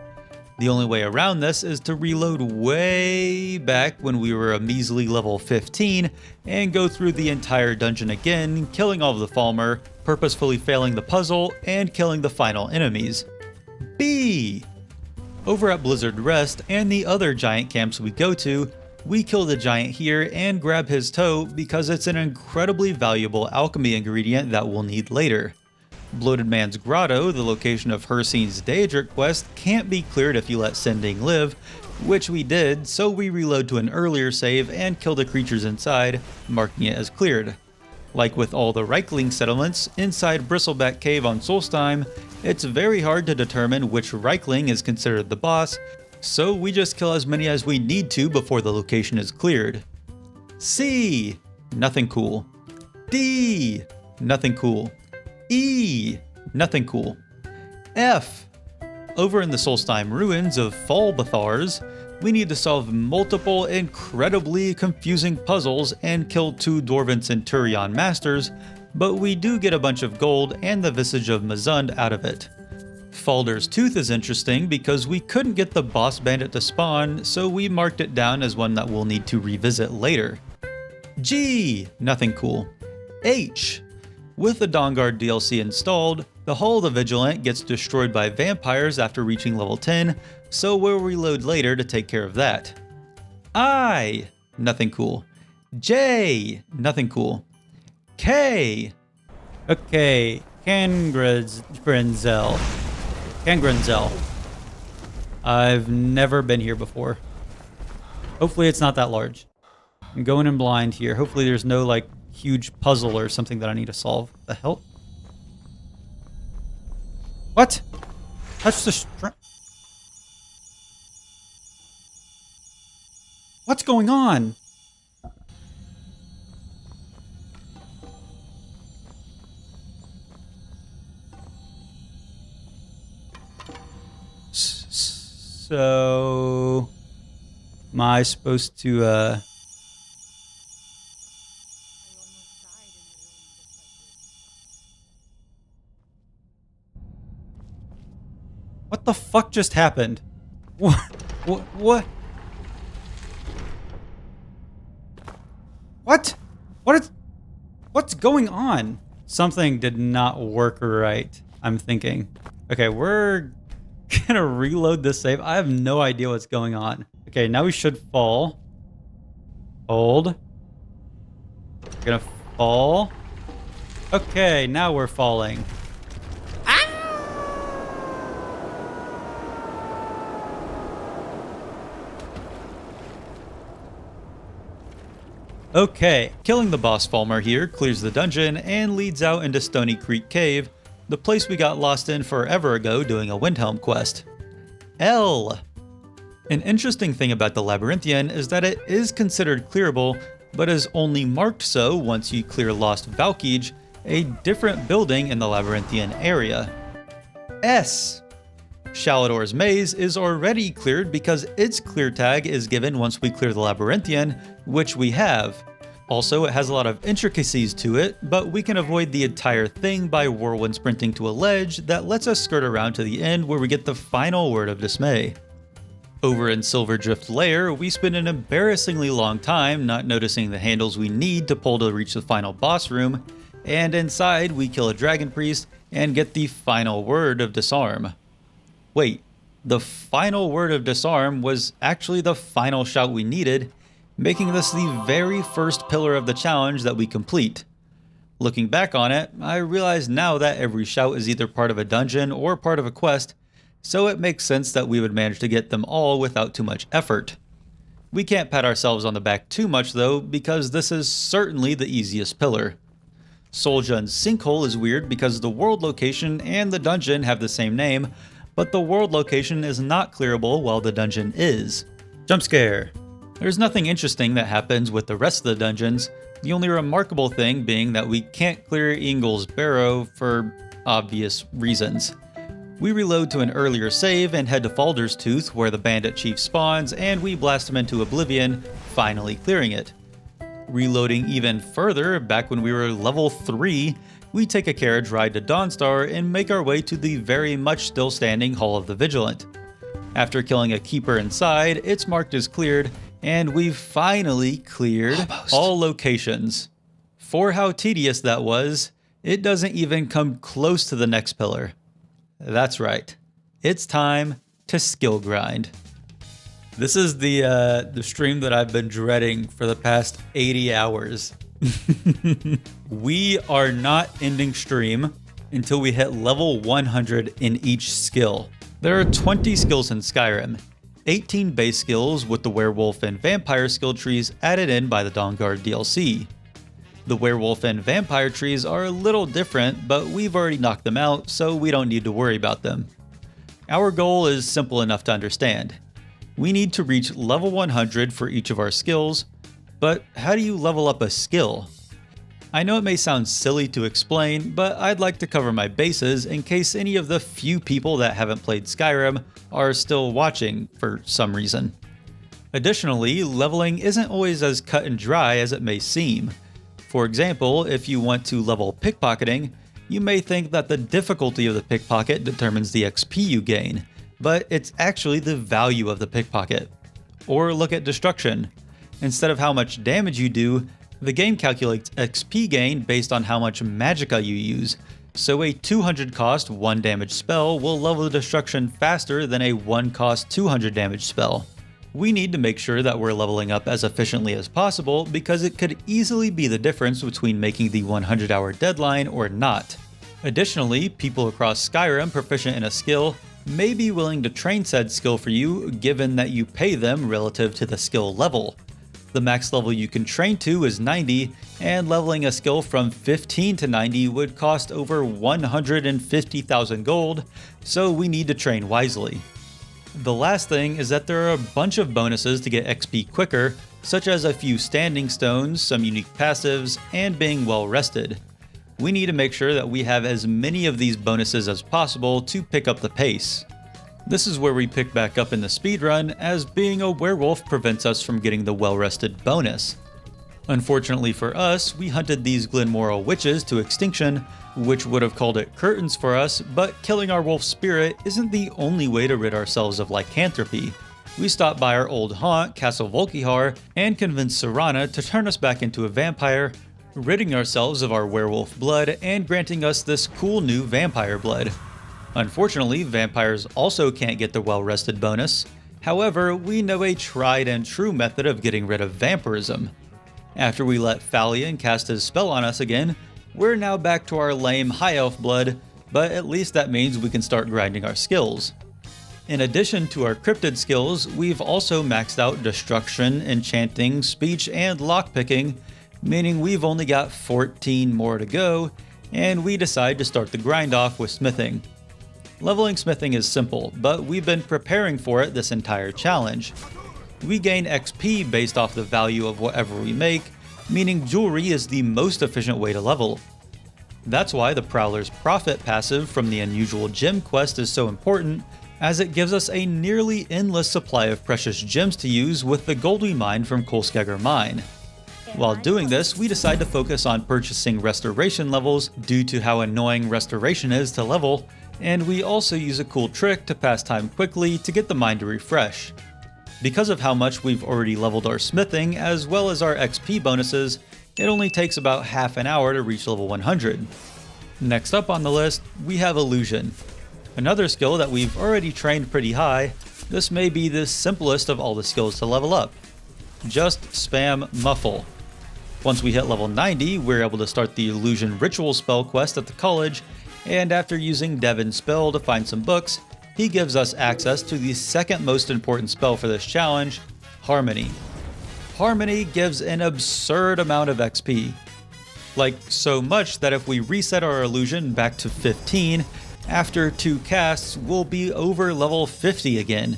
The only way around this is to reload way back when we were a measly level 15 and go through the entire dungeon again, killing all of the Falmer, purposefully failing the puzzle, and killing the final enemies. B. Over at Blizzard Rest and the other giant camps we go to, we kill the giant here and grab his toe because it's an incredibly valuable alchemy ingredient that we'll need later. Bloated Man's Grotto, the location of Hircine's Daedric quest, can't be cleared if you let Sending live, which we did, so we reload to an earlier save and kill the creatures inside, marking it as cleared. Like with all the Reichling settlements, inside Bristleback Cave on Solstheim, it's very hard to determine which Reichling is considered the boss, so we just kill as many as we need to before the location is cleared. C. Nothing cool. D. Nothing cool. E. Nothing cool. F. Over in the Solstheim ruins of Falbathars, we need to solve multiple incredibly confusing puzzles and kill 2 Dwarven Centurion masters, but we do get a bunch of gold and the Visage of Mizund out of it. Falder's Tooth is interesting because we couldn't get the boss bandit to spawn, so we marked it down as one that we'll need to revisit later. G. Nothing cool. H. With the Dawnguard DLC installed, the Hall of the Vigilant gets destroyed by vampires after reaching level 10, so we'll reload later to take care of that. I. Nothing cool. J. Nothing cool. K. Okay, Cangrenzel. I've never been here before. Hopefully it's not that large. I'm going in blind here. Hopefully there's no like huge puzzle or something that I need to solve. The hell? What? Touch the string. What's going on? So, am I supposed to, What the fuck just happened? What? What? What? What's going on? Something did not work right, I'm thinking. Okay, we're gonna reload this save. I have no idea what's going on. Okay, now we should fall. Hold. We're gonna fall. Okay, now we're falling. Okay, killing the boss Falmer here clears the dungeon and leads out into Stony Creek Cave, the place we got lost in forever ago doing a Windhelm quest. L. An interesting thing about the Labyrinthian is that it is considered clearable, but is only marked so once you clear Lost Valkij, a different building in the Labyrinthian area. S. Shalador's Maze is already cleared because its clear tag is given once we clear the Labyrinthian, which we have. Also, it has a lot of intricacies to it, but we can avoid the entire thing by whirlwind sprinting to a ledge that lets us skirt around to the end where we get the final word of dismay. Over in Silverdrift Lair, we spend an embarrassingly long time not noticing the handles we need to pull to reach the final boss room, and inside we kill a dragon priest and get the final word of disarm. Wait, the final word of disarm was actually the final shout we needed, making this the very first pillar of the challenge that we complete. Looking back on it, I realize now that every shout is either part of a dungeon or part of a quest, so it makes sense that we would manage to get them all without too much effort. We can't pat ourselves on the back too much though, because this is certainly the easiest pillar. Soljun's Sinkhole is weird because the world location and the dungeon have the same name, but the world location is not clearable while the dungeon is. Jump scare. There's nothing interesting that happens with the rest of the dungeons, the only remarkable thing being that we can't clear Ingol's Barrow for obvious reasons. We reload to an earlier save and head to Falder's Tooth where the bandit chief spawns and we blast him into oblivion, finally clearing it. Reloading even further, back when we were level 3, we take a carriage ride to Dawnstar and make our way to the very much still standing Hall of the Vigilant. After killing a keeper inside, it's marked as cleared, and we've finally cleared all locations. For how tedious that was, it doesn't even come close to the next pillar. That's right, it's time to skill grind. This is the stream that I've been dreading for the past 80 hours. We are not ending stream until we hit level 100 in each skill. There are 20 skills in Skyrim, 18 base skills with the werewolf and vampire skill trees added in by the Dawnguard DLC. The werewolf and vampire trees are a little different, but we've already knocked them out, so we don't need to worry about them. Our goal is simple enough to understand. We need to reach level 100 for each of our skills, but how do you level up a skill? I know it may sound silly to explain, but I'd like to cover my bases in case any of the few people that haven't played Skyrim are still watching for some reason. Additionally, leveling isn't always as cut and dry as it may seem. For example, if you want to level pickpocketing, you may think that the difficulty of the pickpocket determines the XP you gain, but it's actually the value of the pickpocket. Or look at destruction. Instead of how much damage you do, the game calculates XP gain based on how much magicka you use, so a 200 cost 1 damage spell will level destruction faster than a 1 cost 200 damage spell. We need to make sure that we're leveling up as efficiently as possible because it could easily be the difference between making the 100-hour deadline or not. Additionally, people across Skyrim proficient in a skill may be willing to train said skill for you given that you pay them relative to the skill level. The max level you can train to is 90, and leveling a skill from 15 to 90 would cost over 150,000 gold, so we need to train wisely. The last thing is that there are a bunch of bonuses to get XP quicker, such as a few standing stones, some unique passives, and being well rested. We need to make sure that we have as many of these bonuses as possible to pick up the pace. This is where we pick back up in the speedrun, as being a werewolf prevents us from getting the well-rested bonus. Unfortunately for us, we hunted these Glenmoral witches to extinction, which would have called it curtains for us, but killing our wolf spirit isn't the only way to rid ourselves of lycanthropy. We stopped by our old haunt, Castle Volkihar, and convinced Serana to turn us back into a vampire, ridding ourselves of our werewolf blood and granting us this cool new vampire blood. Unfortunately, vampires also can't get the well-rested bonus. However, we know a tried and true method of getting rid of vampirism. After we let Phalion cast his spell on us again, we're now back to our lame high elf blood, but at least that means we can start grinding our skills. In addition to our cryptid skills, we've also maxed out destruction, enchanting, speech, and lockpicking, meaning we've only got 14 more to go, and we decide to start the grind off with smithing. Leveling smithing is simple, but we've been preparing for it this entire challenge. We gain XP based off the value of whatever we make, meaning jewelry is the most efficient way to level. That's why the Prowler's Profit passive from the Unusual Gem quest is so important, as it gives us a nearly endless supply of precious gems to use with the gold we mine from Kolskegger Mine. While doing this, we decide to focus on purchasing restoration levels due to how annoying restoration is to level, and we also use a cool trick to pass time quickly to get the mine to refresh. Because of how much we've already leveled our smithing as well as our XP bonuses, it only takes about half an hour to reach level 100. Next up on the list, we have Illusion. Another skill that we've already trained pretty high. This may be the simplest of all the skills to level up. Just spam Muffle. Once we hit level 90, we're able to start the Illusion Ritual spell quest at the college, and after using Devin's spell to find some books, he gives us access to the second most important spell for this challenge, Harmony. Harmony gives an absurd amount of XP. Like, so much that if we reset our illusion back to 15, after 2 casts, we'll be over level 50 again.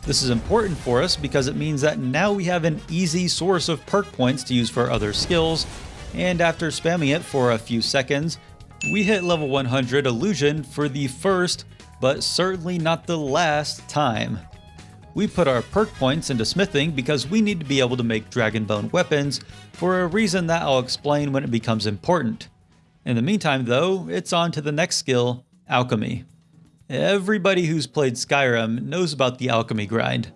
This is important for us because it means that now we have an easy source of perk points to use for other skills, and after spamming it for a few seconds, we hit level 100 illusion for the first, but certainly not the last time. We put our perk points into smithing because we need to be able to make dragonbone weapons for a reason that I'll explain when it becomes important. In the meantime though, it's on to the next skill, alchemy. Everybody who's played Skyrim knows about the alchemy grind.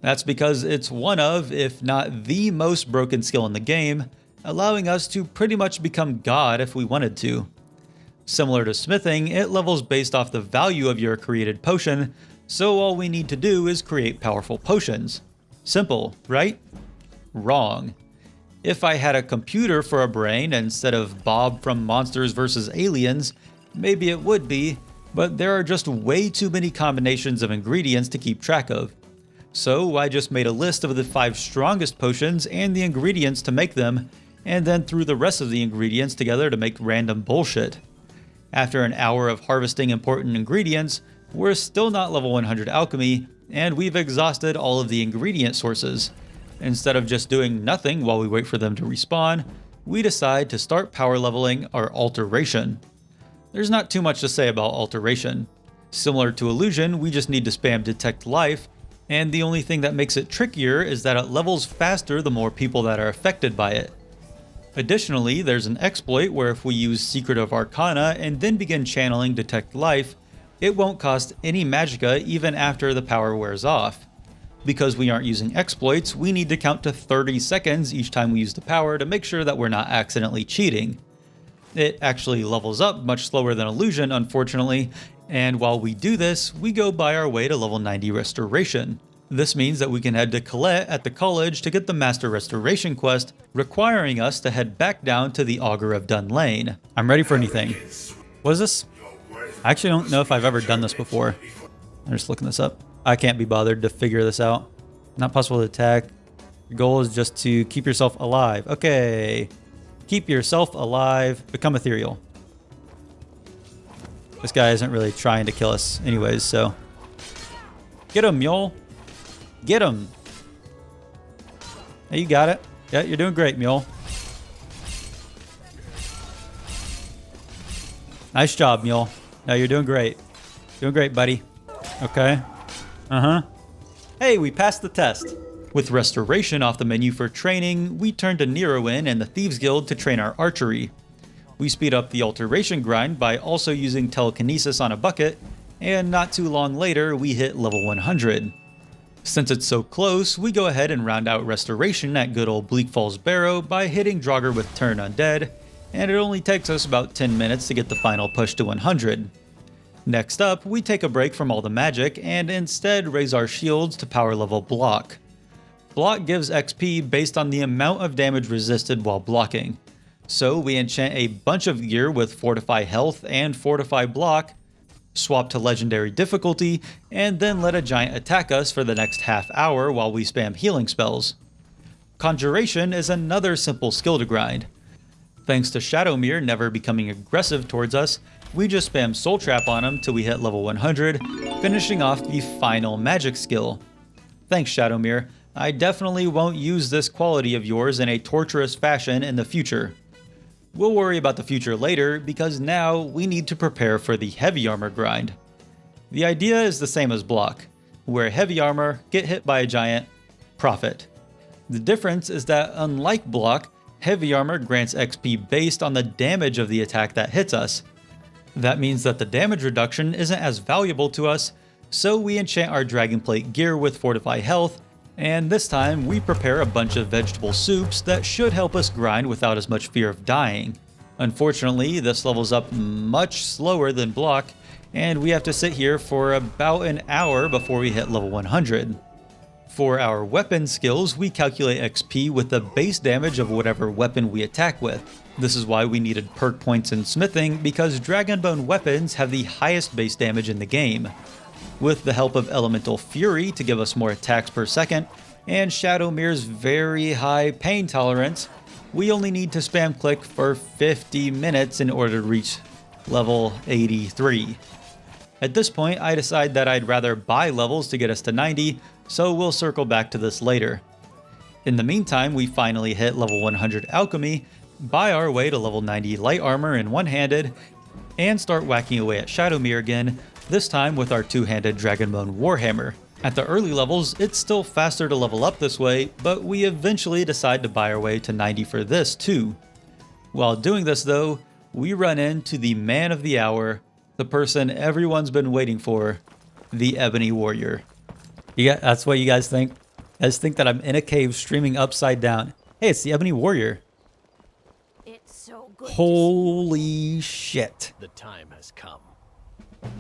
That's because it's one of, if not the most broken skill in the game, allowing us to pretty much become God if we wanted to. Similar to smithing, it levels based off the value of your created potion, so all we need to do is create powerful potions. Simple, right? Wrong. If I had a computer for a brain instead of Bob from Monsters vs. Aliens, Maybe it would be, but there are just way too many combinations of ingredients to keep track of. So I just made a list of the 5 strongest potions and the ingredients to make them, and then threw the rest of the ingredients together to make random bullshit. After an hour of harvesting important ingredients, we're still not level 100 alchemy, and we've exhausted all of the ingredient sources. Instead of just doing nothing while we wait for them to respawn, we decide to start power leveling our alteration. There's not too much to say about alteration. Similar to illusion, we just need to spam detect life, and the only thing that makes it trickier is that it levels faster the more people that are affected by it. Additionally, there's an exploit where if we use Secret of Arcana and then begin channeling detect life, it won't cost any magicka even after the power wears off. Because we aren't using exploits, we need to count to 30 seconds each time we use the power to make sure that we're not accidentally cheating. It actually levels up much slower than illusion, unfortunately, and while we do this, we go by our way to level 90 restoration. This means that we can head to Colette at the college to get the Master Restoration quest, requiring us to head back down to the Augur of Dun Lane. I'm ready for anything. What is this? I actually don't know if I've ever done this before. I'm just looking this up. I can't be bothered to figure this out. Not possible to attack. Your goal is just to keep yourself alive. Okay. Keep yourself alive. Become ethereal. This guy isn't really trying to kill us anyways, so. Get him, Mule. Get him. Hey, you got it. Yeah, you're doing great, Mule. Nice job, Mule. No, you're doing great. Doing great, buddy. Okay. Hey, we passed the test. With restoration off the menu for training, we turn to Neroin and the Thieves Guild to train our archery. We speed up the alteration grind by also using telekinesis on a bucket, and not too long later, we hit level 100. Since it's so close, we go ahead and round out restoration at good old Bleak Falls Barrow by hitting Draugr with Turn Undead, and it only takes us about 10 minutes to get the final push to 100. Next up, we take a break from all the magic and instead raise our shields to power level Block. Block gives XP based on the amount of damage resisted while blocking. So we enchant a bunch of gear with Fortify Health and Fortify Block, swap to Legendary difficulty, and then let a giant attack us for the next half hour while we spam healing spells. Conjuration is another simple skill to grind. Thanks to Shadowmere never becoming aggressive towards us, we just spam Soul Trap on him till we hit level 100, finishing off the final magic skill. Thanks, Shadowmere. I definitely won't use this quality of yours in a torturous fashion in the future. We'll worry about the future later, because now we need to prepare for the heavy armor grind. The idea is the same as Block. Wear heavy armor, get hit by a giant, profit. The difference is that unlike Block, heavy armor grants XP based on the damage of the attack that hits us. That means that the damage reduction isn't as valuable to us, so we enchant our Dragonplate gear with Fortify Health, and this time we prepare a bunch of vegetable soups that should help us grind without as much fear of dying. Unfortunately, this levels up much slower than Block, and we have to sit here for about an hour before we hit level 100. For our weapon skills, we calculate XP with the base damage of whatever weapon we attack with. This is why we needed perk points in smithing, because Dragonbone weapons have the highest base damage in the game. With the help of Elemental Fury to give us more attacks per second, and Shadowmere's very high pain tolerance, we only need to spam click for 50 minutes in order to reach level 83. At this point, I decide that I'd rather buy levels to get us to 90, so we'll circle back to this later. In the meantime, we finally hit level 100 alchemy, buy our way to level 90 light armor in one-handed, and start whacking away at Shadowmere again, this time with our two-handed Dragonbone Warhammer. At the early levels, it's still faster to level up this way, but we eventually decide to buy our way to 90 for this too. While doing this though, we run into the man of the hour, the person everyone's been waiting for, the Ebony Warrior. Yeah, that's what you guys think? You guys think that I'm in a cave streaming upside down. Hey, it's the Ebony Warrior. It's so good. Holy shit. The time has come.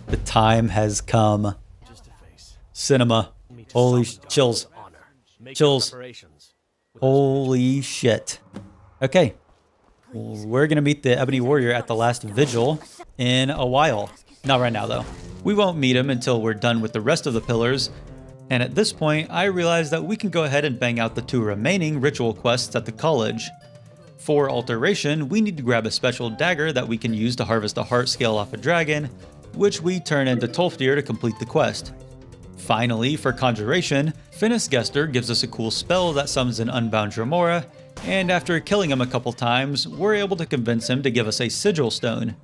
The time has come. Just a face. Cinema. Holy chills. Honor. Make Chills. preparations. Holy shit. Okay. we're gonna meet the Ebony Warrior at the last vigil in a while. Not right now though. We won't meet him until we're done with the rest of the pillars. And at this point, I realize that we can go ahead and bang out the 2 remaining ritual quests at the college. For alteration, we need to grab a special dagger that we can use to harvest a heart scale off a dragon, which we turn into Tolfdir to complete the quest. Finally, for conjuration, Finis Gester gives us a cool spell that summons an unbound Dremora, and after killing him a couple times, we're able to convince him to give us a sigil stone.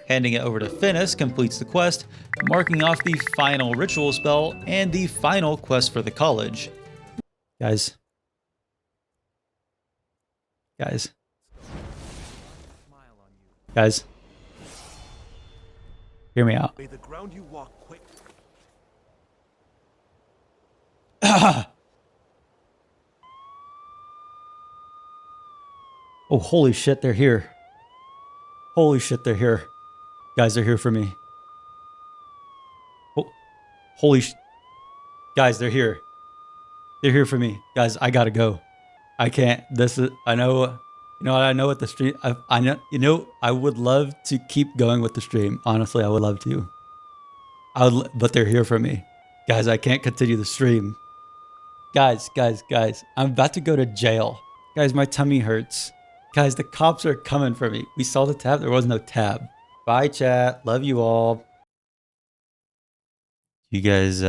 Handing it over to Finis completes the quest, marking off the final ritual spell and the final quest for the college. Guys. Hear me out. May the ground you walk quick. Oh, holy shit, they're here. Holy shit, they're here. Guys, they're here for me. Oh, guys, they're here. They're here for me. Guys, I gotta go. I can't. I know. You know what? I know what the stream. I know. You know, I would love to keep going with the stream. Honestly, I would love to. But they're here for me. Guys, I can't continue the stream. Guys. I'm about to go to jail. Guys, my tummy hurts. Guys, the cops are coming for me. We saw the tab. There was no tab. Bye, chat. Love you all. You guys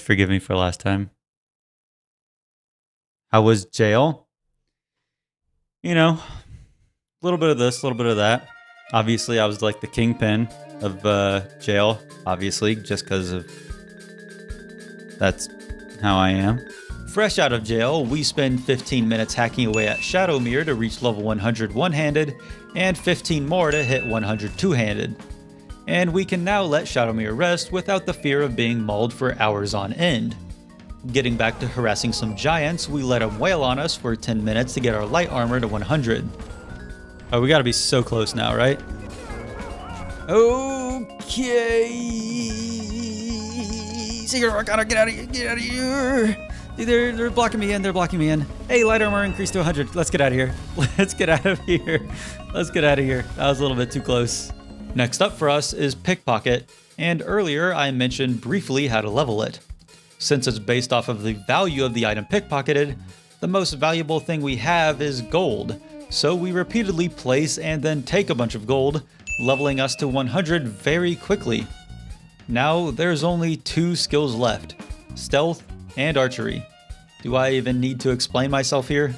forgive me for last time. How was jail? You know, a little bit of this, a little bit of that. Obviously, I was like the kingpin of jail, obviously, just because of that's how I am. Fresh out of jail, we spend 15 minutes hacking away at Shadowmere to reach level 100 one-handed, and 15 more to hit 100 two-handed. And we can now let Shadowmere rest without the fear of being mauled for hours on end. Getting back to harassing some giants, we let them wail on us for 10 minutes to get our light armor to 100. Oh, we gotta be so close now, right? Okay. I gotta get out of here. They're blocking me in. Hey, light armor increased to 100. Let's get out of here. That was a little bit too close. Next up for us is Pickpocket, and earlier I mentioned briefly how to level it. Since it's based off of the value of the item pickpocketed, the most valuable thing we have is gold, so we repeatedly place and then take a bunch of gold, leveling us to 100 very quickly. Now there's only 2 skills left, stealth and archery. Do I even need to explain myself here?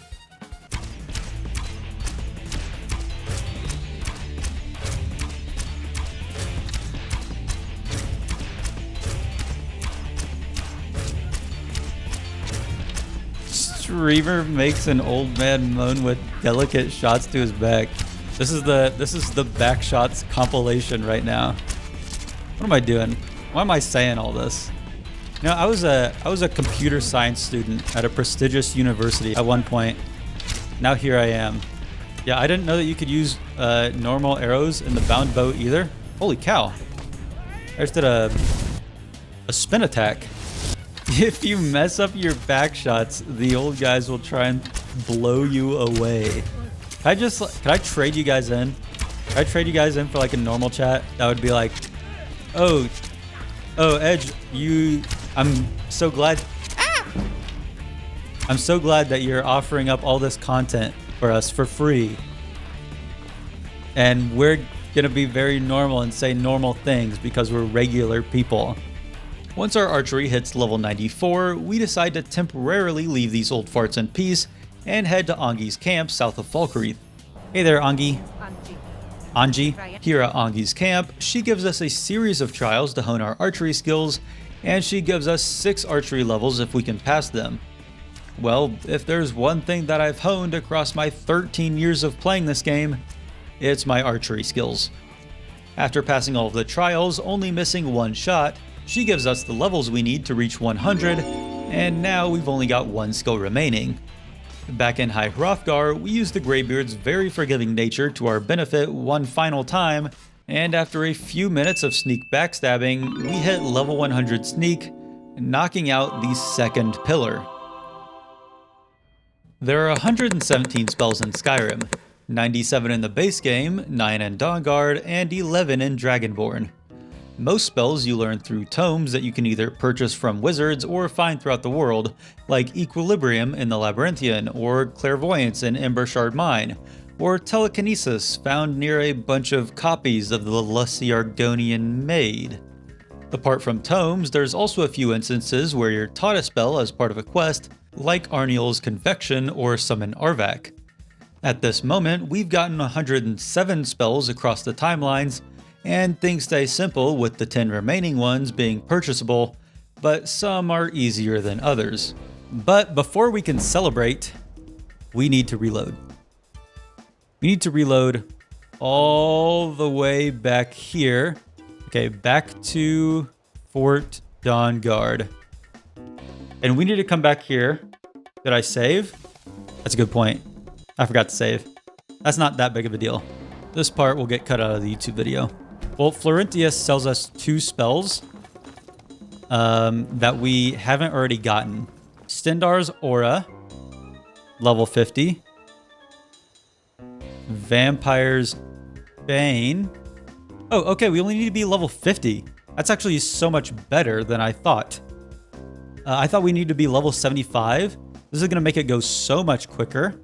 Streamer makes an old man moan with delicate shots to his back. This is the back shots compilation right now. What am I doing? Why am I saying all this? You know, I was a computer science student at a prestigious university at one point. Now here I am. Yeah, I didn't know that you could use normal arrows in the bound bow either. Holy cow. I just did a spin attack. If you mess up your back shots, the old guys will try and blow you away. Can I trade you guys in? Can I trade you guys in for like a normal chat? That would be like, oh, Edge, I'm so glad. I'm so glad that you're offering up all this content for us for free. And we're gonna be very normal and say normal things because we're regular people. Once our archery hits level 94, we decide to temporarily leave these old farts in peace and head to Angi's camp south of Falkreath. Hey there, Angi. Angi. Here at Angi's camp, she gives us a series of trials to hone our archery skills, and she gives us 6 archery levels if we can pass them. Well, if there's one thing that I've honed across my 13 years of playing this game, it's my archery skills. After passing all of the trials, only missing 1 shot, she gives us the levels we need to reach 100, and now we've only got 1 skill remaining. Back in High Hrothgar, we used the Greybeard's very forgiving nature to our benefit one final time, and after a few minutes of sneak backstabbing, we hit level 100 sneak, knocking out the 2nd pillar. There are 117 spells in Skyrim, 97 in the base game, 9 in Dawnguard, and 11 in Dragonborn. Most spells you learn through tomes that you can either purchase from wizards or find throughout the world, like Equilibrium in the Labyrinthian, or Clairvoyance in Embershard Mine, or Telekinesis found near a bunch of copies of the Luciargonian Maid. Apart from tomes, there's also a few instances where you're taught a spell as part of a quest, like Arniel's Convection or Summon Arvak. At this moment, we've gotten 107 spells across the timelines, and things stay simple with the 10 remaining ones being purchasable, but some are easier than others. But before we can celebrate, we need to reload. We need to reload all the way back here. Okay, back to Fort Dawnguard. And we need to come back here. Did I save? That's a good point. I forgot to save. That's not that big of a deal. This part will get cut out of the YouTube video. Well, Florentius sells us 2 spells that we haven't already gotten. Stendarr's Aura, level 50. Vampire's Bane. Oh, okay, we only need to be level 50. That's actually so much better than I thought. I thought we needed to be level 75. This is going to make it go so much quicker.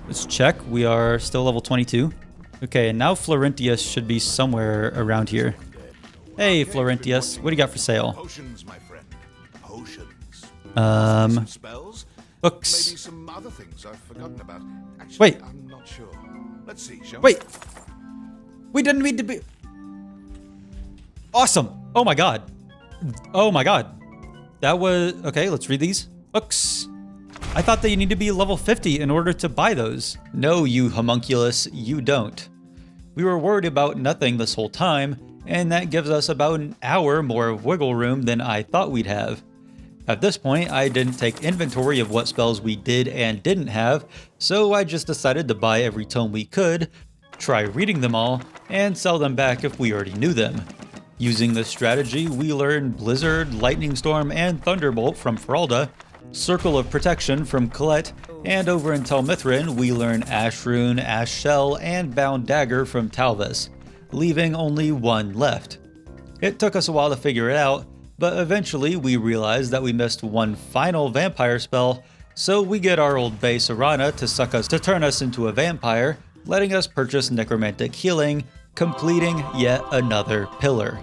Let's check. We are still level 22. Okay, and now Florentius should be somewhere around here. Hey, Florentius, what do you got for sale? Potions, my friend. Potions. Um, Spells? Books. Maybe some other things I've forgotten about. Actually, Wait. I'm not sure. Let's see, shall Wait. We didn't need to be... Awesome. Oh my god. Oh my god. That was... Okay, let's read these. Books. I thought that you need to be level 50 in order to buy those. No, you homunculus, you don't. We were worried about nothing this whole time, and that gives us about an hour more of wiggle room than I thought we'd have. At this point, I didn't take inventory of what spells we did and didn't have, so I just decided to buy every tome we could, try reading them all, and sell them back if we already knew them. Using this strategy, we learned Blizzard, Lightning Storm, and Thunderbolt from Feralda, Circle of Protection from Colette, and over in Tel Mithryn, we learn Ash Rune, Ash Shell, and Bound Dagger from Talvis, leaving only one left. It took us a while to figure it out, but eventually we realized that we missed one final vampire spell, so we get our old base Arana to turn us into a vampire, letting us purchase Necromantic Healing, completing yet another pillar.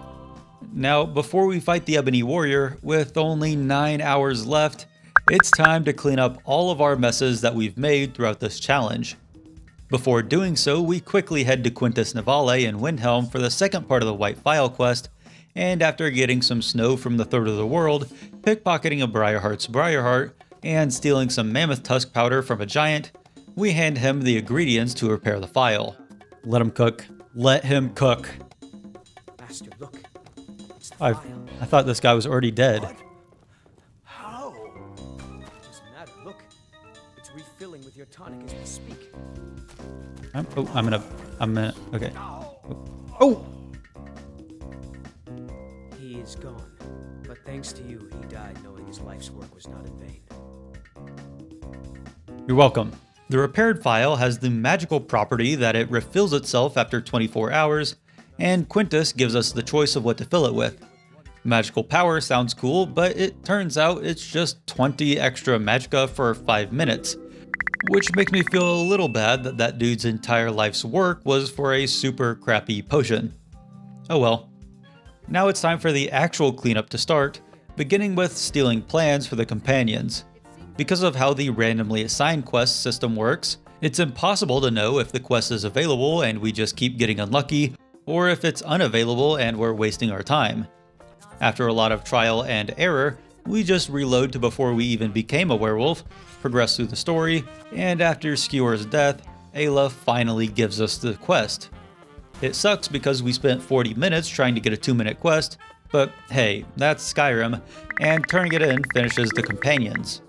Now, before we fight the Ebony Warrior, with only 9 hours left, it's time to clean up all of our messes that we've made throughout this challenge. Before doing so, we quickly head to Quintus Navale in Windhelm for the second part of the White Phial quest, and after getting some snow from the Third of the World, pickpocketing a Briarheart's Briarheart, and stealing some Mammoth Tusk powder from a giant, we hand him the ingredients to repair the phial. Let him cook. Let him cook. Master, look. It's the I phial. thought this guy was already dead. How? Doesn't matter. Look. It's refilling with your tonic as we speak. Okay. Oh! He is gone. But thanks to you, he died knowing his life's work was not in vain. You're welcome. The repaired phial has the magical property that it refills itself after 24 hours, and Quintus gives us the choice of what to fill it with. Magical power sounds cool, but it turns out it's just 20 extra magicka for 5 minutes, which makes me feel a little bad that that dude's entire life's work was for a super crappy potion. Oh well. Now it's time for the actual cleanup to start, beginning with stealing plans for the companions. Because of how the randomly assigned quest system works, it's impossible to know if the quest is available and we just keep getting unlucky, or if it's unavailable and we're wasting our time. After a lot of trial and error, we just reload to before we even became a werewolf, progress through the story, and after Skewer's death, Ayla finally gives us the quest. It sucks because we spent 40 minutes trying to get a 2-minute quest, but hey, that's Skyrim, and turning it in finishes the companions.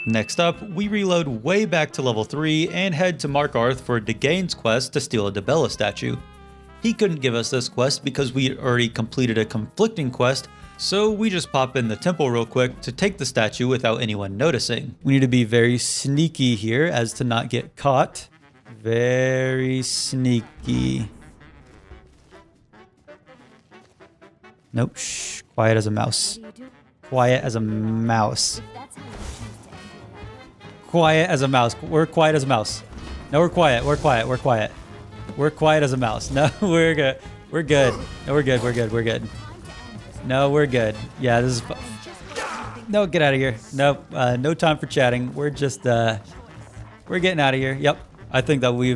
Next up, we reload way back to level 3 and head to Markarth for Degane's quest to steal a Dibella statue. He couldn't give us this quest because we had already completed a conflicting quest, So we just pop in the temple real quick to take the statue without anyone noticing. We need to be very sneaky here as to not get caught. Very sneaky. Nope. Shh. Quiet as a mouse. Quiet as a mouse. Quiet as a mouse. We're quiet as a mouse. No, we're quiet. We're quiet. We're quiet. We're quiet as a mouse. No, we're good. We're good. No, we're good. We're good. We're good. No, we're good. Yeah, this is... No, get out of here. Nope. No time for chatting. We're just... We're getting out of here. Yep. I think that we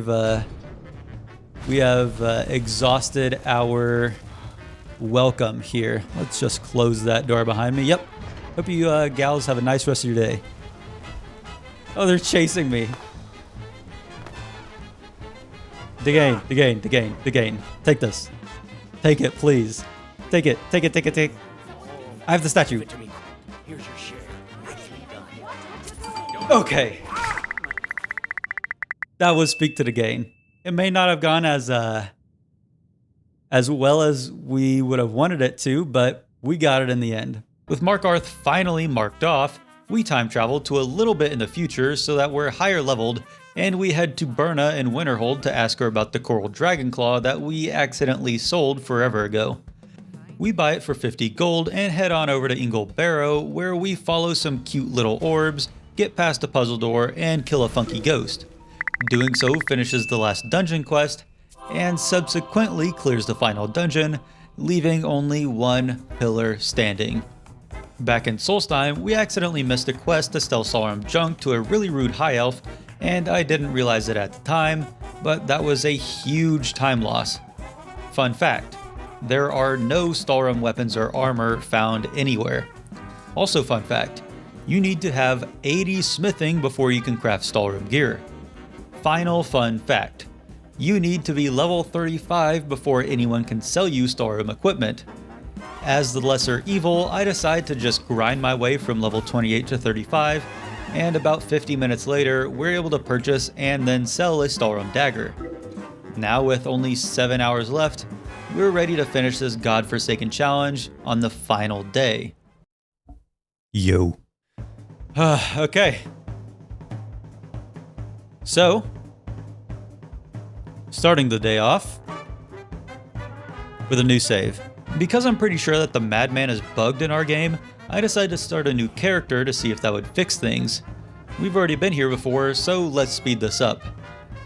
have exhausted our welcome here. Let's just close that door behind me. Yep. Hope you gals have a nice rest of your day. Oh, they're chasing me. The gain. Take this. Take it, please. Take it. I have the statue. Here's your share. Nicely done. Okay. That was speak to the gain. It may not have gone as well as we would have wanted it to, but we got it in the end. With Markarth finally marked off, we time travel to a little bit in the future so that we're higher leveled, and we head to Birna in Winterhold to ask her about the Coral Dragonclaw that we accidentally sold forever ago. We buy it for 50 gold and head on over to Ingle Barrow, where we follow some cute little orbs, get past a puzzle door, and kill a funky ghost. Doing so finishes the last dungeon quest, and subsequently clears the final dungeon, leaving only one pillar standing. Back in Solstheim, we accidentally missed a quest to sell Solrum junk to a really rude high elf, and I didn't realize it at the time, but that was a huge time loss. Fun fact, there are no Stalrum weapons or armor found anywhere. Also fun fact, you need to have 80 smithing before you can craft Stalrum gear. Final fun fact, you need to be level 35 before anyone can sell you Stalrum equipment. As the lesser evil, I decide to just grind my way from level 28 to 35, and about 50 minutes later, we're able to purchase and then sell a Stalrum dagger. Now with only 7 hours left, we're ready to finish this godforsaken challenge on the final day. Yo. Okay. So, starting the day off with a new save. Because I'm pretty sure that the Madman is bugged in our game, I decided to start a new character to see if that would fix things. We've already been here before, so let's speed this up.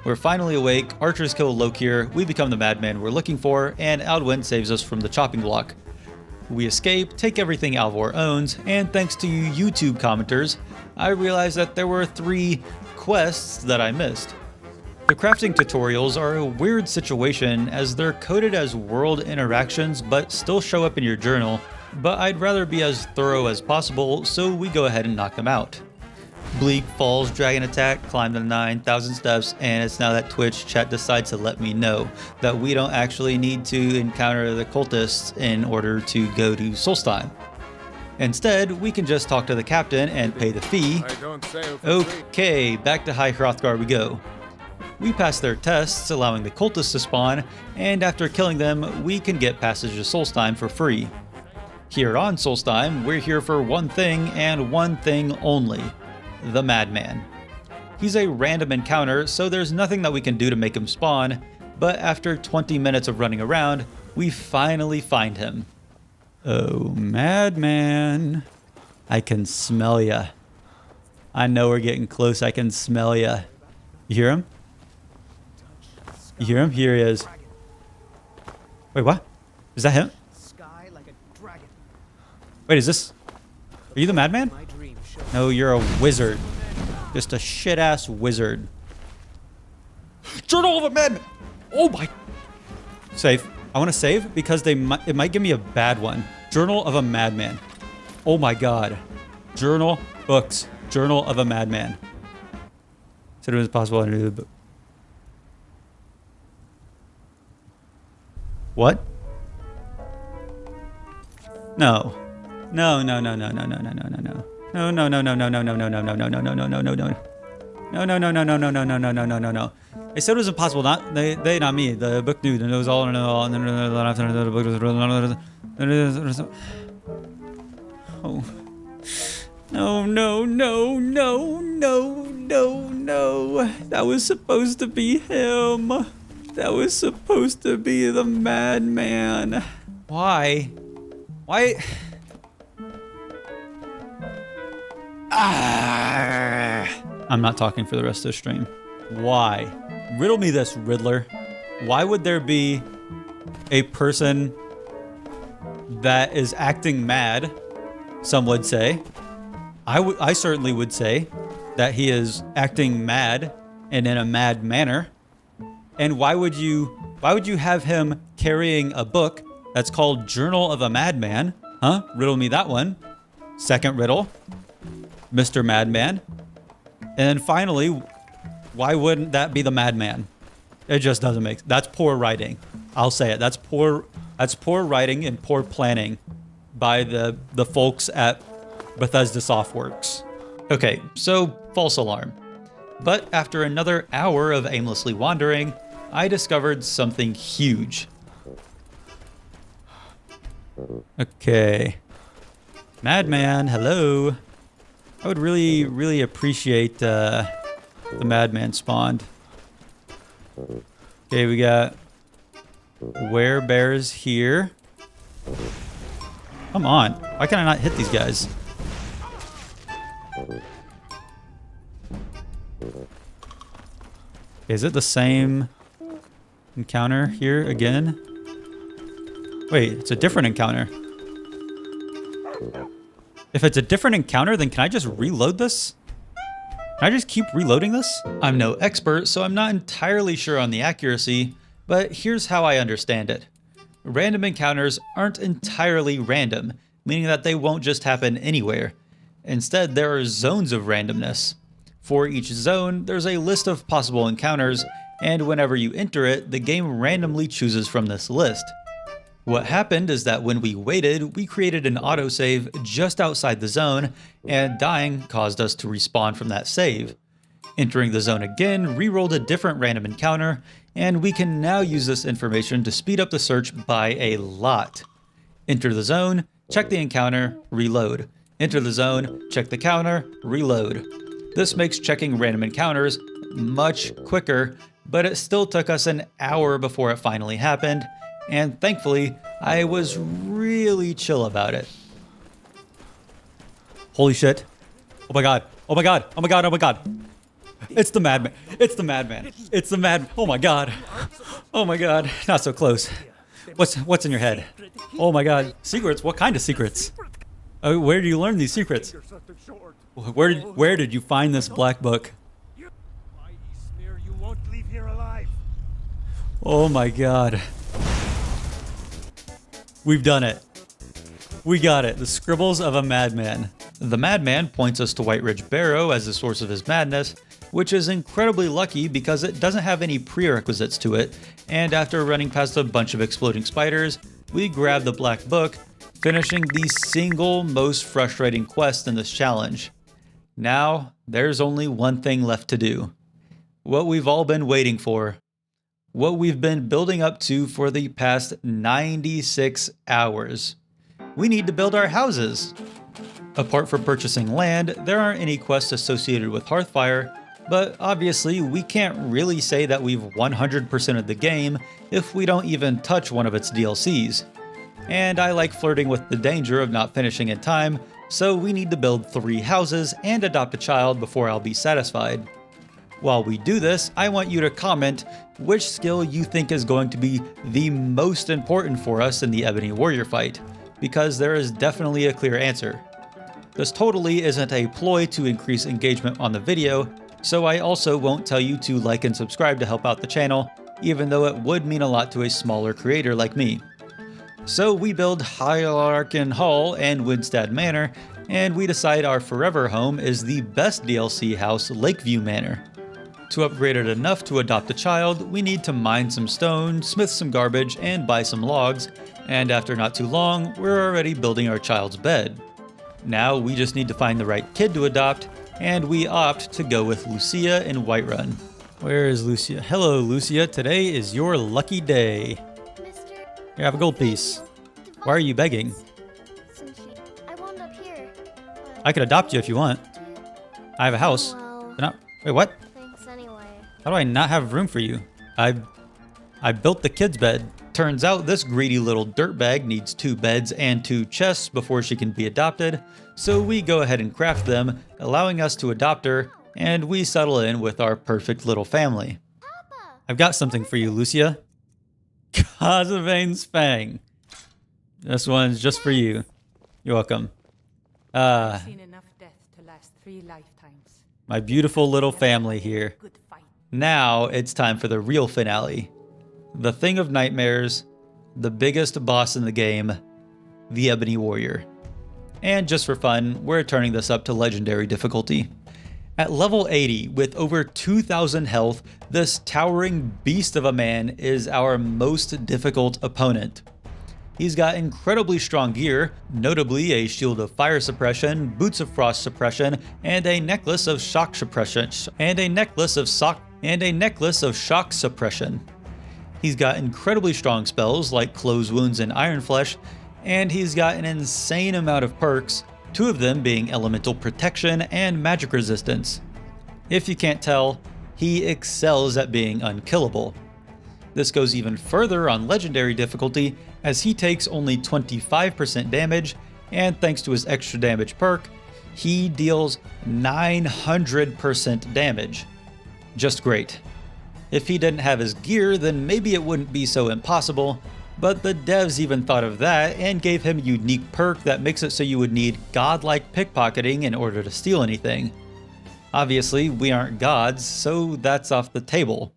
We're finally awake, archers kill Lokir, we become the Madman we're looking for, and Alduin saves us from the chopping block. We escape, take everything Alvor owns, and thanks to you YouTube commenters, I realized that there were 3 quests that I missed. The crafting tutorials are a weird situation as they're coded as world interactions but still show up in your journal, but I'd rather be as thorough as possible, so we go ahead and knock them out. Bleak falls, dragon attack, climb the 9,000 steps, and it's now that Twitch chat decides to let me know that we don't actually need to encounter the cultists in order to go to Solstheim. Instead, we can just talk to the captain and pay the fee. Okay, back to High Hrothgar we go. We pass their tests, allowing the cultists to spawn, and after killing them, we can get passage to Solstheim for free. Here on Solstheim, we're here for one thing and one thing only, the Madman. He's a random encounter, so there's nothing that we can do to make him spawn, but after 20 minutes of running around, we finally find him. Oh, Madman. I can smell ya. I know we're getting close, I can smell ya. You hear him? You hear him? Here he is. Wait, what? Is that him? Sky like a dragon. Wait, is this... Are you the Madman? My dream show. No, you're a wizard. Just a shit-ass wizard. Journal of a Madman! Oh my... Save. I want to save because it might give me a bad one. Journal of a Madman. Oh my god. Journal, books. Journal of a Madman. Said it was possible to do the book. What? No. No, no, no, no, no, no, no, no, no, no. No, no, no, no, no, no, no, no, no, no, no, no, no, no, no, no, no. No, no, no, no, no, no, no, no, no, no, no, no, no. They said it was impossible. Not they, not me. The book knew. And it was all in all. And then after the book was. No. No, no, no, no, no, no, no. That was supposed to be him. That was supposed to be the madman. Why? Why? I'm not talking for the rest of the stream. Why? Riddle me this, Riddler. Why would there be a person that is acting mad, some would say? I certainly would say that he is acting mad and in a mad manner. And why would you have him carrying a book that's called Journal of a Madman? Huh? Riddle me that one. Second riddle, Mr. Madman. And then finally, why wouldn't that be the madman? It just doesn't make. That's poor writing. I'll say it. That's poor writing and poor planning by the folks at Bethesda Softworks. Okay, so false alarm. But after another hour of aimlessly wandering, I discovered something huge. Okay. Madman, hello. I would really, really appreciate the madman spawned. Okay, we got werebears here. Come on. Why can I not hit these guys? Is it the same encounter here again? Wait, it's a different encounter. If it's a different encounter, then can I just reload this? Can I just keep reloading this? I'm no expert, so I'm not entirely sure on the accuracy, but here's how I understand it. Random encounters aren't entirely random, meaning that they won't just happen anywhere. Instead, there are zones of randomness. For each zone, there's a list of possible encounters, and whenever you enter it, the game randomly chooses from this list. What happened is that when we waited, we created an autosave just outside the zone, and dying caused us to respawn from that save. Entering the zone again re-rolled a different random encounter, and we can now use this information to speed up the search by a lot. Enter the zone, check the encounter, reload. Enter the zone, check the counter, reload. This makes checking random encounters much quicker, but it still took us an hour before it finally happened, and thankfully, I was really chill about it. Holy shit. Oh my god. Oh my god. Oh my god. Oh my god. It's the madman. It's the madman. It's the mad. Oh my god. Oh my god. Not so close. What's in your head? Oh my god. Secrets? What kind of secrets? Oh, where do you learn these secrets? Where did you find this black book? You won't leave here alive. Oh my god. We've done it. We got it. The Scribbles of a Madman. The madman points us to White Ridge Barrow as the source of his madness, which is incredibly lucky because it doesn't have any prerequisites to it, and after running past a bunch of exploding spiders, we grab the black book, finishing the single most frustrating quest in this challenge. Now, there's only one thing left to do. What we've all been waiting for. What we've been building up to for the past 96 hours. We need to build our houses. Apart from purchasing land, there aren't any quests associated with Hearthfire, but obviously we can't really say that we've 100%ed the game if we don't even touch one of its DLCs. And I like flirting with the danger of not finishing in time, so we need to build 3 houses and adopt a child before I'll be satisfied. While we do this, I want you to comment which skill you think is going to be the most important for us in the Ebony Warrior fight, because there is definitely a clear answer. This totally isn't a ploy to increase engagement on the video, so I also won't tell you to like and subscribe to help out the channel, even though it would mean a lot to a smaller creator like me. So we build Hierarchan Hall and Winstead Manor, and we decide our forever home is the best DLC house, Lakeview Manor. To upgrade it enough to adopt a child, we need to mine some stone, smith some garbage, and buy some logs, and after not too long, we're already building our child's bed. Now we just need to find the right kid to adopt, and we opt to go with Lucia in Whiterun. Where is Lucia? Hello, Lucia. Today is your lucky day. Mister, Here, have a gold piece. Why are you begging? Sushi. I wound up here. I could adopt you if you want. I have a house. Well, But not, wait, what? thanks anyway. How do I not have room for you? I built the kid's bed. Turns out this greedy little dirtbag needs 2 beds and 2 chests before she can be adopted, so we go ahead and craft them, allowing us to adopt her, and we settle in with our perfect little family. I've got something for you, Lucia. Kazavene's Fang. This one's just for you. You're welcome. Seen enough death to last 3 lifetimes. My beautiful little family here. Good fight. Now it's time for the real finale. The Thing of Nightmares, the biggest boss in the game, the Ebony Warrior. And just for fun, we're turning this up to Legendary difficulty. At level 80, with over 2,000 health, this towering beast of a man is our most difficult opponent. He's got incredibly strong gear, notably a shield of fire suppression, boots of frost suppression, and a necklace of shock suppression, shock suppression. He's got incredibly strong spells like Close Wounds and Iron Flesh, and he's got an insane amount of perks, 2 of them being Elemental Protection and Magic Resistance. If you can't tell, he excels at being unkillable. This goes even further on Legendary difficulty, as he takes only 25% damage, and thanks to his extra damage perk, he deals 900% damage. Just great. If he didn't have his gear, then maybe it wouldn't be so impossible, but the devs even thought of that and gave him a unique perk that makes it so you would need godlike pickpocketing in order to steal anything. Obviously, we aren't gods, so that's off the table.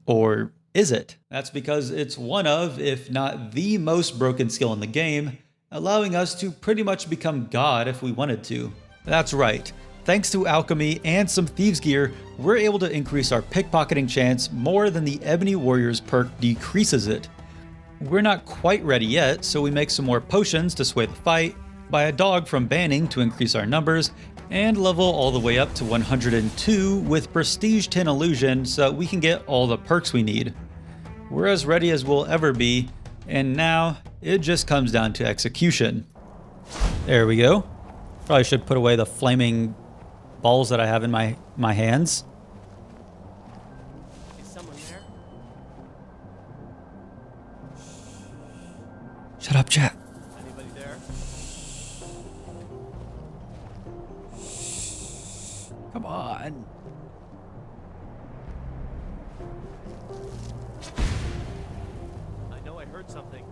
Or is it? That's because it's one of, if not the most broken skill in the game, allowing us to pretty much become God if we wanted to. That's right. Thanks to alchemy and some thieves gear, we're able to increase our pickpocketing chance more than the Ebony Warrior's perk decreases it. We're not quite ready yet, so we make some more potions to sway the fight, buy a dog from banning to increase our numbers, and level all the way up to 102 with Prestige 10 Illusion so we can get all the perks we need. We're as ready as we'll ever be, and now it just comes down to execution. There we go. Probably should put away the flaming balls that I have in my hands. Is someone there? Shut up, chat. Anybody there? Come on. I know I heard something.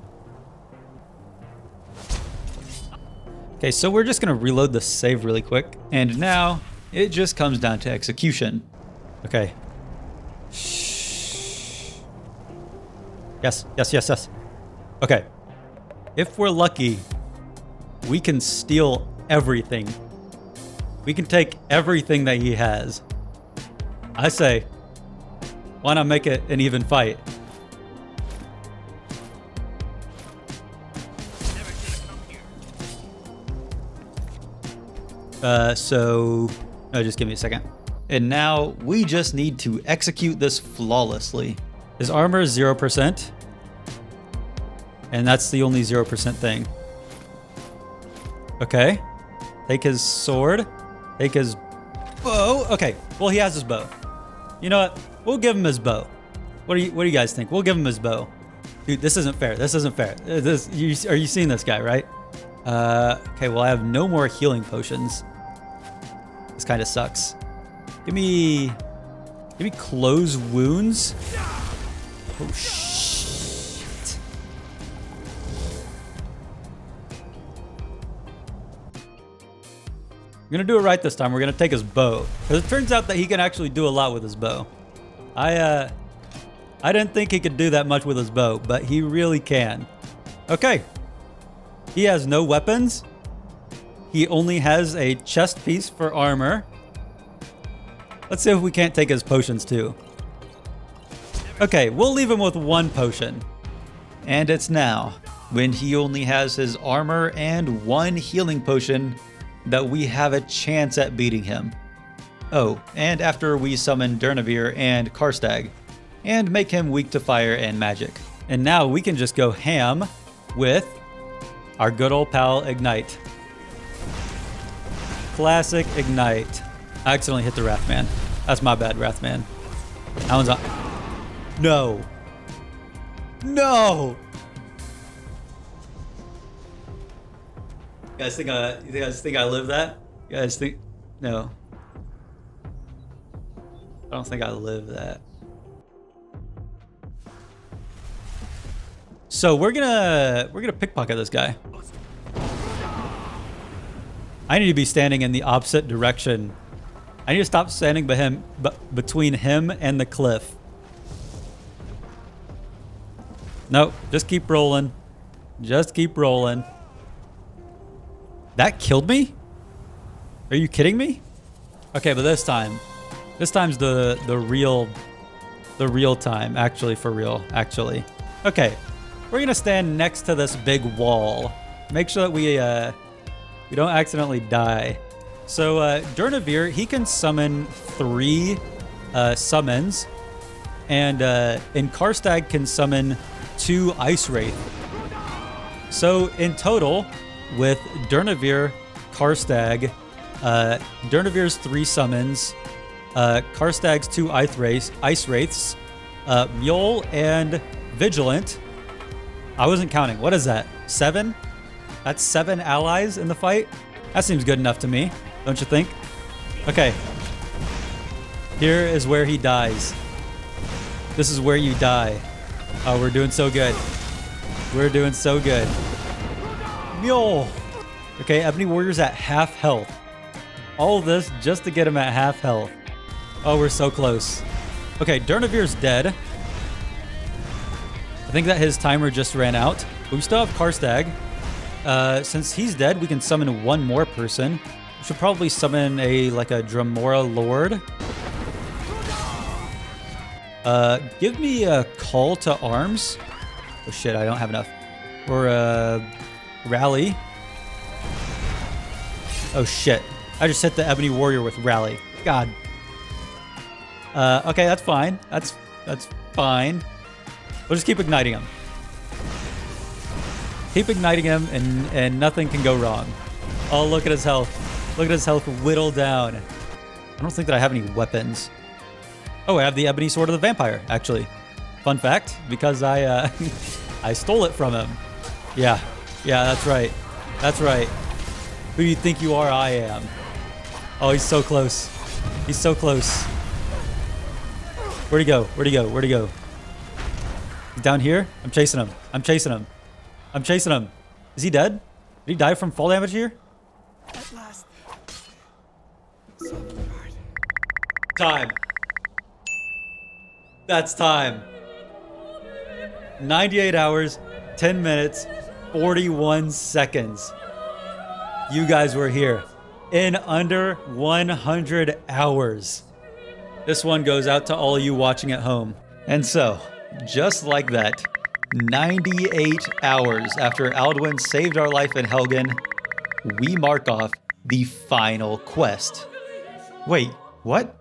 Okay, so we're just gonna reload the save really quick. And now, it just comes down to execution. Okay. Yes. Okay. If we're lucky, we can steal everything. We can take everything that he has. I say, why not make it an even fight? Just give me a second. And now, we just need to execute this flawlessly. His armor is 0%. And that's the only 0% thing. Okay. Take his sword. Take his bow. Okay. Well, he has his bow. You know what? We'll give him his bow. What do you guys think? We'll give him his bow. Dude, this isn't fair. This isn't fair. Are you seeing this guy, right? Okay, well, I have no more healing potions. This kind of sucks. Give me Close Wounds. Oh, shit. We're gonna do it right this time. We're gonna take his bow. Because it turns out that he can actually do a lot with his bow. I didn't think he could do that much with his bow, but he really can. Okay. He has no weapons. He only has a chest piece for armor. Let's see if we can't take his potions too. Okay, we'll leave him with 1 potion. And it's now, when he only has his armor and 1 healing potion, that we have a chance at beating him. Oh, and after we summon Durnavir and Karstag, and make him weak to fire and magic. And now we can just go ham with our good old pal Ignite. Classic ignite. I accidentally hit the Wrathman. That's my bad, Wrathman. That one's on. No. No. You guys think I live that? You guys think? No. I don't think I live that. So we're gonna pickpocket this guy. I need to be standing in the opposite direction. I need to stop standing between him and the cliff. Nope, just keep rolling. Just keep rolling. That killed me? Are you kidding me? Okay, but this time's the real time, actually, for real, actually. Okay, we're gonna stand next to this big wall. Make sure that we don't accidentally die. So Durnavir, he can summon 3 summons, and Karstag can summon 2 Ice Wraith. So in total, with Durnavir, Karstag, Durnavir's 3 summons, Karstag's 2 Ice Wraiths, Mule, and Vigilant. I wasn't counting. What is that? 7? That's 7 allies in the fight? That seems good enough to me, don't you think? Okay. Here is where he dies. This is where you die. Oh, we're doing so good. We're doing so good. Mule! Okay, Ebony Warrior's at half health. All of this just to get him at half health. Oh, we're so close. Okay, Durnavir's dead. I think that his timer just ran out. But we still have Karstag. Since he's dead, we can summon 1 more person. We should probably summon a Dremora Lord. Give me a Call to Arms. Oh shit, I don't have enough. Or Rally. Oh shit. I just hit the Ebony Warrior with Rally. God. Okay, that's fine. That's fine. We'll just keep igniting him. Keep igniting him, and nothing can go wrong. Oh, look at his health. Look at his health whittle down. I don't think that I have any weapons. Oh, I have the Ebony Sword of the Vampire, actually. Fun fact, because I I stole it from him. Yeah, that's right. That's right. Who do you think you are? I am. Oh, he's so close. He's so close. Where'd he go? Where'd he go? Where'd he go? He's down here? I'm chasing him. I'm chasing him. I'm chasing him. Is he dead? Did he die from fall damage here? At last. Time. That's time. 98 hours, 10 minutes, 41 seconds. You guys were here in under 100 hours. This one goes out to all of you watching at home. And so, just like that, 98 hours after Alduin saved our life in Helgen, we mark off the final quest. Wait, what?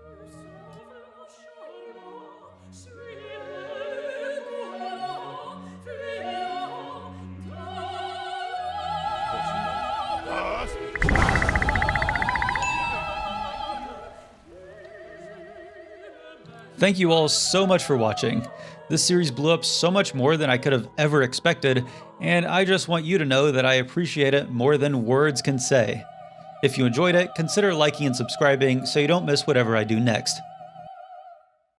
Thank you all so much for watching. This series blew up so much more than I could have ever expected, and I just want you to know that I appreciate it more than words can say. If you enjoyed it, consider liking and subscribing so you don't miss whatever I do next.